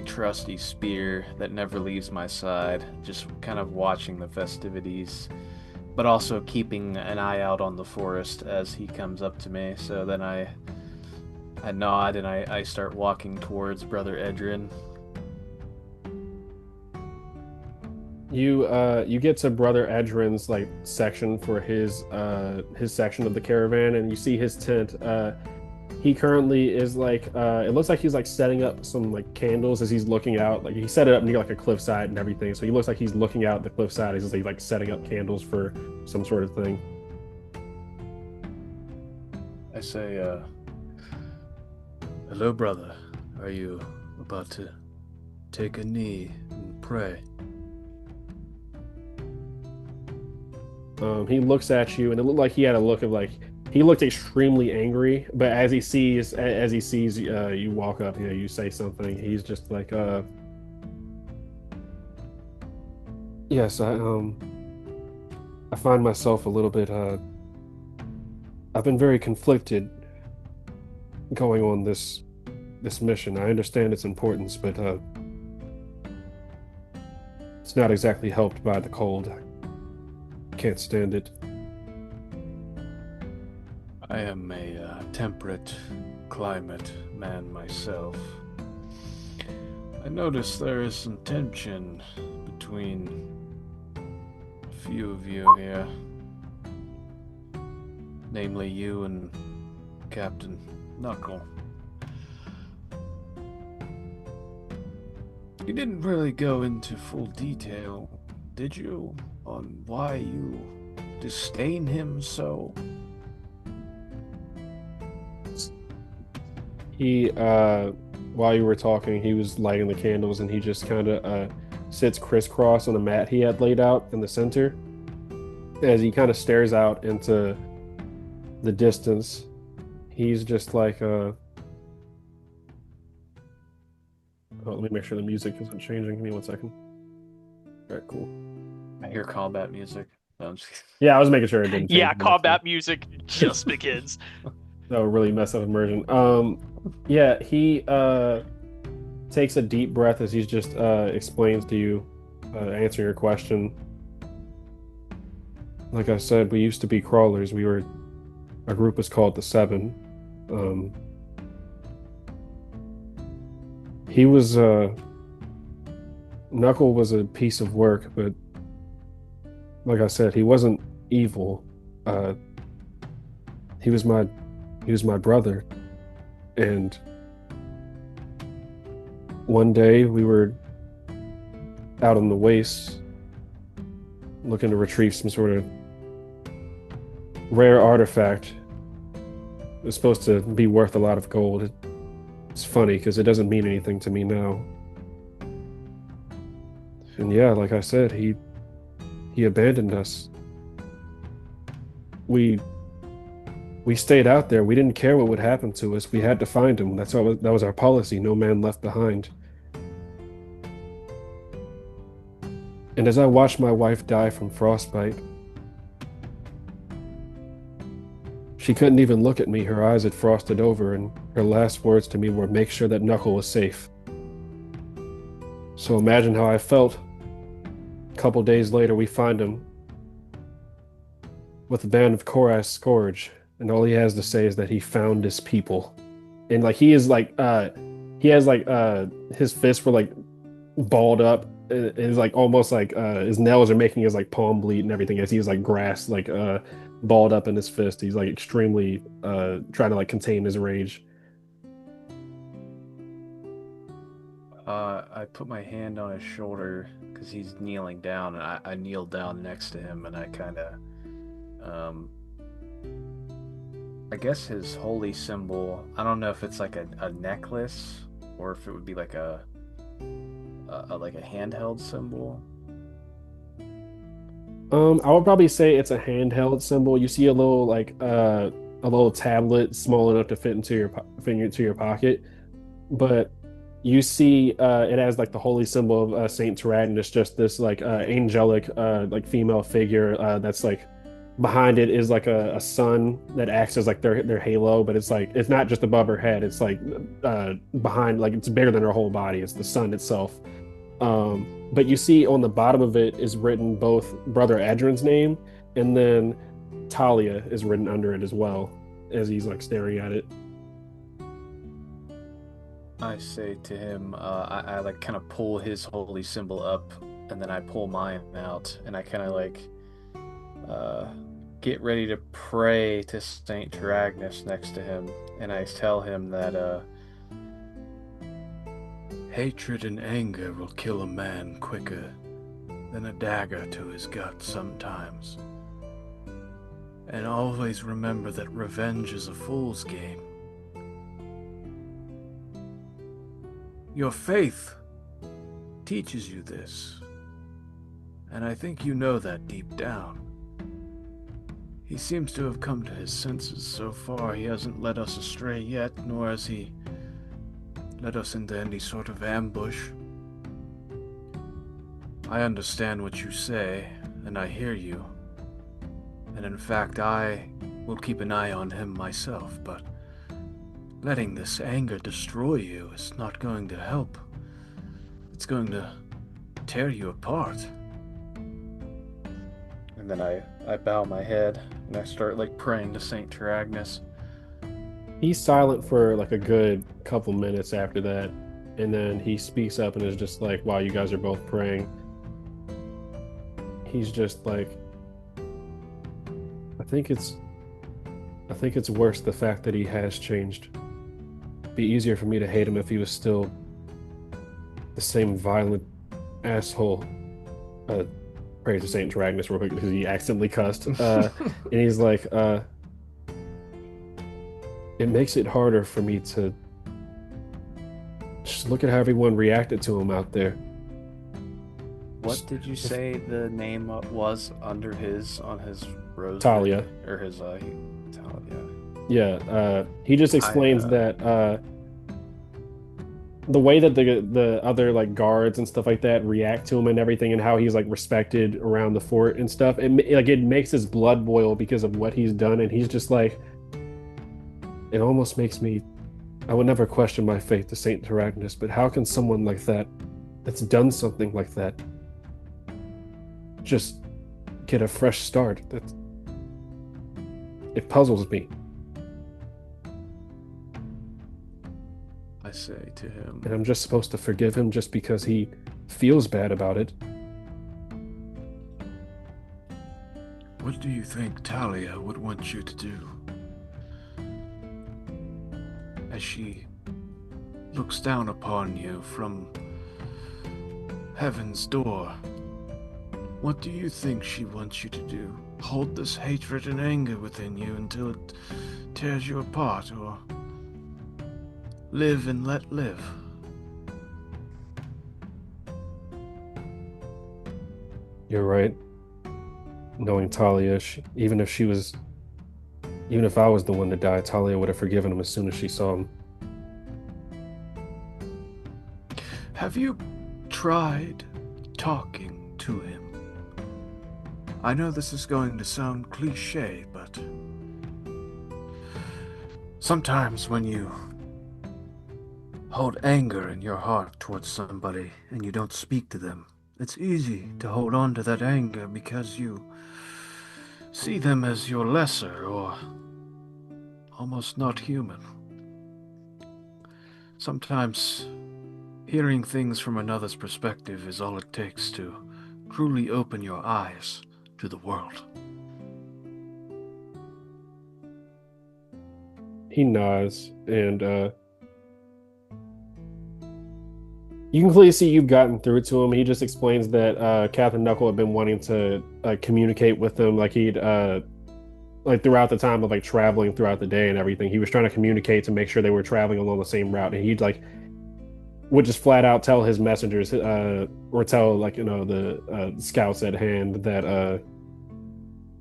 trusty spear that never leaves my side, just kind of watching the festivities, but also keeping an eye out on the forest as he comes up to me. So then I nod and I start walking towards Brother Edrin. You get to Brother Edrin's like section for his section of the caravan, and you see his tent. He currently is like it looks like he's like setting up some like candles as he's looking out. Like he set it up near like a cliffside and everything, so he looks like he's looking out the cliffside as he's like setting up candles for some sort of thing. I say, hello, brother. Are you about to take a knee and pray? He looks at you, and it looked like he had a look of like he looked extremely angry. But as he sees you walk up, you say something. He's just like, yes, I find myself a little bit. I've been very conflicted going on this mission. I understand its importance, but it's not exactly helped by the cold. Can't stand it. I am a temperate climate man myself. I notice there is some tension between a few of you here, namely you and Captain Knuckle. You didn't really go into full detail, did you, on why you disdain him so? He, while you were talking, he was lighting the candles, and he just kind of sits crisscross on a mat he had laid out in the center. As he kind of stares out into the distance, he's just like, oh, let me make sure the music isn't changing. Give me 1 second. All right, cool. I hear combat music. No, I'm just kidding. Yeah, I was making sure it didn't change. Yeah, combat music just begins. That would really mess up immersion. Yeah, he takes a deep breath as he just explains to you, answering your question. Like I said, we used to be crawlers. Our group was called the Seven. He was Knuckle was a piece of work, but like I said, he wasn't evil. He was my brother, and one day we were out on the wastes looking to retrieve some sort of rare artifact. It was supposed to be worth a lot of gold. It's funny because it doesn't mean anything to me now. And yeah, like I said, he abandoned us. We We stayed out there. We didn't care what would happen to us. We had to find him. That was our policy. No man left behind. And as I watched my wife die from frostbite, she couldn't even look at me. Her eyes had frosted over, and her last words to me were, "Make sure that Knuckle was safe." So imagine how I felt. A couple days later, we find him with a band of Korash Scourge, and all he has to say is that he found his people. And like he is like he has like his fists were like balled up. It's like almost like his nails are making his like palm bleed and everything as he's like grass like balled up in his fist. He's like extremely trying to like contain his rage. I put my hand on his shoulder because he's kneeling down, and I kneel down next to him, and I kind of, I guess his holy symbol. I don't know if it's like a necklace or if it would be like a handheld symbol. I would probably say it's a handheld symbol. You see a little like a little tablet small enough to fit into your pocket, but you see it has like the holy symbol of Saint Tyrannus, it's just this like angelic like female figure that's like behind it is like a sun that acts as like their halo, but it's like it's not just above her head, it's like behind, like it's bigger than her whole body. It's the sun itself. But you see on the bottom of it is written both Brother Edrin's name and then Talia is written under it as well as he's like staring at it. I say to him, I like kind of pull his holy symbol up, and then I pull mine out, and I kind of like get ready to pray to Saint Tyrannus next to him, and I tell him that hatred and anger will kill a man quicker than a dagger to his gut sometimes. And always remember that revenge is a fool's game. Your faith teaches you this, and I think you know that deep down. He seems to have come to his senses so far. He hasn't led us astray yet, nor has he led us into any sort of ambush. I understand what you say, and I hear you. And in fact, I will keep an eye on him myself, but letting this anger destroy you is not going to help. It's going to tear you apart. And then I bow my head, and I start like praying to Saint Tyrannus. He's silent for like a good couple minutes after that, and then he speaks up and is just like, "Wow, you guys are both praying." He's just like, I think it's worse the fact that he has changed. It'd be easier for me to hate him if he was still the same violent asshole. Pray to Saint Tyrannus real quick because he accidentally cussed. And he's like, it makes it harder for me to just look at how everyone reacted to him out there. What did you say the name was on his rose? Talia. Or his Talia. Yeah, he just explains that the way that the other like guards and stuff like that react to him and everything, and how he's like respected around the fort and stuff, it makes his blood boil because of what he's done, and he's just like, it almost makes me, I would never question my faith to Saint Tyrannus, but how can someone like that, that's done something like that, just get a fresh start? It puzzles me. I say to him, And I'm just supposed to forgive him just because he feels bad about it. what do you think Talia would want you to do? As she looks down upon you from heaven's door, what do you think she wants you to do? Hold this hatred and anger within you until it tears you apart, or live and let live? You're right. Knowing Talia, even if she was Even if I was the one to die, Talia would have forgiven him as soon as she saw him. Have you tried talking to him? I know this is going to sound cliche, but sometimes when you hold anger in your heart towards somebody and you don't speak to them, it's easy to hold on to that anger because you see them as your lesser or almost not human. Sometimes hearing things from another's perspective is all it takes to truly open your eyes to the world. He nods, and you can clearly see you've gotten through to him. He just explains that Captain Knuckle had been wanting to communicate with them, like he'd like throughout the time of like traveling throughout the day and everything. He was trying to communicate to make sure they were traveling along the same route, and he'd like would just flat out tell his messengers or tell like the scouts at hand that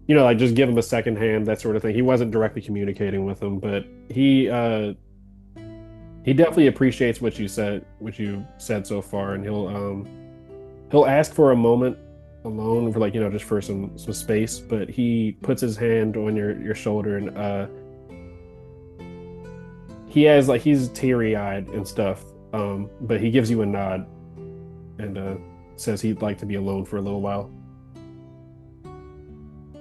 like just give him a second hand, that sort of thing. He wasn't directly communicating with them, but he definitely appreciates what you said so far, and he'll ask for a moment alone for like just for some space, but he puts his hand on your shoulder, and he's teary-eyed and stuff, but he gives you a nod and says he'd like to be alone for a little while.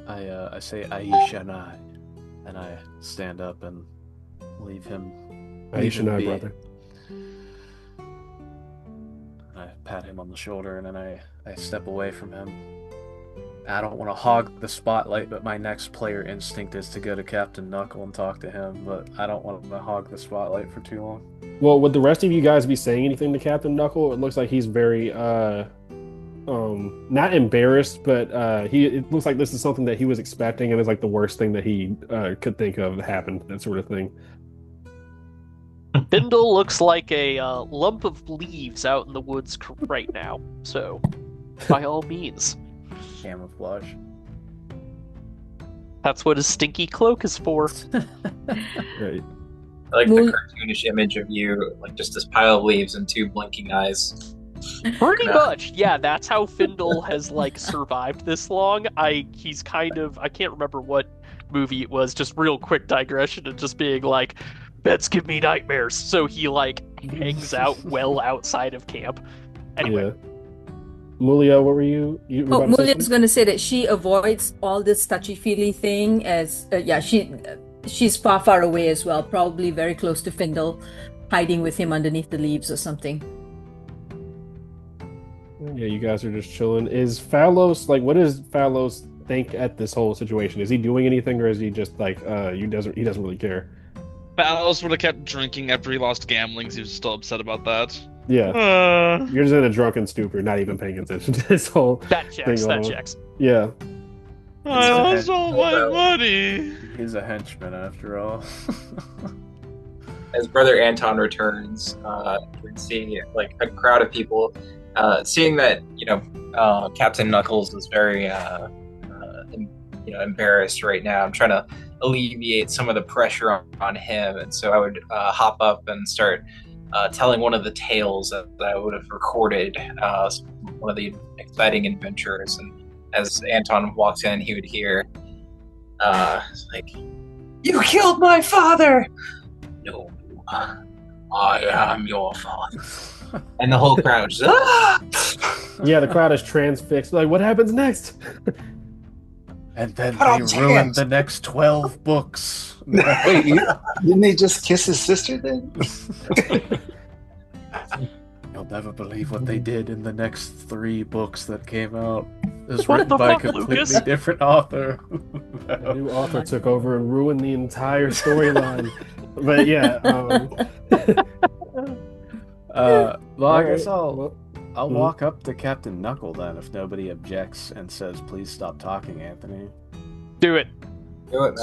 I say Aisha and I stand up and leave him. Aisha and I, be. brother. I pat him on the shoulder and then I step away from him. I don't want to hog the spotlight, but my next player instinct is to go to Captain Knuckle and talk to him, but I don't want to hog the spotlight for too long. Well, would the rest of you guys be saying anything to Captain Knuckle? It looks like he's very not embarrassed, but it looks like this is something that he was expecting and it's like the worst thing that he could think of happened, that sort of thing. Bindle looks like a lump of leaves out in the woods right now, so by all means. Camouflage. That's what his stinky cloak is for. Right. I like the cartoonish image of you, like just this pile of leaves and two blinking eyes. Pretty much, yeah. That's how Findle has like survived this long. He's kind of, I can't remember what movie it was. Just real quick digression and just being like, beds give me nightmares. So he like hangs out well outside of camp. Anyway. Yeah. Mulia, what were you? Mulia's going to say that she avoids all this touchy-feely thing as she's far away as well, probably very close to Findle, hiding with him underneath the leaves or something. Yeah, you guys are just chilling. Is Phallos, like, what does Phallos think at this whole situation? Is he doing anything, or is he just like he doesn't really care? Phallos would have kept drinking after he lost Gamblings. He was still upset about that. Yeah. You're just in a drunken stupor, not even paying attention to this whole that checks. Yeah. I lost all my money. He's a henchman after all. As Brother Anton returns, you can see like a crowd of people. Seeing that Captain Knuckles is very embarrassed right now, I'm trying to alleviate some of the pressure on him, and so I would hop up and start telling one of the tales that I would have recorded, one of the exciting adventures. And as Anton walks in, he would hear, like, "You killed my father!" "No, I am your father." And the whole crowd just, "Ah!" Yeah, the crowd is transfixed. Like, what happens next? And then they ruined the next 12 books. Wait, didn't they just kiss his sister then? You'll never believe what they did in the next 3 books that came out. It was What written the by a fuck, completely Lucas? different author. A new author took over and ruined the entire storyline. But yeah, well, I guess Well, I'll walk up to Captain Knuckle then, if nobody objects and says, "Please stop talking, Anthony." Do it. Do it,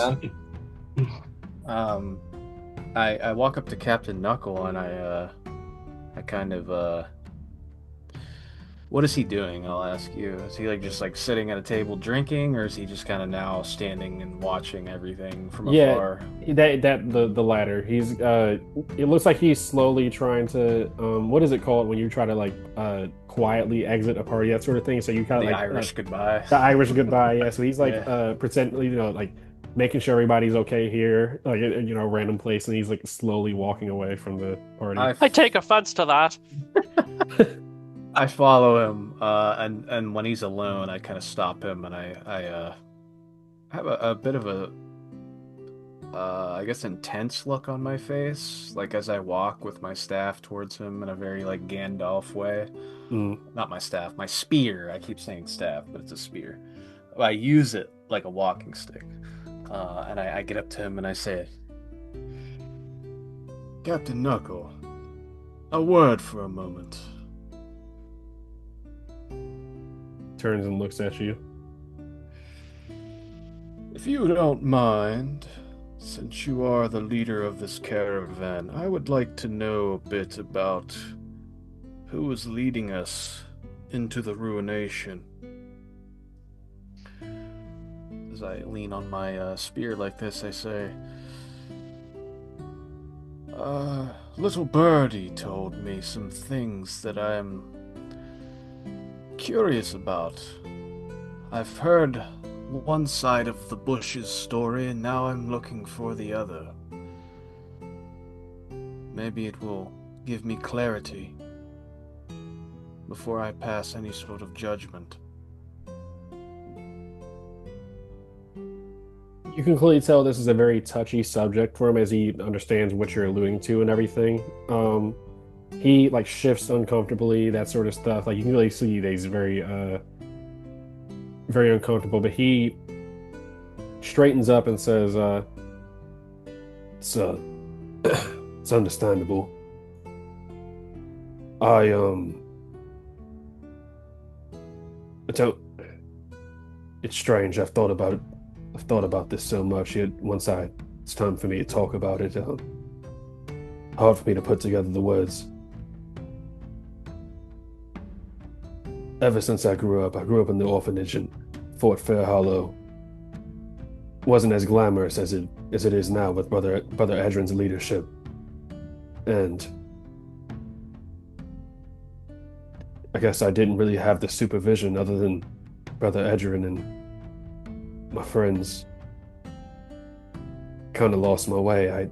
man. I walk up to Captain Knuckle and I kind of What is he doing? I'll ask you. Is he like just like sitting at a table drinking, or is he just kind of now standing and watching everything from Yeah, afar? the latter. He's it looks like he's slowly trying to what is it called when you try to like quietly exit a party, that sort of thing. So you kind The of like Irish goodbye. the Irish goodbye. Yeah, so he's like Yeah. pretend, like making sure everybody's okay here, like random place, and he's like slowly walking away from the party. I, I take offense to that. I follow him, and when he's alone, I kind of stop him, and I have a bit of a I guess intense look on my face, like as I walk with my staff towards him in a very like Gandalf way. Mm. Not my staff, my spear. I keep saying staff, but it's a spear. I use it like a walking stick. And I get up to him and I say, Captain Knuckle, a word for a moment. Turns and looks at you. If you don't mind, since you are the leader of this caravan, I would like to know a bit about who is leading us into the ruination. as I lean on my spear like this, I say, Little birdie told me some things that I'm curious about. I've heard one side of the Bush's story, and now I'm looking for the other. Maybe it will give me clarity before I pass any sort of judgment. You can clearly tell this is a very touchy subject for him as he understands what you're alluding to and everything. He like shifts uncomfortably, that sort of stuff. Like you can really see that he's very very uncomfortable, but he straightens up and says, it's it's understandable. I don't, it's strange. I've thought about this so much, yet once it's time for me to talk about it, hard for me to put together the words. Ever since I grew up in the orphanage in Fort Fairhollow. Wasn't as glamorous as it is now with Brother Edrin's leadership. And I guess I didn't really have the supervision other than Brother Edrin, and my friends kind of lost my way.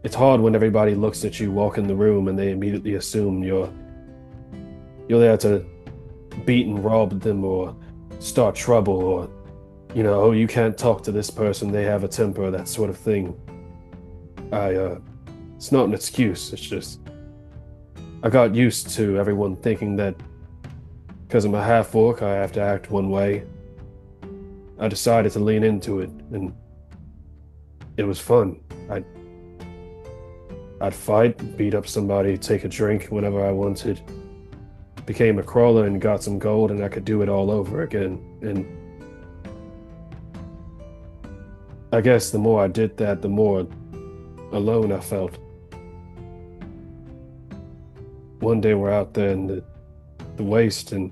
It's hard when everybody looks at you walk in the room and they immediately assume you're there to beat and rob them or start trouble, or oh, you can't talk to this person, they have a temper, that sort of thing. It's not an excuse, it's just I got used to everyone thinking that because I'm a half-orc I have to act one way. I decided to lean into it, and it was fun. I'd fight, beat up somebody, take a drink whenever I wanted, became a crawler and got some gold, and I could do it all over again. And I guess the more I did that, the more alone I felt. One day we're out there in the waste, and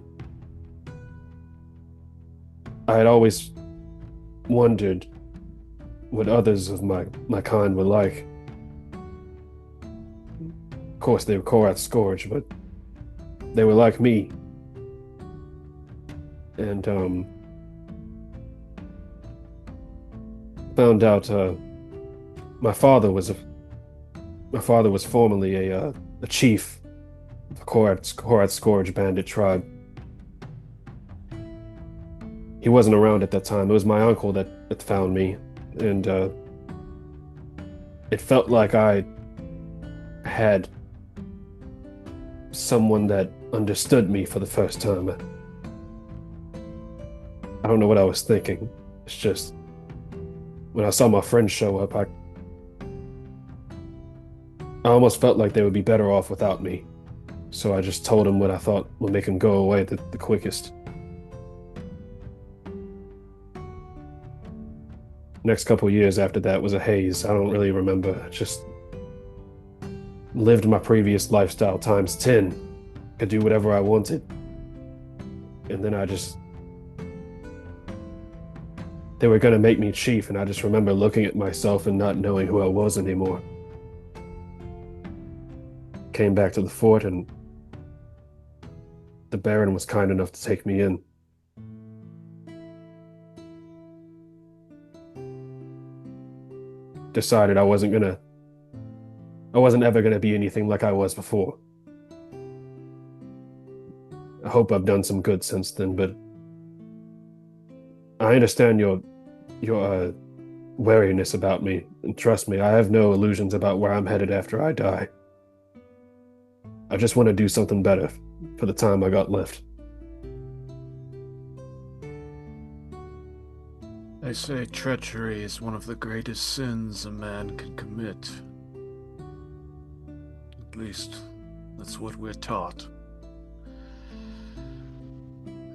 I had always wondered what others of my kind were like. Of course, they were Korath Scourge, but they were like me. And found out my father was formerly a chief of the Korath Scourge bandit tribe. He wasn't around at that time. It was my uncle that found me, and it felt like I had someone that understood me for the first time. I don't know what I was thinking. It's just when I saw my friends show up, I almost felt like they would be better off without me. So I just told them what I thought would make them go away the quickest. Next couple years after that was a haze. I don't really remember. I just lived my previous lifestyle times 10. could do whatever I wanted. And then they were going to make me chief, and I just remember looking at myself and not knowing who I was anymore. Came back to the fort, and the Baron was kind enough to take me in. Decided I wasn't ever gonna be anything like I was before. I hope I've done some good since then, but I understand your wariness about me, and trust me, I have no illusions about where I'm headed after I die. I just want to do something better for the time I got left. They say treachery is one of the greatest sins a man can commit. At least, that's what we're taught.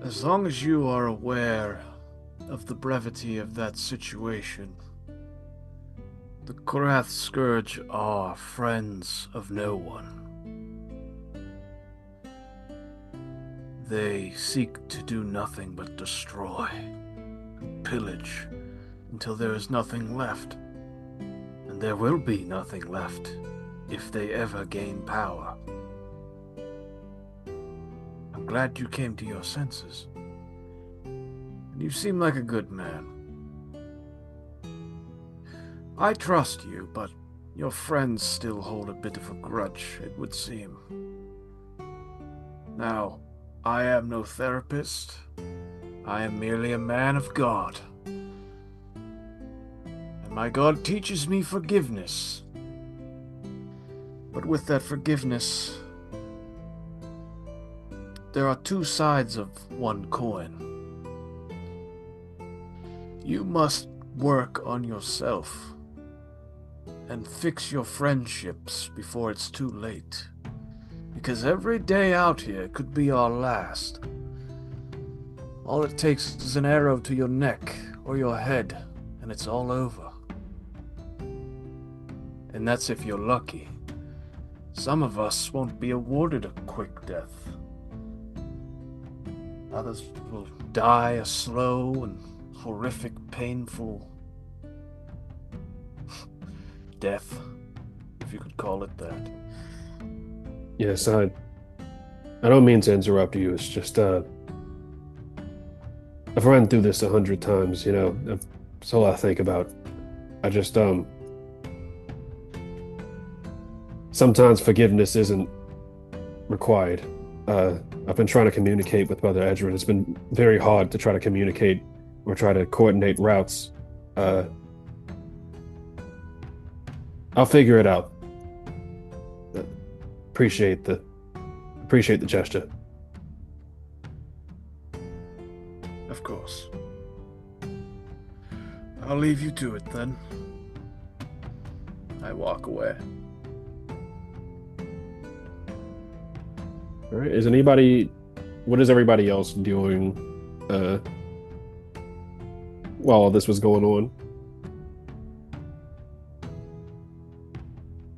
As long as you are aware of the brevity of that situation, the Korath Scourge are friends of no one. They seek to do nothing but destroy and pillage until there is nothing left. And there will be nothing left if they ever gain power. I'm glad you came to your senses. And you seem like a good man. I trust you, but your friends still hold a bit of a grudge, it would seem. Now, I am no therapist. I am merely a man of God. And my God teaches me forgiveness. But with that forgiveness, there are two sides of one coin. You must work on yourself and fix your friendships before it's too late. Because every day out here could be our last. All it takes is an arrow to your neck or your head, and it's all over. And that's if you're lucky. Some of us won't be awarded a quick death. Others will die a slow and horrific, painful death, if you could call it that. Yes, I don't mean to interrupt you. It's just I've run through this 100 times. That's all I think about. I just sometimes forgiveness isn't required. I've been trying to communicate with Brother Edrin. It's been very hard to try to communicate or try to coordinate routes. I'll figure it out. Appreciate the gesture. Of course. I'll leave you to it then. I walk away. All right. What is everybody else doing while all this was going on?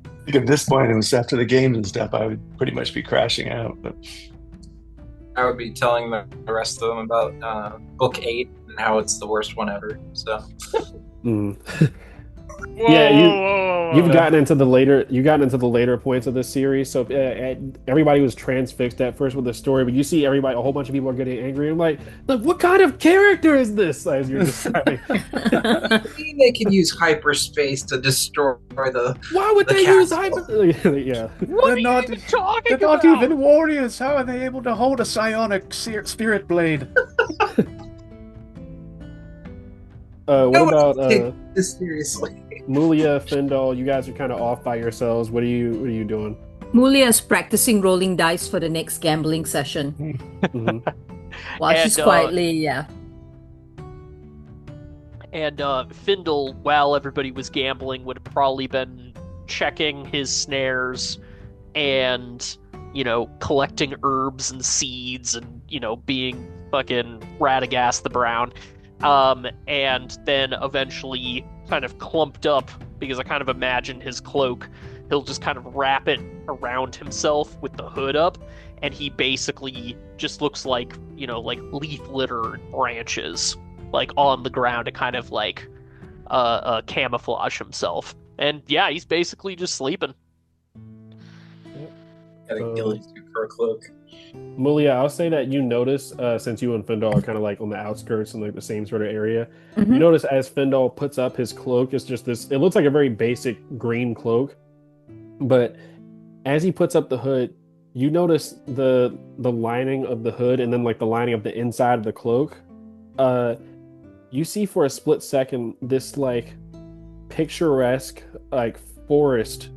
I think at this point, it was after the games and stuff, I would pretty much be crashing out. But I would be telling the rest of them about book 8 and how it's the worst one ever. So. Yeah, you've gotten into the later points of this series. So everybody was transfixed at first with the story, but you see a whole bunch of people are getting angry. I'm like, what kind of character is this? As you're describing. They can use hyperspace to destroy the. Why would they use hyperspace? Yeah. What are you even talking They're about? not even warriors. How are they able to hold a psionic spirit blade? What about take this seriously? Mulia, Findal? You guys are kind of off by yourselves. What are you doing? Mulia is practicing rolling dice for the next gambling session. Mm-hmm. While she's quietly, yeah. And Findal, while everybody was gambling, would have probably been checking his snares and, collecting herbs and seeds and, being fucking Radagast the Brown. And then eventually kind of clumped up, because I kind of imagine his cloak, he'll just kind of wrap it around himself with the hood up, and he basically just looks like, like leaf litter and branches, like on the ground to kind of like camouflage himself. And yeah, he's basically just sleeping. Got a ghillie suit for a cloak. Mulia, I'll say that you notice, since you and Findal are kind of like on the outskirts in like the same sort of area, Mm-hmm. you notice as Findal puts up his cloak, it's just this, it looks like a very basic green cloak, but as he puts up the hood, you notice the lining of the hood and then like the lining of the inside of the cloak. You see for a split second this like picturesque like forest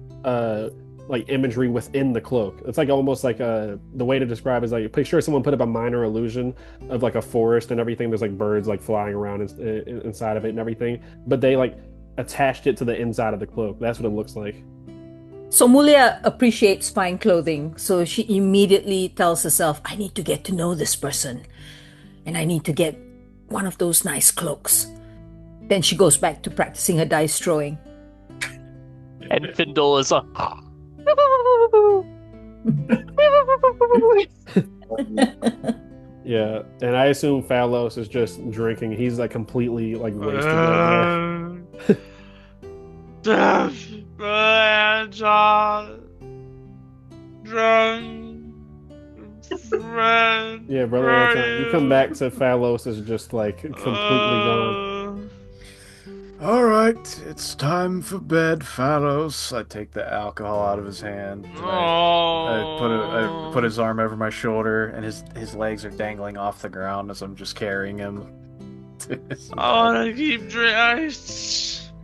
like imagery within the cloak. It's like almost like the way to describe it is like picture someone put up a minor illusion of like a forest and everything. There's like birds like flying around inside of it and everything, but they like attached it to the inside of the cloak. That's what it looks like. So Mulia appreciates fine clothing, so she immediately tells herself, I need to get to know this person, and I need to get one of those nice cloaks. Then she goes back to practicing her dice throwing. And Findle is a... Yeah, and I assume Phallos is just drinking. He's like completely like wasted right there. Yeah, brother Anton, you come back to Phallos is just like completely gone. All right, it's time for bed, Phallos. I take the alcohol out of his hand. And I put his arm over my shoulder, and his legs are dangling off the ground as I'm just carrying him. I want to keep drinking.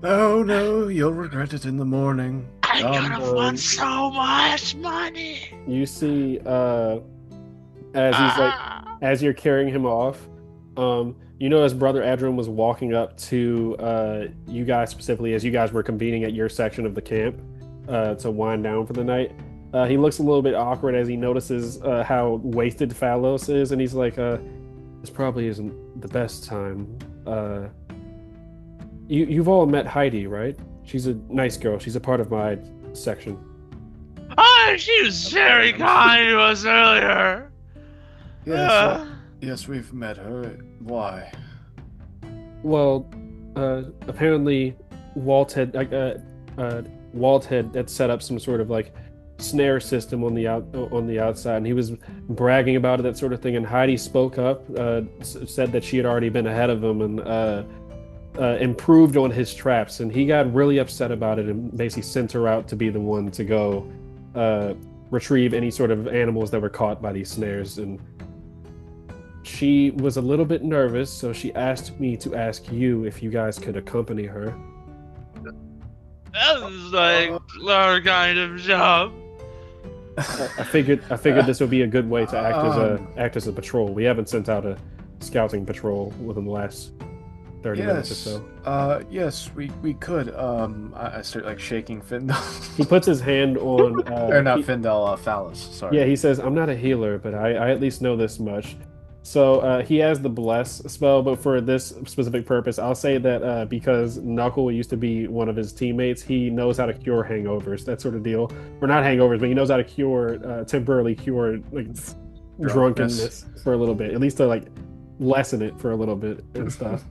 No, you'll regret it in the morning. I could have won so much money. You see, as you're carrying him off, you know, his brother Edrin was walking up to you guys specifically as you guys were convening at your section of the camp to wind down for the night. He looks a little bit awkward as he notices how wasted Phallos is, and he's like, "This probably isn't the best time." You've all met Heidi, right? She's a nice girl. She's a part of my section. Oh, she was very kind to us earlier. Yes, we've met her. Why? Well, apparently Walt had set up some sort of like snare system on the outside, and he was bragging about it, that sort of thing. And Heidi spoke up, said that she had already been ahead of him and improved on his traps, and he got really upset about it and basically sent her out to be the one to go retrieve any sort of animals that were caught by these snares. And she was a little bit nervous, so she asked me to ask you if you guys could accompany her. That was like our kind of job. I figured this would be a good way to act as a patrol. We haven't sent out a scouting patrol within the last 30 minutes or so. Yes, we could. I start like shaking Findal. He puts his hand on or not Findal, Phallos. Sorry. Yeah, he says, "I'm not a healer, but I at least know this much." So he has the bless spell, but for this specific purpose, I'll say that because Knuckle used to be one of his teammates, he knows how to cure hangovers, that sort of deal. Or not hangovers, but he knows how to cure, temporarily cure like drunkenness for a little bit, at least to like lessen it for a little bit and stuff.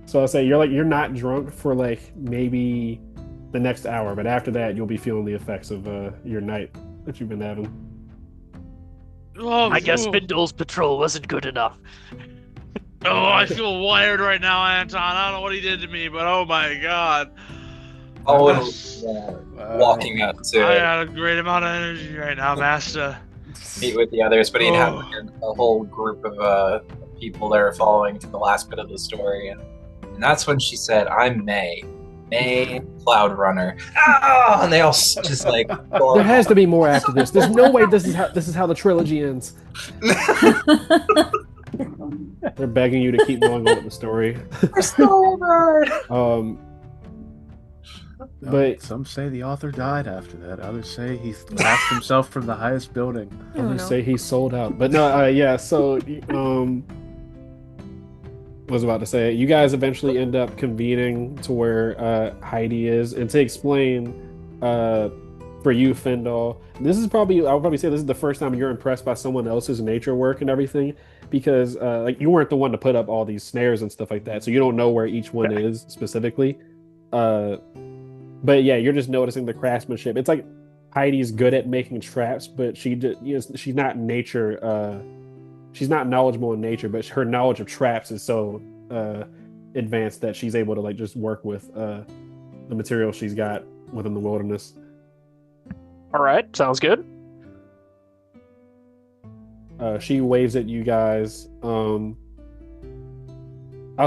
So I'll say you're not drunk for like maybe the next hour, but after that you'll be feeling the effects of your night that you've been having. Oh, I guess Spindle's patrol wasn't good enough. Oh, I feel wired right now, Anton. I don't know what he did to me, but oh my god. Walking up to I got a great amount of energy right now, Master. meet with the others, but he'd have like a whole group of people that are following to the last bit of the story, and that's when she said, "I'm May Cloud Runner." Oh, and they all just like. There has to be more after this. There's no way this is how the trilogy ends. They're begging you to keep going on with the story. But some say the author died after that. Others say he laughed himself from the highest building. Others say he sold out. But no, yeah. So, was about to say, you guys eventually end up convening to where Heidi is, and to explain, for you, Fendal, this is probably, I'll probably say this is the first time you're impressed by someone else's nature work and everything, because like you weren't the one to put up all these snares and stuff like that, so you don't know where each one is specifically. Uh, but yeah, you're just noticing the craftsmanship. It's like Heidi's good at making traps, but she's not nature. She's not knowledgeable in nature, but her knowledge of traps is so advanced that she's able to like just work with the material she's got within the wilderness. All right, sounds good. She waves at you guys. I'll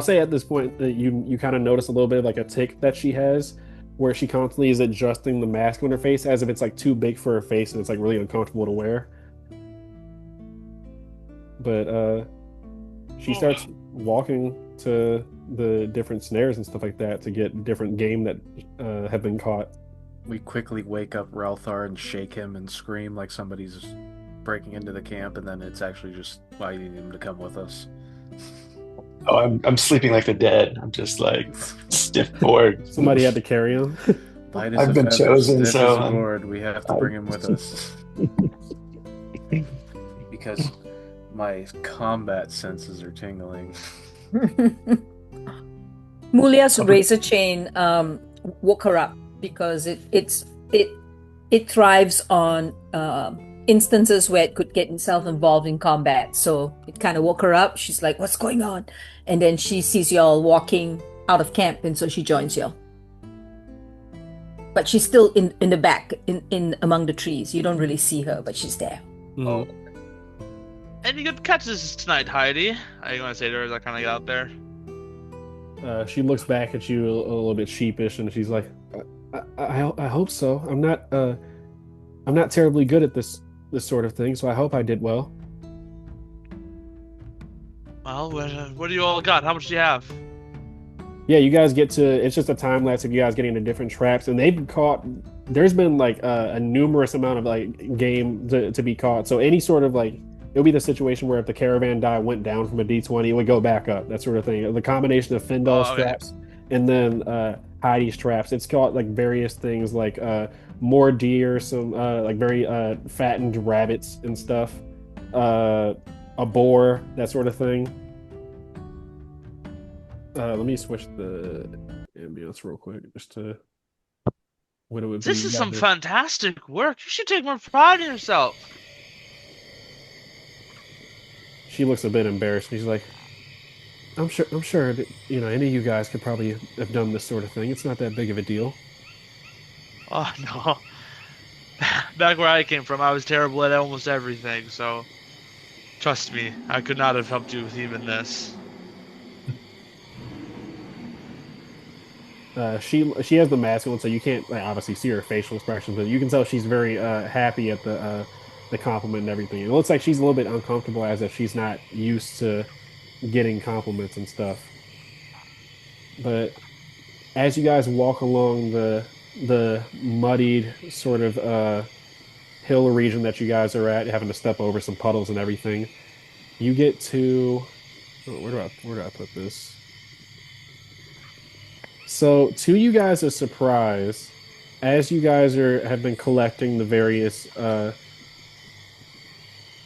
say at this point that you kind of notice a little bit of like a tick that she has, where she constantly is adjusting the mask on her face as if it's like too big for her face and it's like really uncomfortable to wear. But she starts walking to the different snares and stuff like that to get different game that have been caught. We quickly wake up Ralthar and shake him and scream like somebody's breaking into the camp, and then it's actually just inviting him to come with us. Oh, I'm sleeping like the dead. I'm just like stiff bored. Somebody had to carry him. Light as I've a been feather, chosen, stiff so as a board. We have to bring him with us. Because my combat senses are tingling. Mulia's razor chain woke her up because it thrives on instances where it could get itself involved in combat. So it kind of woke her up. She's like, "What's going on?" And then she sees y'all walking out of camp, and so she joins y'all. But she's still in the back, in among the trees. You don't really see her, but she's there. Oh. Any good catches tonight, Heidi? Are you going to say to her as I kind of get out there? She looks back at you a little bit sheepish, and she's like, I hope so. I'm not terribly good at this sort of thing, so I hope I did well." Well, what do you all got? How much do you have? Yeah, you guys get to, it's just a time lapse of you guys getting into different traps, and they've caught, there's been like a numerous amount of like game to be caught. So any sort of like, it'll be the situation where if the caravan die went down from a D20, it would go back up, that sort of thing. The combination of Findal's traps and then Heidi's traps, it's caught like various things like more deer, some like very fattened rabbits and stuff, a boar, that sort of thing. Let me switch the ambience real quick just to what it would be. This is some fantastic work. You should take more pride in yourself. She looks a bit embarrassed. She's like, I'm sure that, any of you guys could probably have done this sort of thing. It's not that big of a deal." Oh, no. Back where I came from, I was terrible at almost everything, so trust me, I could not have helped you with even this. She has the mask on, so you can't obviously see her facial expression, but you can tell she's very happy at the compliment and everything. It looks like she's a little bit uncomfortable, as if she's not used to getting compliments and stuff. But as you guys walk along the muddied sort of hill region that you guys are at, having to step over some puddles and everything, you get to where do I put this? So, to you guys' surprise, as you guys have been collecting the various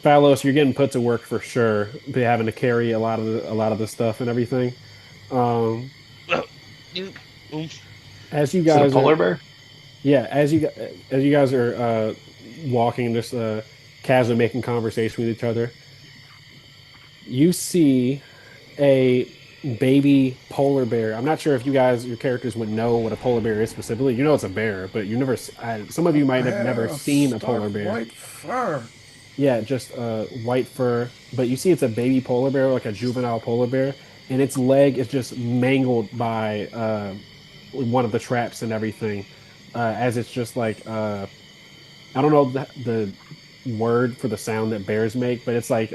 Phalos, you're getting put to work for sure. Be having to carry a lot of the stuff and everything. As you guys, polar bear. Yeah, as you guys are walking, just casually making conversation with each other, you see a baby polar bear. I'm not sure if your characters would know what a polar bear is specifically. You know it's a bear, but you never. Some of you might have never seen a polar bear. White fur. Yeah, just white fur. But you see it's a baby polar bear, like a juvenile polar bear, and its leg is just mangled by one of the traps and everything. As it's just like I don't know the word for the sound that bears make, but it's like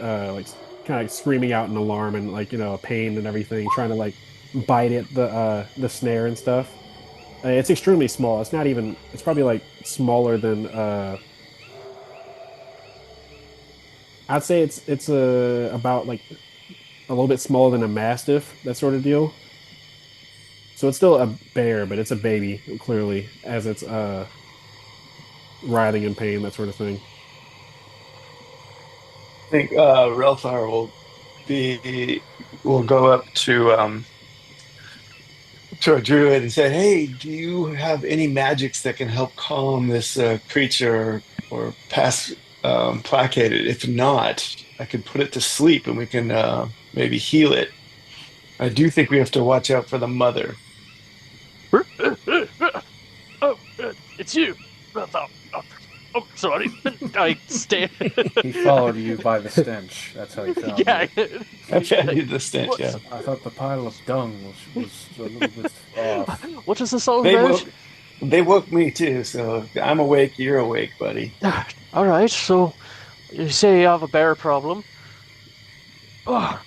kind of like screaming out in alarm and pain and everything, trying to like bite at the snare and stuff. It's extremely small. It's not even. It's probably like smaller than. I'd say it's about like a little bit smaller than a mastiff, that sort of deal. So it's still a bear, but it's a baby, clearly, as it's writhing in pain, that sort of thing. I think Relthar will go up to a druid and say, "Hey, do you have any magics that can help calm this creature or pass placate it? If not, I could put it to sleep and we can maybe heal it. I do think we have to watch out for the mother." Oh, it's you. Oh, sorry. I stand. He followed you by the stench. That's how he found Yeah. you. I found you the stench, What? yeah. I thought the pile of dung was a little bit off. What is this all They about? woke me too, so I'm awake, you're awake, buddy. All right, so you say you have a bear problem. Oh,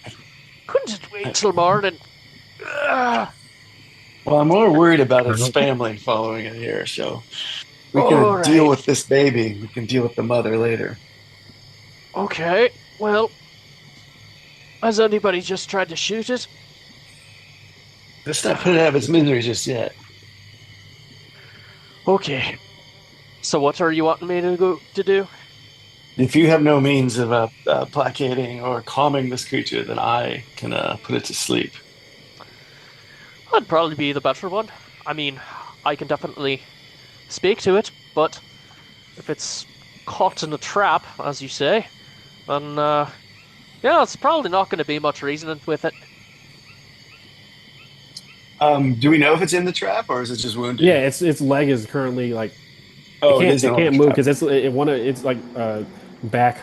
couldn't it wait till morning? Well, I'm more worried about its family following it here, so we can All deal right. with this baby. We can deal with the mother later. Okay, well, has anybody just tried to shoot it? Let's not put it out of its misery just yet. Okay. So what are you wanting me to do? If you have no means of placating or calming this creature, then I can put it to sleep. I'd probably be the better one. I mean, I can definitely speak to it, but if it's caught in a trap, as you say, then yeah, it's probably not going to be much reasoning with it. Do we know if it's in the trap or is it just wounded? Yeah, its leg is currently like Oh, it it isn't on can't the move trap. because it's like back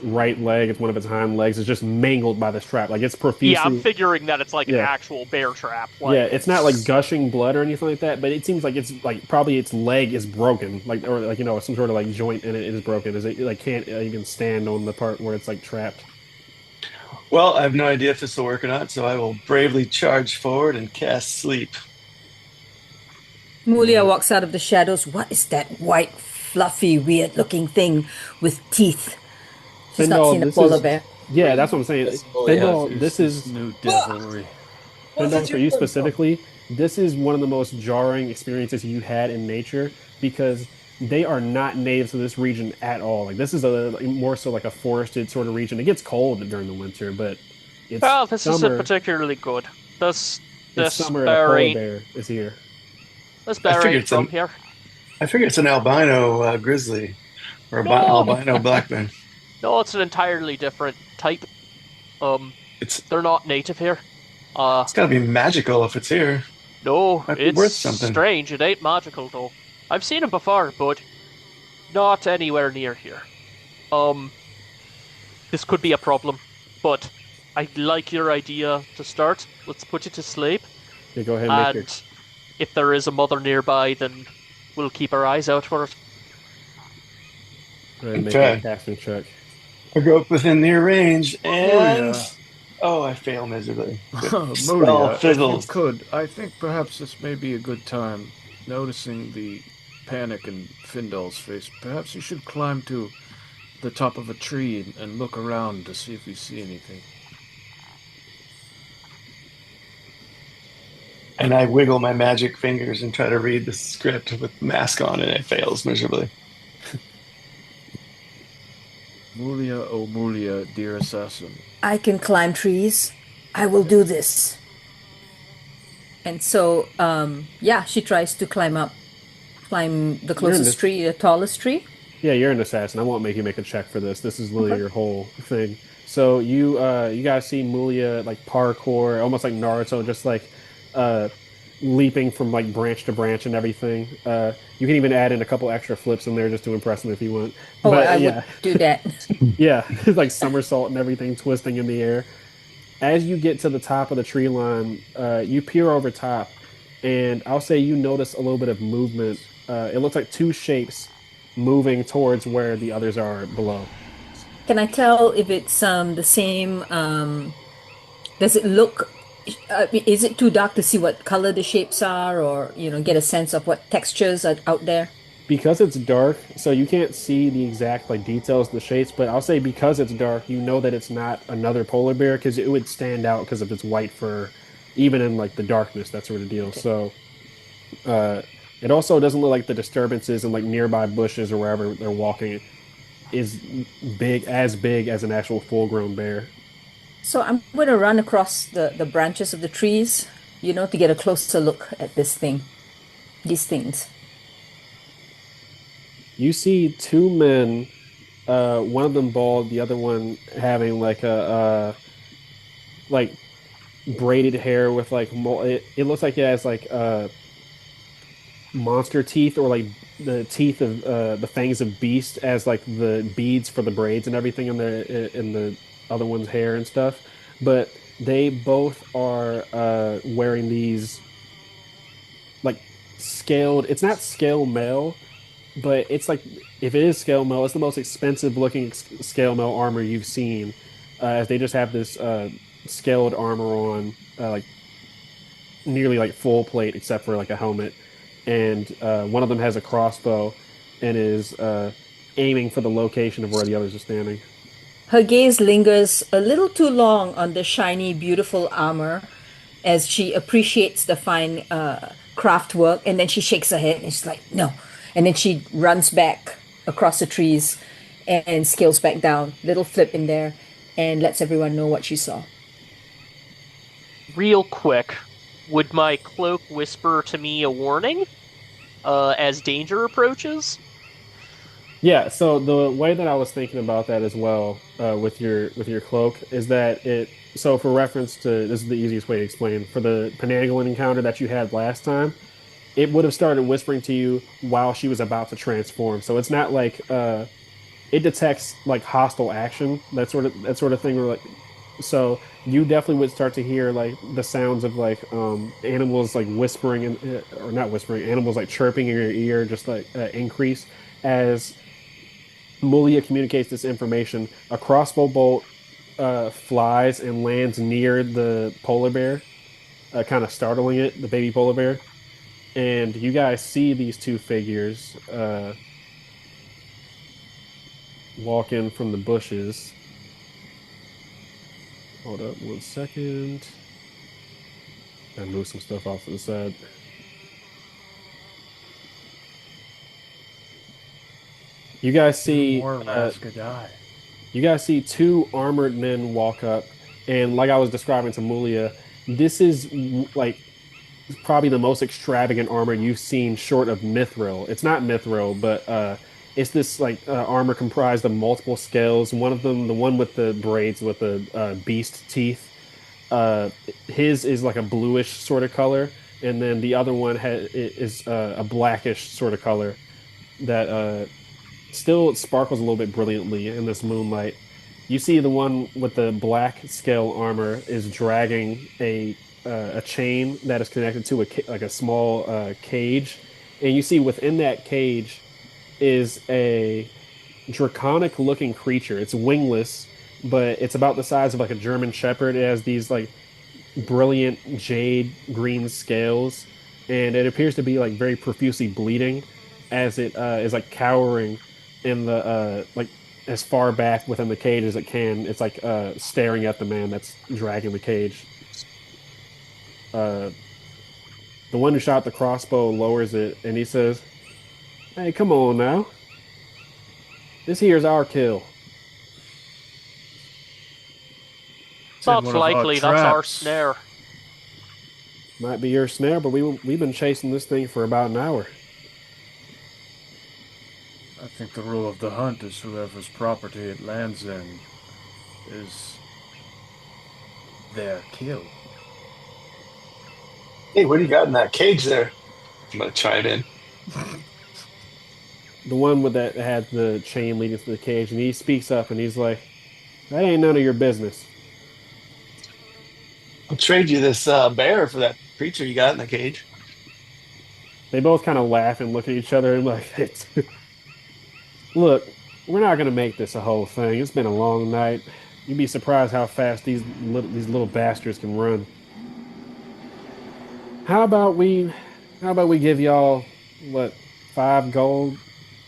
right leg. It's one of its hind legs. It's just mangled by this trap. Like it's profusely. Yeah, I'm figuring that it's like an Yeah. actual bear trap. Like, Yeah, it's not like gushing blood or anything like that, but it seems like it's like probably its leg is broken, like or like some sort of like joint in it is broken. Is it like can't even stand on the part where it's like trapped? Well, I have no idea if this will work or not, so I will bravely charge forward and cast sleep. Mulia walks out of the shadows. What is that white, fluffy, weird-looking thing with teeth? She's not Fendal, seen a this polar is- bear. Yeah, that's what I'm saying. Fendal, this is new devilry. Fendal, for you specifically. This is one of the most jarring experiences you had in nature because they are not natives to this region at all. Like this is more so like a forested sort of region. It gets cold during the winter, but it's well, this isn't summer. particularly good. It's This summer. And a bear polar ain't bear is here. this bear figured ain't from here. I figure it's an albino grizzly or albino black man. No, it's an entirely different type. It's They're not native here. got to be magical if it's here. No, Might be it's worth something. strange. It ain't magical though. I've seen them before, but not anywhere near here. This could be a problem, but I like your idea to start. Let's put it to sleep, Yeah, go ahead and make your. and if there is a mother nearby, then we'll keep our eyes out for it. Go ahead and make Okay. a casting check. I go up within near range and yeah. oh, I fail miserably. Mulia, Spell if you fizzles. could, I think perhaps this may be a good time. Noticing the panic in Findal's face, perhaps you should climb to the top of a tree and look around to see if you see anything. And I wiggle my magic fingers and try to read the script with the mask on, and it fails miserably. Mulia, oh Mulia, dear assassin. I can climb trees. I will do this. And so, yeah, she tries to climb the closest tree, the tallest tree. Yeah, you're an assassin. I won't make you make a check for this. This is literally your whole thing. So you guys see Mulia like parkour, almost like Naruto, just like leaping from like branch to branch and everything. You can even add in a couple extra flips in there just to impress them if you want. Oh, But, I yeah, would do that. yeah, like somersault and everything, twisting in the air. As you get to the top of the tree line, you peer over top, and I'll say you notice a little bit of movement. It looks like two shapes moving towards where the others are below. Can I tell if it's the same? Does it look? Is it too dark to see what color the shapes are, or get a sense of what textures are out there? Because it's dark, so you can't see the exact like details of the shapes, but I'll say because it's dark, you know that it's not another polar bear because it would stand out because of its white fur, even in like the darkness, that sort of deal. So It also doesn't look like the disturbances in like nearby bushes or wherever they're walking is big as an actual full-grown bear. So I'm going to run across the branches of the trees, to get a closer look at these things. You see two men, one of them bald, the other one having like a like braided hair with like it looks like it has like monster teeth or like the teeth of the fangs of beast as like the beads for the braids and everything in the other one's hair and stuff. But they both are wearing these like scaled. It's not scale mail, but it's like if it is scale mail, it's the most expensive looking scale mail armor you've seen. As they just have this scaled armor on, like nearly like full plate except for like a helmet, and one of them has a crossbow and is aiming for the location of where the others are standing. Her gaze lingers a little too long on the shiny, beautiful armor as she appreciates the fine craft work, and then she shakes her head and she's like, no. And then she runs back across the trees and scales back down, little flip in there, and lets everyone know what she saw. Real quick, would my cloak whisper to me a warning as danger approaches? Yeah, so the way that I was thinking about that as well with your cloak is that it. So for reference to this is the easiest way to explain for the Penangolin encounter that you had last time, it would have started whispering to you while she was about to transform. So it's not like it detects like hostile action that sort of thing. Or like, so you definitely would start to hear like the sounds of like animals like whispering and or not whispering, animals like chirping in your ear, just like increase as Mulia communicates this information. A crossbow bolt flies and lands near the polar bear, kind of startling it, the baby polar bear. And you guys see these two figures walk in from the bushes. Hold up 1 second. Gotta move some stuff off to the side. You guys see More Rascadai. you guys see two armored men walk up, and like I was describing to Mulia, this is like probably the most extravagant armor you've seen short of mithril. It's not mithril, but it's this like armor comprised of multiple scales. One of them, the one with the braids with the beast teeth, uh, his is like a bluish sort of color, and then the other one is a blackish sort of color that still sparkles a little bit brilliantly in this moonlight. You see the one with the black scale armor is dragging a chain that is connected to like a small cage, and you see within that cage is a draconic looking creature. It's wingless, but it's about the size of like a German Shepherd. It has these like brilliant jade green scales, and it appears to be like very profusely bleeding as it is like cowering in the like as far back within the cage as it can. It's like staring at the man that's dragging the cage. Uh, the one who shot the crossbow lowers it and he says, "Hey, come on now. This here's our kill." Not one of our likely, that's our traps. snare. Might be your snare, but we've been chasing this thing for about an hour. I think the rule of the hunt is whoever's property it lands in is their kill. Hey, what do you got in that cage there? I'm gonna chime in. The one with that had the chain leading to the cage, and he speaks up and he's like, "That ain't none of your business." I'll trade you this bear for that creature you got in the cage. They both kind of laugh and look at each other and like, "Look, we're not gonna make this a whole thing. It's been a long night. You'd be surprised how fast these little bastards can run. How about we, how about we give y'all what 5 gold?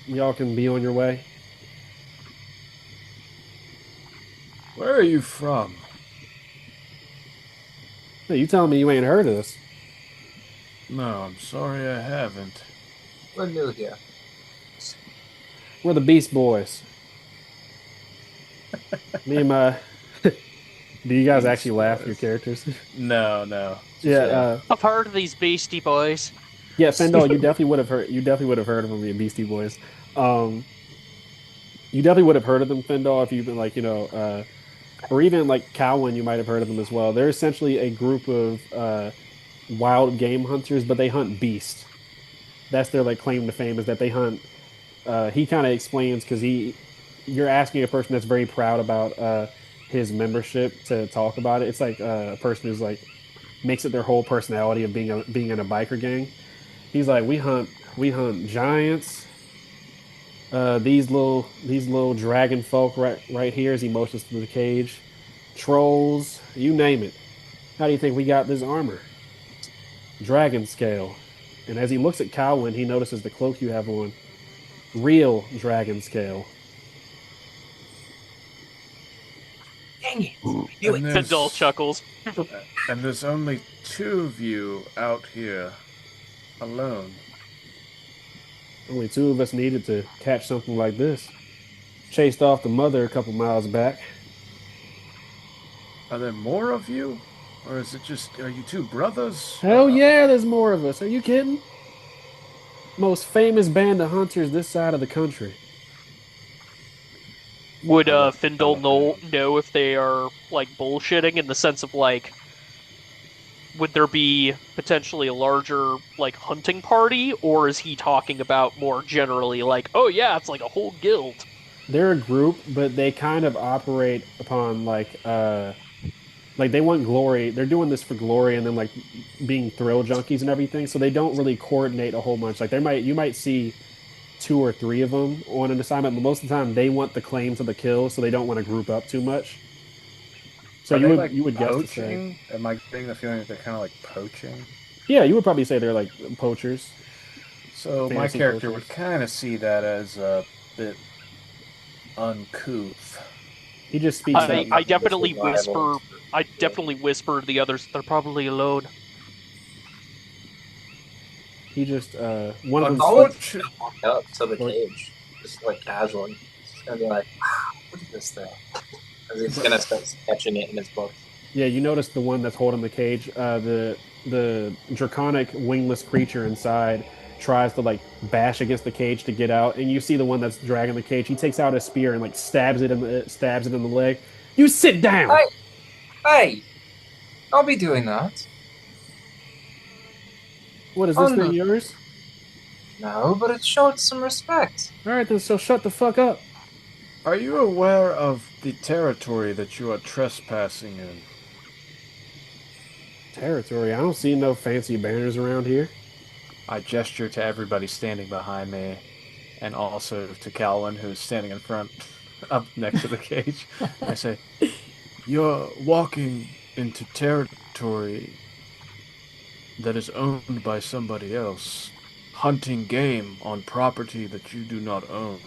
Y'all can be on your way." Where are you from? Hey, you telling me you ain't heard of this? No, I'm sorry I haven't. We're new here. We're the Beast Boys. Me and my. Do you guys Beast actually laugh at your Boys. characters? No. Yeah. I've heard of these beastie boys. Yeah, Fendel, you definitely would have heard. You definitely would have heard of them, the Beastie Boys. You definitely would have heard of them, Fendel, if you've been like or even like Cowan. You might have heard of them as well. They're essentially a group of wild game hunters, but they hunt beast. That's their like claim to fame is that they hunt. He kind of explains because you're asking a person that's very proud about his membership to talk about it. It's like a person who's like makes it their whole personality of being in a biker gang. He's like, we hunt giants. These little dragon folk right here as he motions to the cage, trolls, you name it. How do you think we got this armor? Dragon scale. And as he looks at Cowan, he notices the cloak you have on. Real dragon scale. Dang it! And Fendel chuckles. and there's only 2 of you out here alone. Only 2 of us needed to catch something like this. Chased off the mother a couple miles back. Are there more of you? Or is it just, are you 2 brothers? Hell yeah, there's more of us. Are you kidding? Most famous band of hunters this side of the country. Would Findle know if they are like bullshitting in the sense of like, would there be potentially a larger like hunting party, or is he talking about more generally like, oh yeah, it's like a whole guild? They're a group, but they kind of operate upon like they want glory. They're doing this for glory and then like being thrill junkies and everything. So they don't really coordinate a whole bunch. Like you might see 2 or 3 of them on an assignment, but most of the time they want the claim to the kill, so they don't want to group up too much. So you would guess to say. Am I getting the feeling that they're kind of like poaching? Yeah, you would probably say they're like poachers. So my Fantasy character poachers. would kind of see that as a bit uncouth. He just speaks out. I definitely whisper. I definitely whisper to the others. They're probably alone. He just one of them. Walk up to the cage, just like casually. He's gonna be like, wow, look at this thing. As he's gonna start sketching it in his book. Yeah, you notice the one that's holding the cage. The draconic wingless creature inside tries to like bash against the cage to get out, and you see the one that's dragging the cage. He takes out a spear and like stabs it in the leg. You sit down. Hey, I'll be doing that. What is this thing yours? No, but it showed some respect. All right, then. So shut the fuck up. Are you aware of the territory that you are trespassing in? Territory. I don't see no fancy banners around here. I gesture to everybody standing behind me, and also to Calvin, who's standing in front, up next to the cage. I say, You're walking into territory that is owned by somebody else, hunting game on property that you do not own.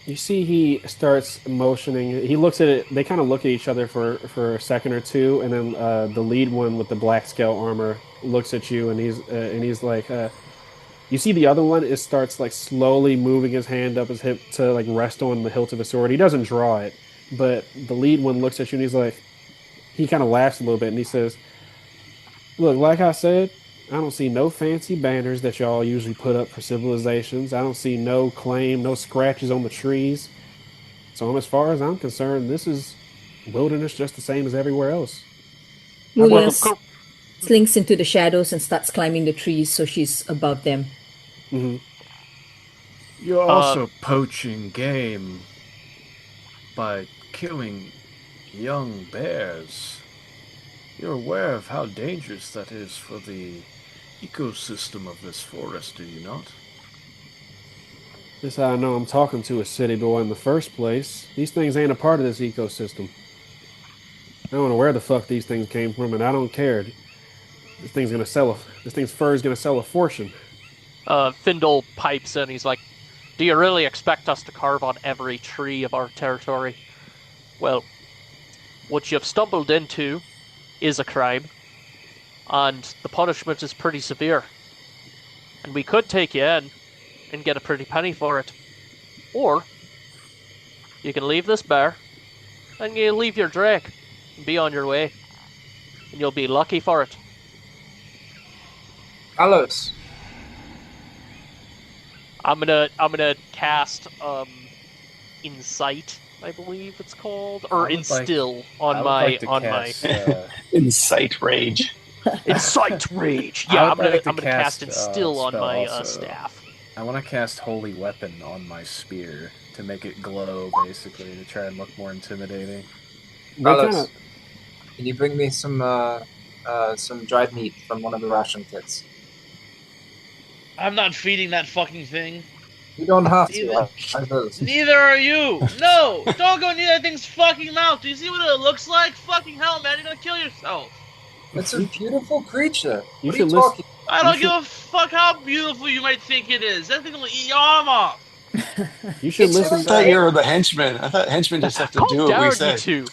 You see, he starts motioning. He looks at it. They kind of look at each other for a second or two, and then the lead one with the black scale armor looks at you, and he's like, you see the other one starts like slowly moving his hand up his hip to like rest on the hilt of his sword. He doesn't draw it, but the lead one looks at you, and he's like, he kind of laughs a little bit, and he says, "Look, like I said, I don't see no fancy banners that y'all usually put up for civilizations. I don't see no claim, no scratches on the trees. So as far as I'm concerned, this is wilderness just the same as everywhere else." Julia slinks into the shadows and starts climbing the trees so she's above them. Mm-hmm. You're also poaching game by killing young bears. You're aware of how dangerous that is for the ecosystem of this forest, do you not? This is how I know I'm talking to a city boy in the first place. These things ain't a part of this ecosystem. I don't know where the fuck these things came from, and I don't care. This thing's fur is gonna sell a fortune. Findle pipes in. He's like, "Do you really expect us to carve on every tree of our territory? Well, what you've stumbled into is a crime. and the punishment is pretty severe. And we could take you in and get a pretty penny for it. Or you can leave this bar and you leave your Drake and be on your way. And you'll be lucky for it. Carlos. I'm gonna cast Insight, I believe it's called, or Instill on my Incite Rage. Incite Rage. Yeah, I'm gonna cast a Instill on spell my also. staff. I want to cast Holy Weapon on my spear to make it glow, basically, to try and look more intimidating. Carlos, can you bring me some dried meat from one of the ration kits? I'm not feeding that fucking thing. You don't have to. Neither are you. No, don't go near that thing's fucking mouth. Do you see what it looks like? Fucking hell, man, you're gonna kill yourself. It's a beautiful creature. You What are you should listen. talking? I don't give a fuck how beautiful you might think it is. That thing will eat your arm off. You should I listen. thought you were the henchman. I thought henchmen just have to do what we say.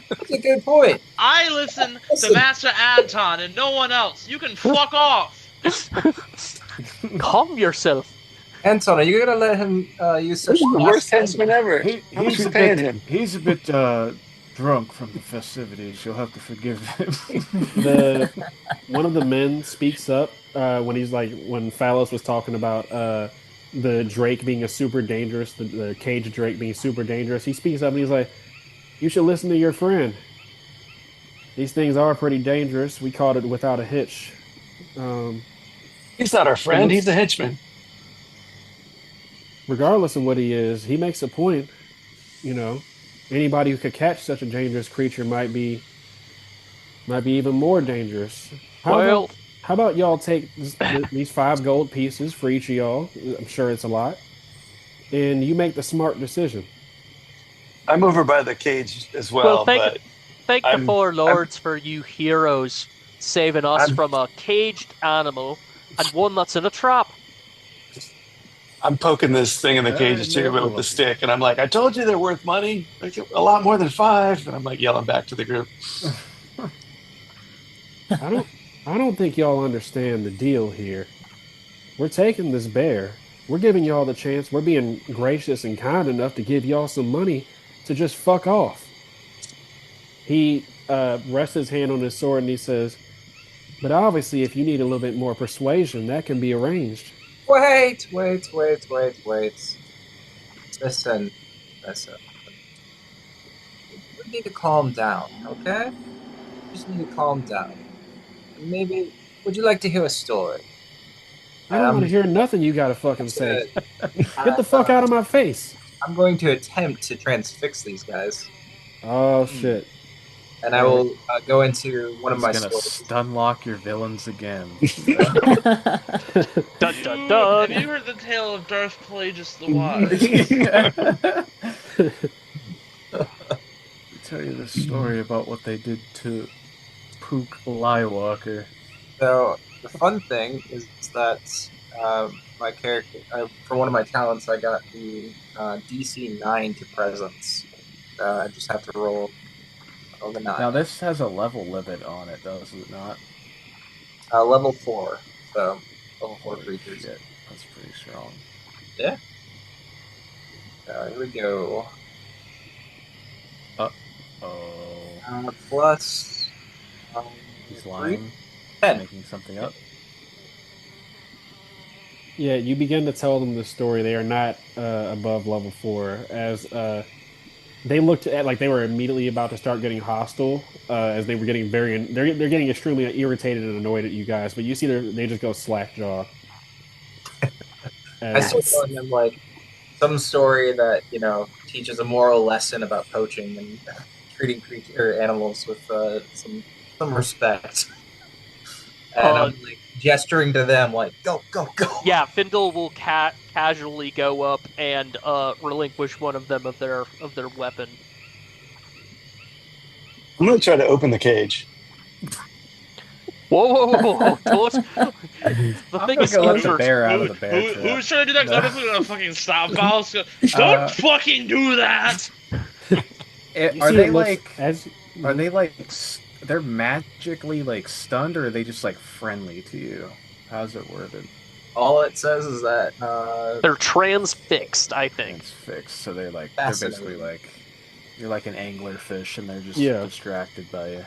That's a good point. I listen to Master Anton and no one else. You can fuck off. Calm yourself. Anton, are you gonna let him use such The worst henchman ever. How much He's we a paying bit, him? he's a bit drunk from the festivities. You'll have to forgive him. One of the men speaks up when Phallos was talking about the Drake being the cage Drake being super dangerous. He speaks up and he's like, "You should listen to your friend. These things are pretty dangerous. We caught it without a hitch." He's not our friend. He's the henchman. Regardless of what he is, he makes a point. You know, anybody who could catch such a dangerous creature might be even more dangerous. How about y'all take these 5 gold pieces for each of y'all? I'm sure it's a lot, and you make the smart decision. I'm over by the cage as well. Thank the 4 lords for you heroes saving us from a caged animal and one that's in a trap. I'm poking this thing in the cage too with the stick, and I'm like, "I told you they're worth money. Like, a lot more than 5." And I'm like yelling back to the group. I don't think y'all understand the deal here. We're taking this bear. We're giving y'all the chance. We're being gracious and kind enough to give y'all some money to just fuck off. He rests his hand on his sword and he says, "But obviously, if you need a little bit more persuasion, that can be arranged." Wait. Listen. We need to calm down, okay? We just need to calm down. Maybe, would you like to hear a story? I don't want to hear nothing you gotta fucking say. Get the fuck out of my face. I'm going to attempt to transfix these guys. Oh, shit. And I will go into one of my gonna stories. stunlock your villains again. Dun dun dun. Have you heard the tale of Darth Plagueis the Wise? I'll tell you the story about what they did to Pook Lywalker. So the fun thing is that my character, for one of my talents, I got the DC 9 to presence. I just have to roll the 9. Now this has a level limit on it, does it not? Level 4. So level 4 creatures. Shit, that's pretty strong. Yeah. Here we go. Oh. Plus. He's lying. 10. Making something up. Yeah, you begin to tell them the story. They are not above level 4, as they looked at like they were immediately about to start getting hostile, as they were getting they're getting extremely irritated and annoyed at you guys. But you see, they just go slack jaw. I start telling them like some story that teaches a moral lesson about poaching and treating animals with some respect. And I'm like gesturing to them like, go. Yeah, Findle will casually go up and relinquish one of them of their weapon. I'm gonna try to open the cage. Whoa! Don't. The thing is, Let the bear out of the bear trap. Who's trying to do that? I'm definitely gonna fucking stop Val. Don't fucking do that! Are they like they're magically like stunned, or are they just like friendly to you? How's it worded? All it says is that They're transfixed, I think. It's fixed, so they're Fascinating. basically like you're like an anglerfish, and they're just Yeah. distracted by you.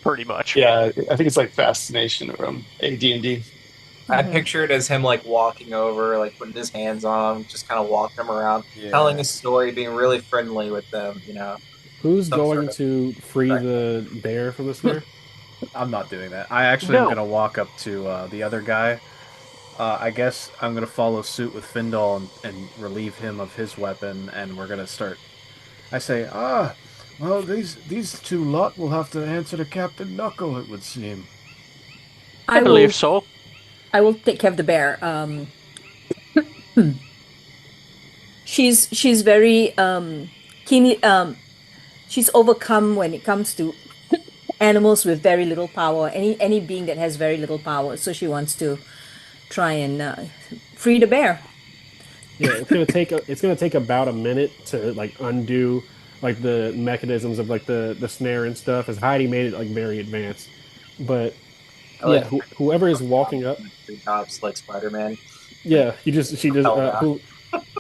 Pretty much. Yeah, I think it's like fascination from AD&D. I picture it as him like walking over, like putting his hands on them, just kind of walking them around, Yeah. telling a story, being really friendly with them. You know, Who's Some going sort of to free the bear from the snare? I'm not doing that. I actually am No. gonna walk up to the other guy. I guess I'm gonna follow suit with Findal and relieve him of his weapon, and we're gonna start. I say, well, these two lot will have to answer to Captain Knuckle, it would seem. I believe so. I will take care of the bear. She's very keenly she's overcome when it comes to animals with very little power. Any being that has very little power. So she wants to try and free the bear. Yeah, it's gonna take about a minute to like undo like the mechanisms of like the snare and stuff. As Heidi made it like very advanced, but yeah, whoever is walking up, treetops like Spider-Man. yeah, she just Hell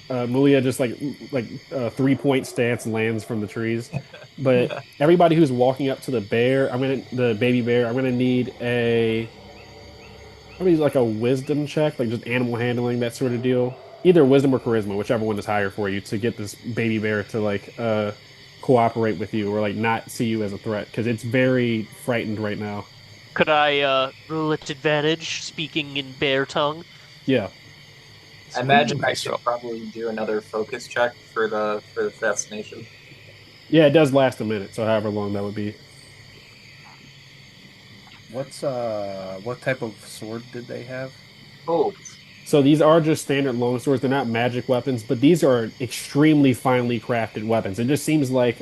Mulia just like 3-point stance lands from the trees. But everybody who's walking up to the bear, the baby bear. I'm gonna need like a wisdom check, like just animal handling, that sort of deal. Either wisdom or charisma, whichever one is higher for you, to get this baby bear to like cooperate with you or like not see you as a threat, because it's very frightened right now. Could I roll at advantage, speaking in bear tongue? Yeah. I imagine I should probably do another focus check for the fascination. Yeah, it does last a minute, so however long that would be. What type of sword did they have? Oh, So these are just standard longswords. They're not magic weapons, but these are extremely finely crafted weapons. It just seems like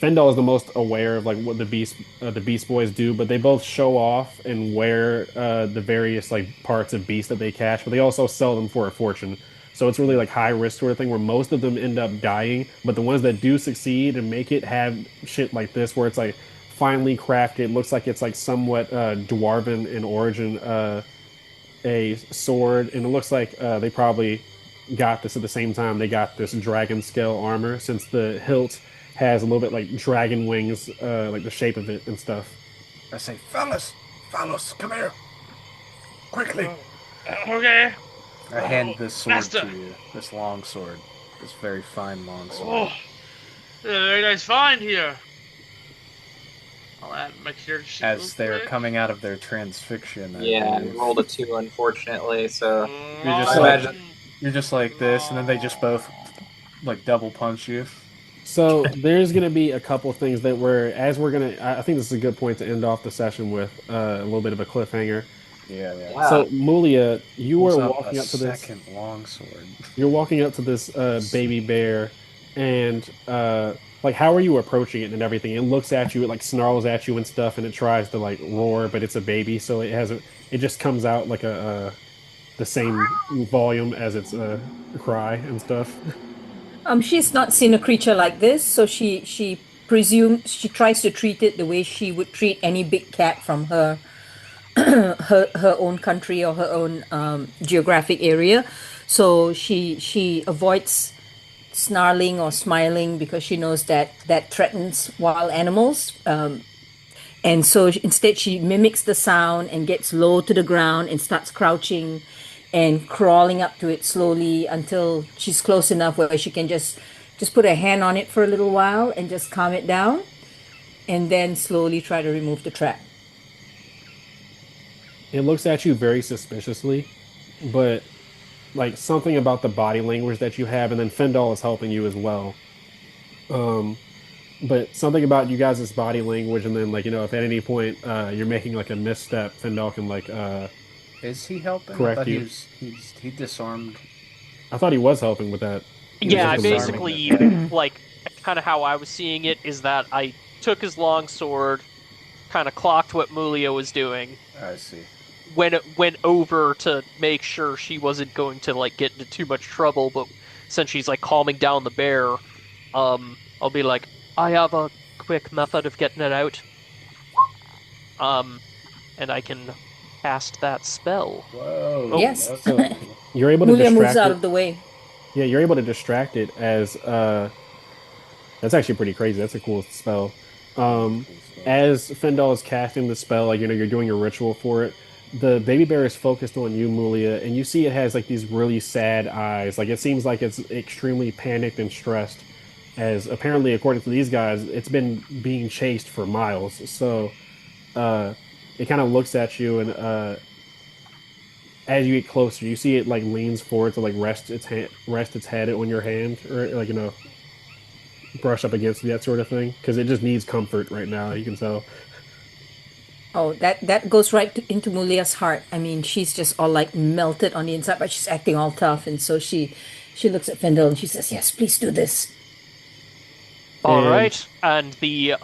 Fendel is the most aware of like what the Beast Boys do, but they both show off and wear the various like parts of Beast that they catch, but they also sell them for a fortune. So it's really like high risk sort of thing where most of them end up dying, but the ones that do succeed and make it have shit like this where it's like finely crafted, looks like it's like somewhat dwarven in origin, a sword, and it looks like they probably got this at the same time they got this dragon scale armor, since the hilt has a little bit like dragon wings, like the shape of it and stuff. I say, fellas, come here. Quickly. Okay. I hand this sword Master. to you. This long sword. This very fine long sword. Oh, very nice find here. I'll add my character sheet real As they're quick. coming out of their transfixion. I yeah, I believe. rolled a 2, unfortunately, so You're just I like imagine you're just like this, and then they just both like double punch you. So there's going to be a couple things that I think this is a good point to end off the session with a little bit of a cliffhanger. Yeah. So Mulia, you Pulls were up walking a up to this. second long sword. You're walking up to this baby bear, and like, how are you approaching it and everything? It looks at you, it like snarls at you and stuff, and it tries to like roar, but it's a baby, so it just comes out like the same volume as its cry and stuff. She's not seen a creature like this, so she tries to treat it the way she would treat any big cat from her her own country or her own geographic area. So she avoids snarling or smiling because she knows that threatens wild animals. And so instead she mimics the sound and gets low to the ground and starts crouching and crawling up to it slowly until she's close enough where she can just put her hand on it for a little while and just calm it down, and then slowly try to remove the trap. It looks at you very suspiciously, but like something about the body language that you have, and then Fendal is helping you as well. But something about you guys' body language, and then like, if at any point you're making like a misstep, Fendal can like Is he helping? Correct I thought you. He disarmed. I thought he was helping with that. Yeah, I just basically, like, kind of how I was seeing it is that I took his long sword, kind of clocked what Mulia was doing, I see. went over to make sure she wasn't going to, like, get into too much trouble, but since she's, like, calming down the bear, I'll be like, I have a quick method of getting it out. and I can cast that spell. Whoa. Yes. So you're able to Mulia moves distract out it. of the way. Yeah, you're able to distract it as that's actually pretty crazy. That's a cool spell. Um, as Fendel is casting the spell, like you're doing your ritual for it. The baby bear is focused on you, Mulia, and you see it has like these really sad eyes. Like it seems like it's extremely panicked and stressed. As apparently, according to these guys, it's been being chased for miles. So uh, it kind of looks at you, and as you get closer, you see it like leans forward to like rest its head on your hand, or like brush up against you, that sort of thing, because it just needs comfort right now. You can tell. Oh, that goes right into Mulia's heart. I mean, she's just all like melted on the inside, but she's acting all tough, and so she looks at Fendel and she says, "Yes, please do this." All And right, and the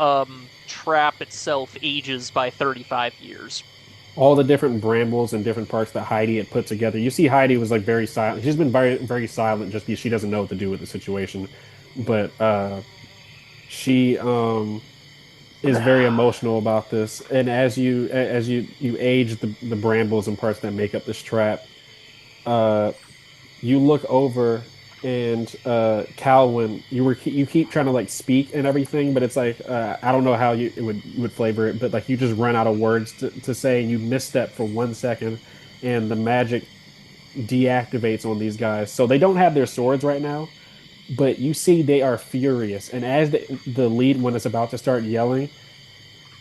trap itself ages by 35 years. all the different brambles and different parts that Heidi had put together. You see, Heidi was like very silent. She's been very, very silent just because she doesn't know what to do with the situation. But she is very emotional about this. And as you age the brambles and parts that make up this trap, you look over and Calwin, you keep trying to like speak and everything, but it's like I don't know how you would flavor it, but like you just run out of words to say, and you misstep for 1 second, and the magic deactivates on these guys. So they don't have their swords right now, but you see they are furious. And as the lead one is about to start yelling,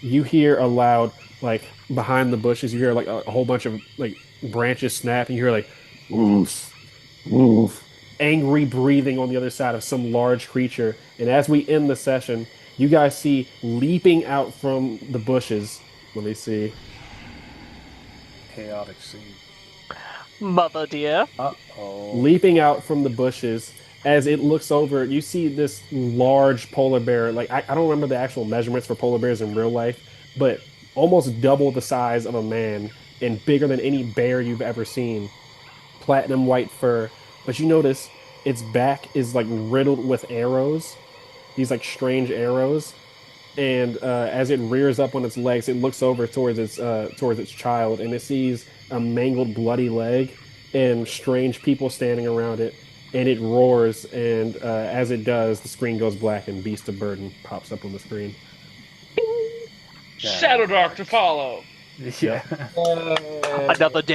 you hear a loud, like behind the bushes, you hear like a whole bunch of like branches snap, and you hear like oof, oof, angry breathing on the other side of some large creature. And as we end the session, you guys see leaping out from the bushes. Let me see. Chaotic scene. Mother dear. Uh-oh. Leaping out from the bushes, as it looks over, you see this large polar bear. Like I don't remember the actual measurements for polar bears in real life, but almost double the size of a man and bigger than any bear you've ever seen. Platinum white fur, but you notice its back is like riddled with arrows, these like strange arrows. And as it rears up on its legs, it looks over towards its child, and it sees a mangled, bloody leg and strange people standing around it. And it roars, and as it does, the screen goes black, and Beast of Burden pops up on the screen. Shadowdark to follow. Yeah. Another day.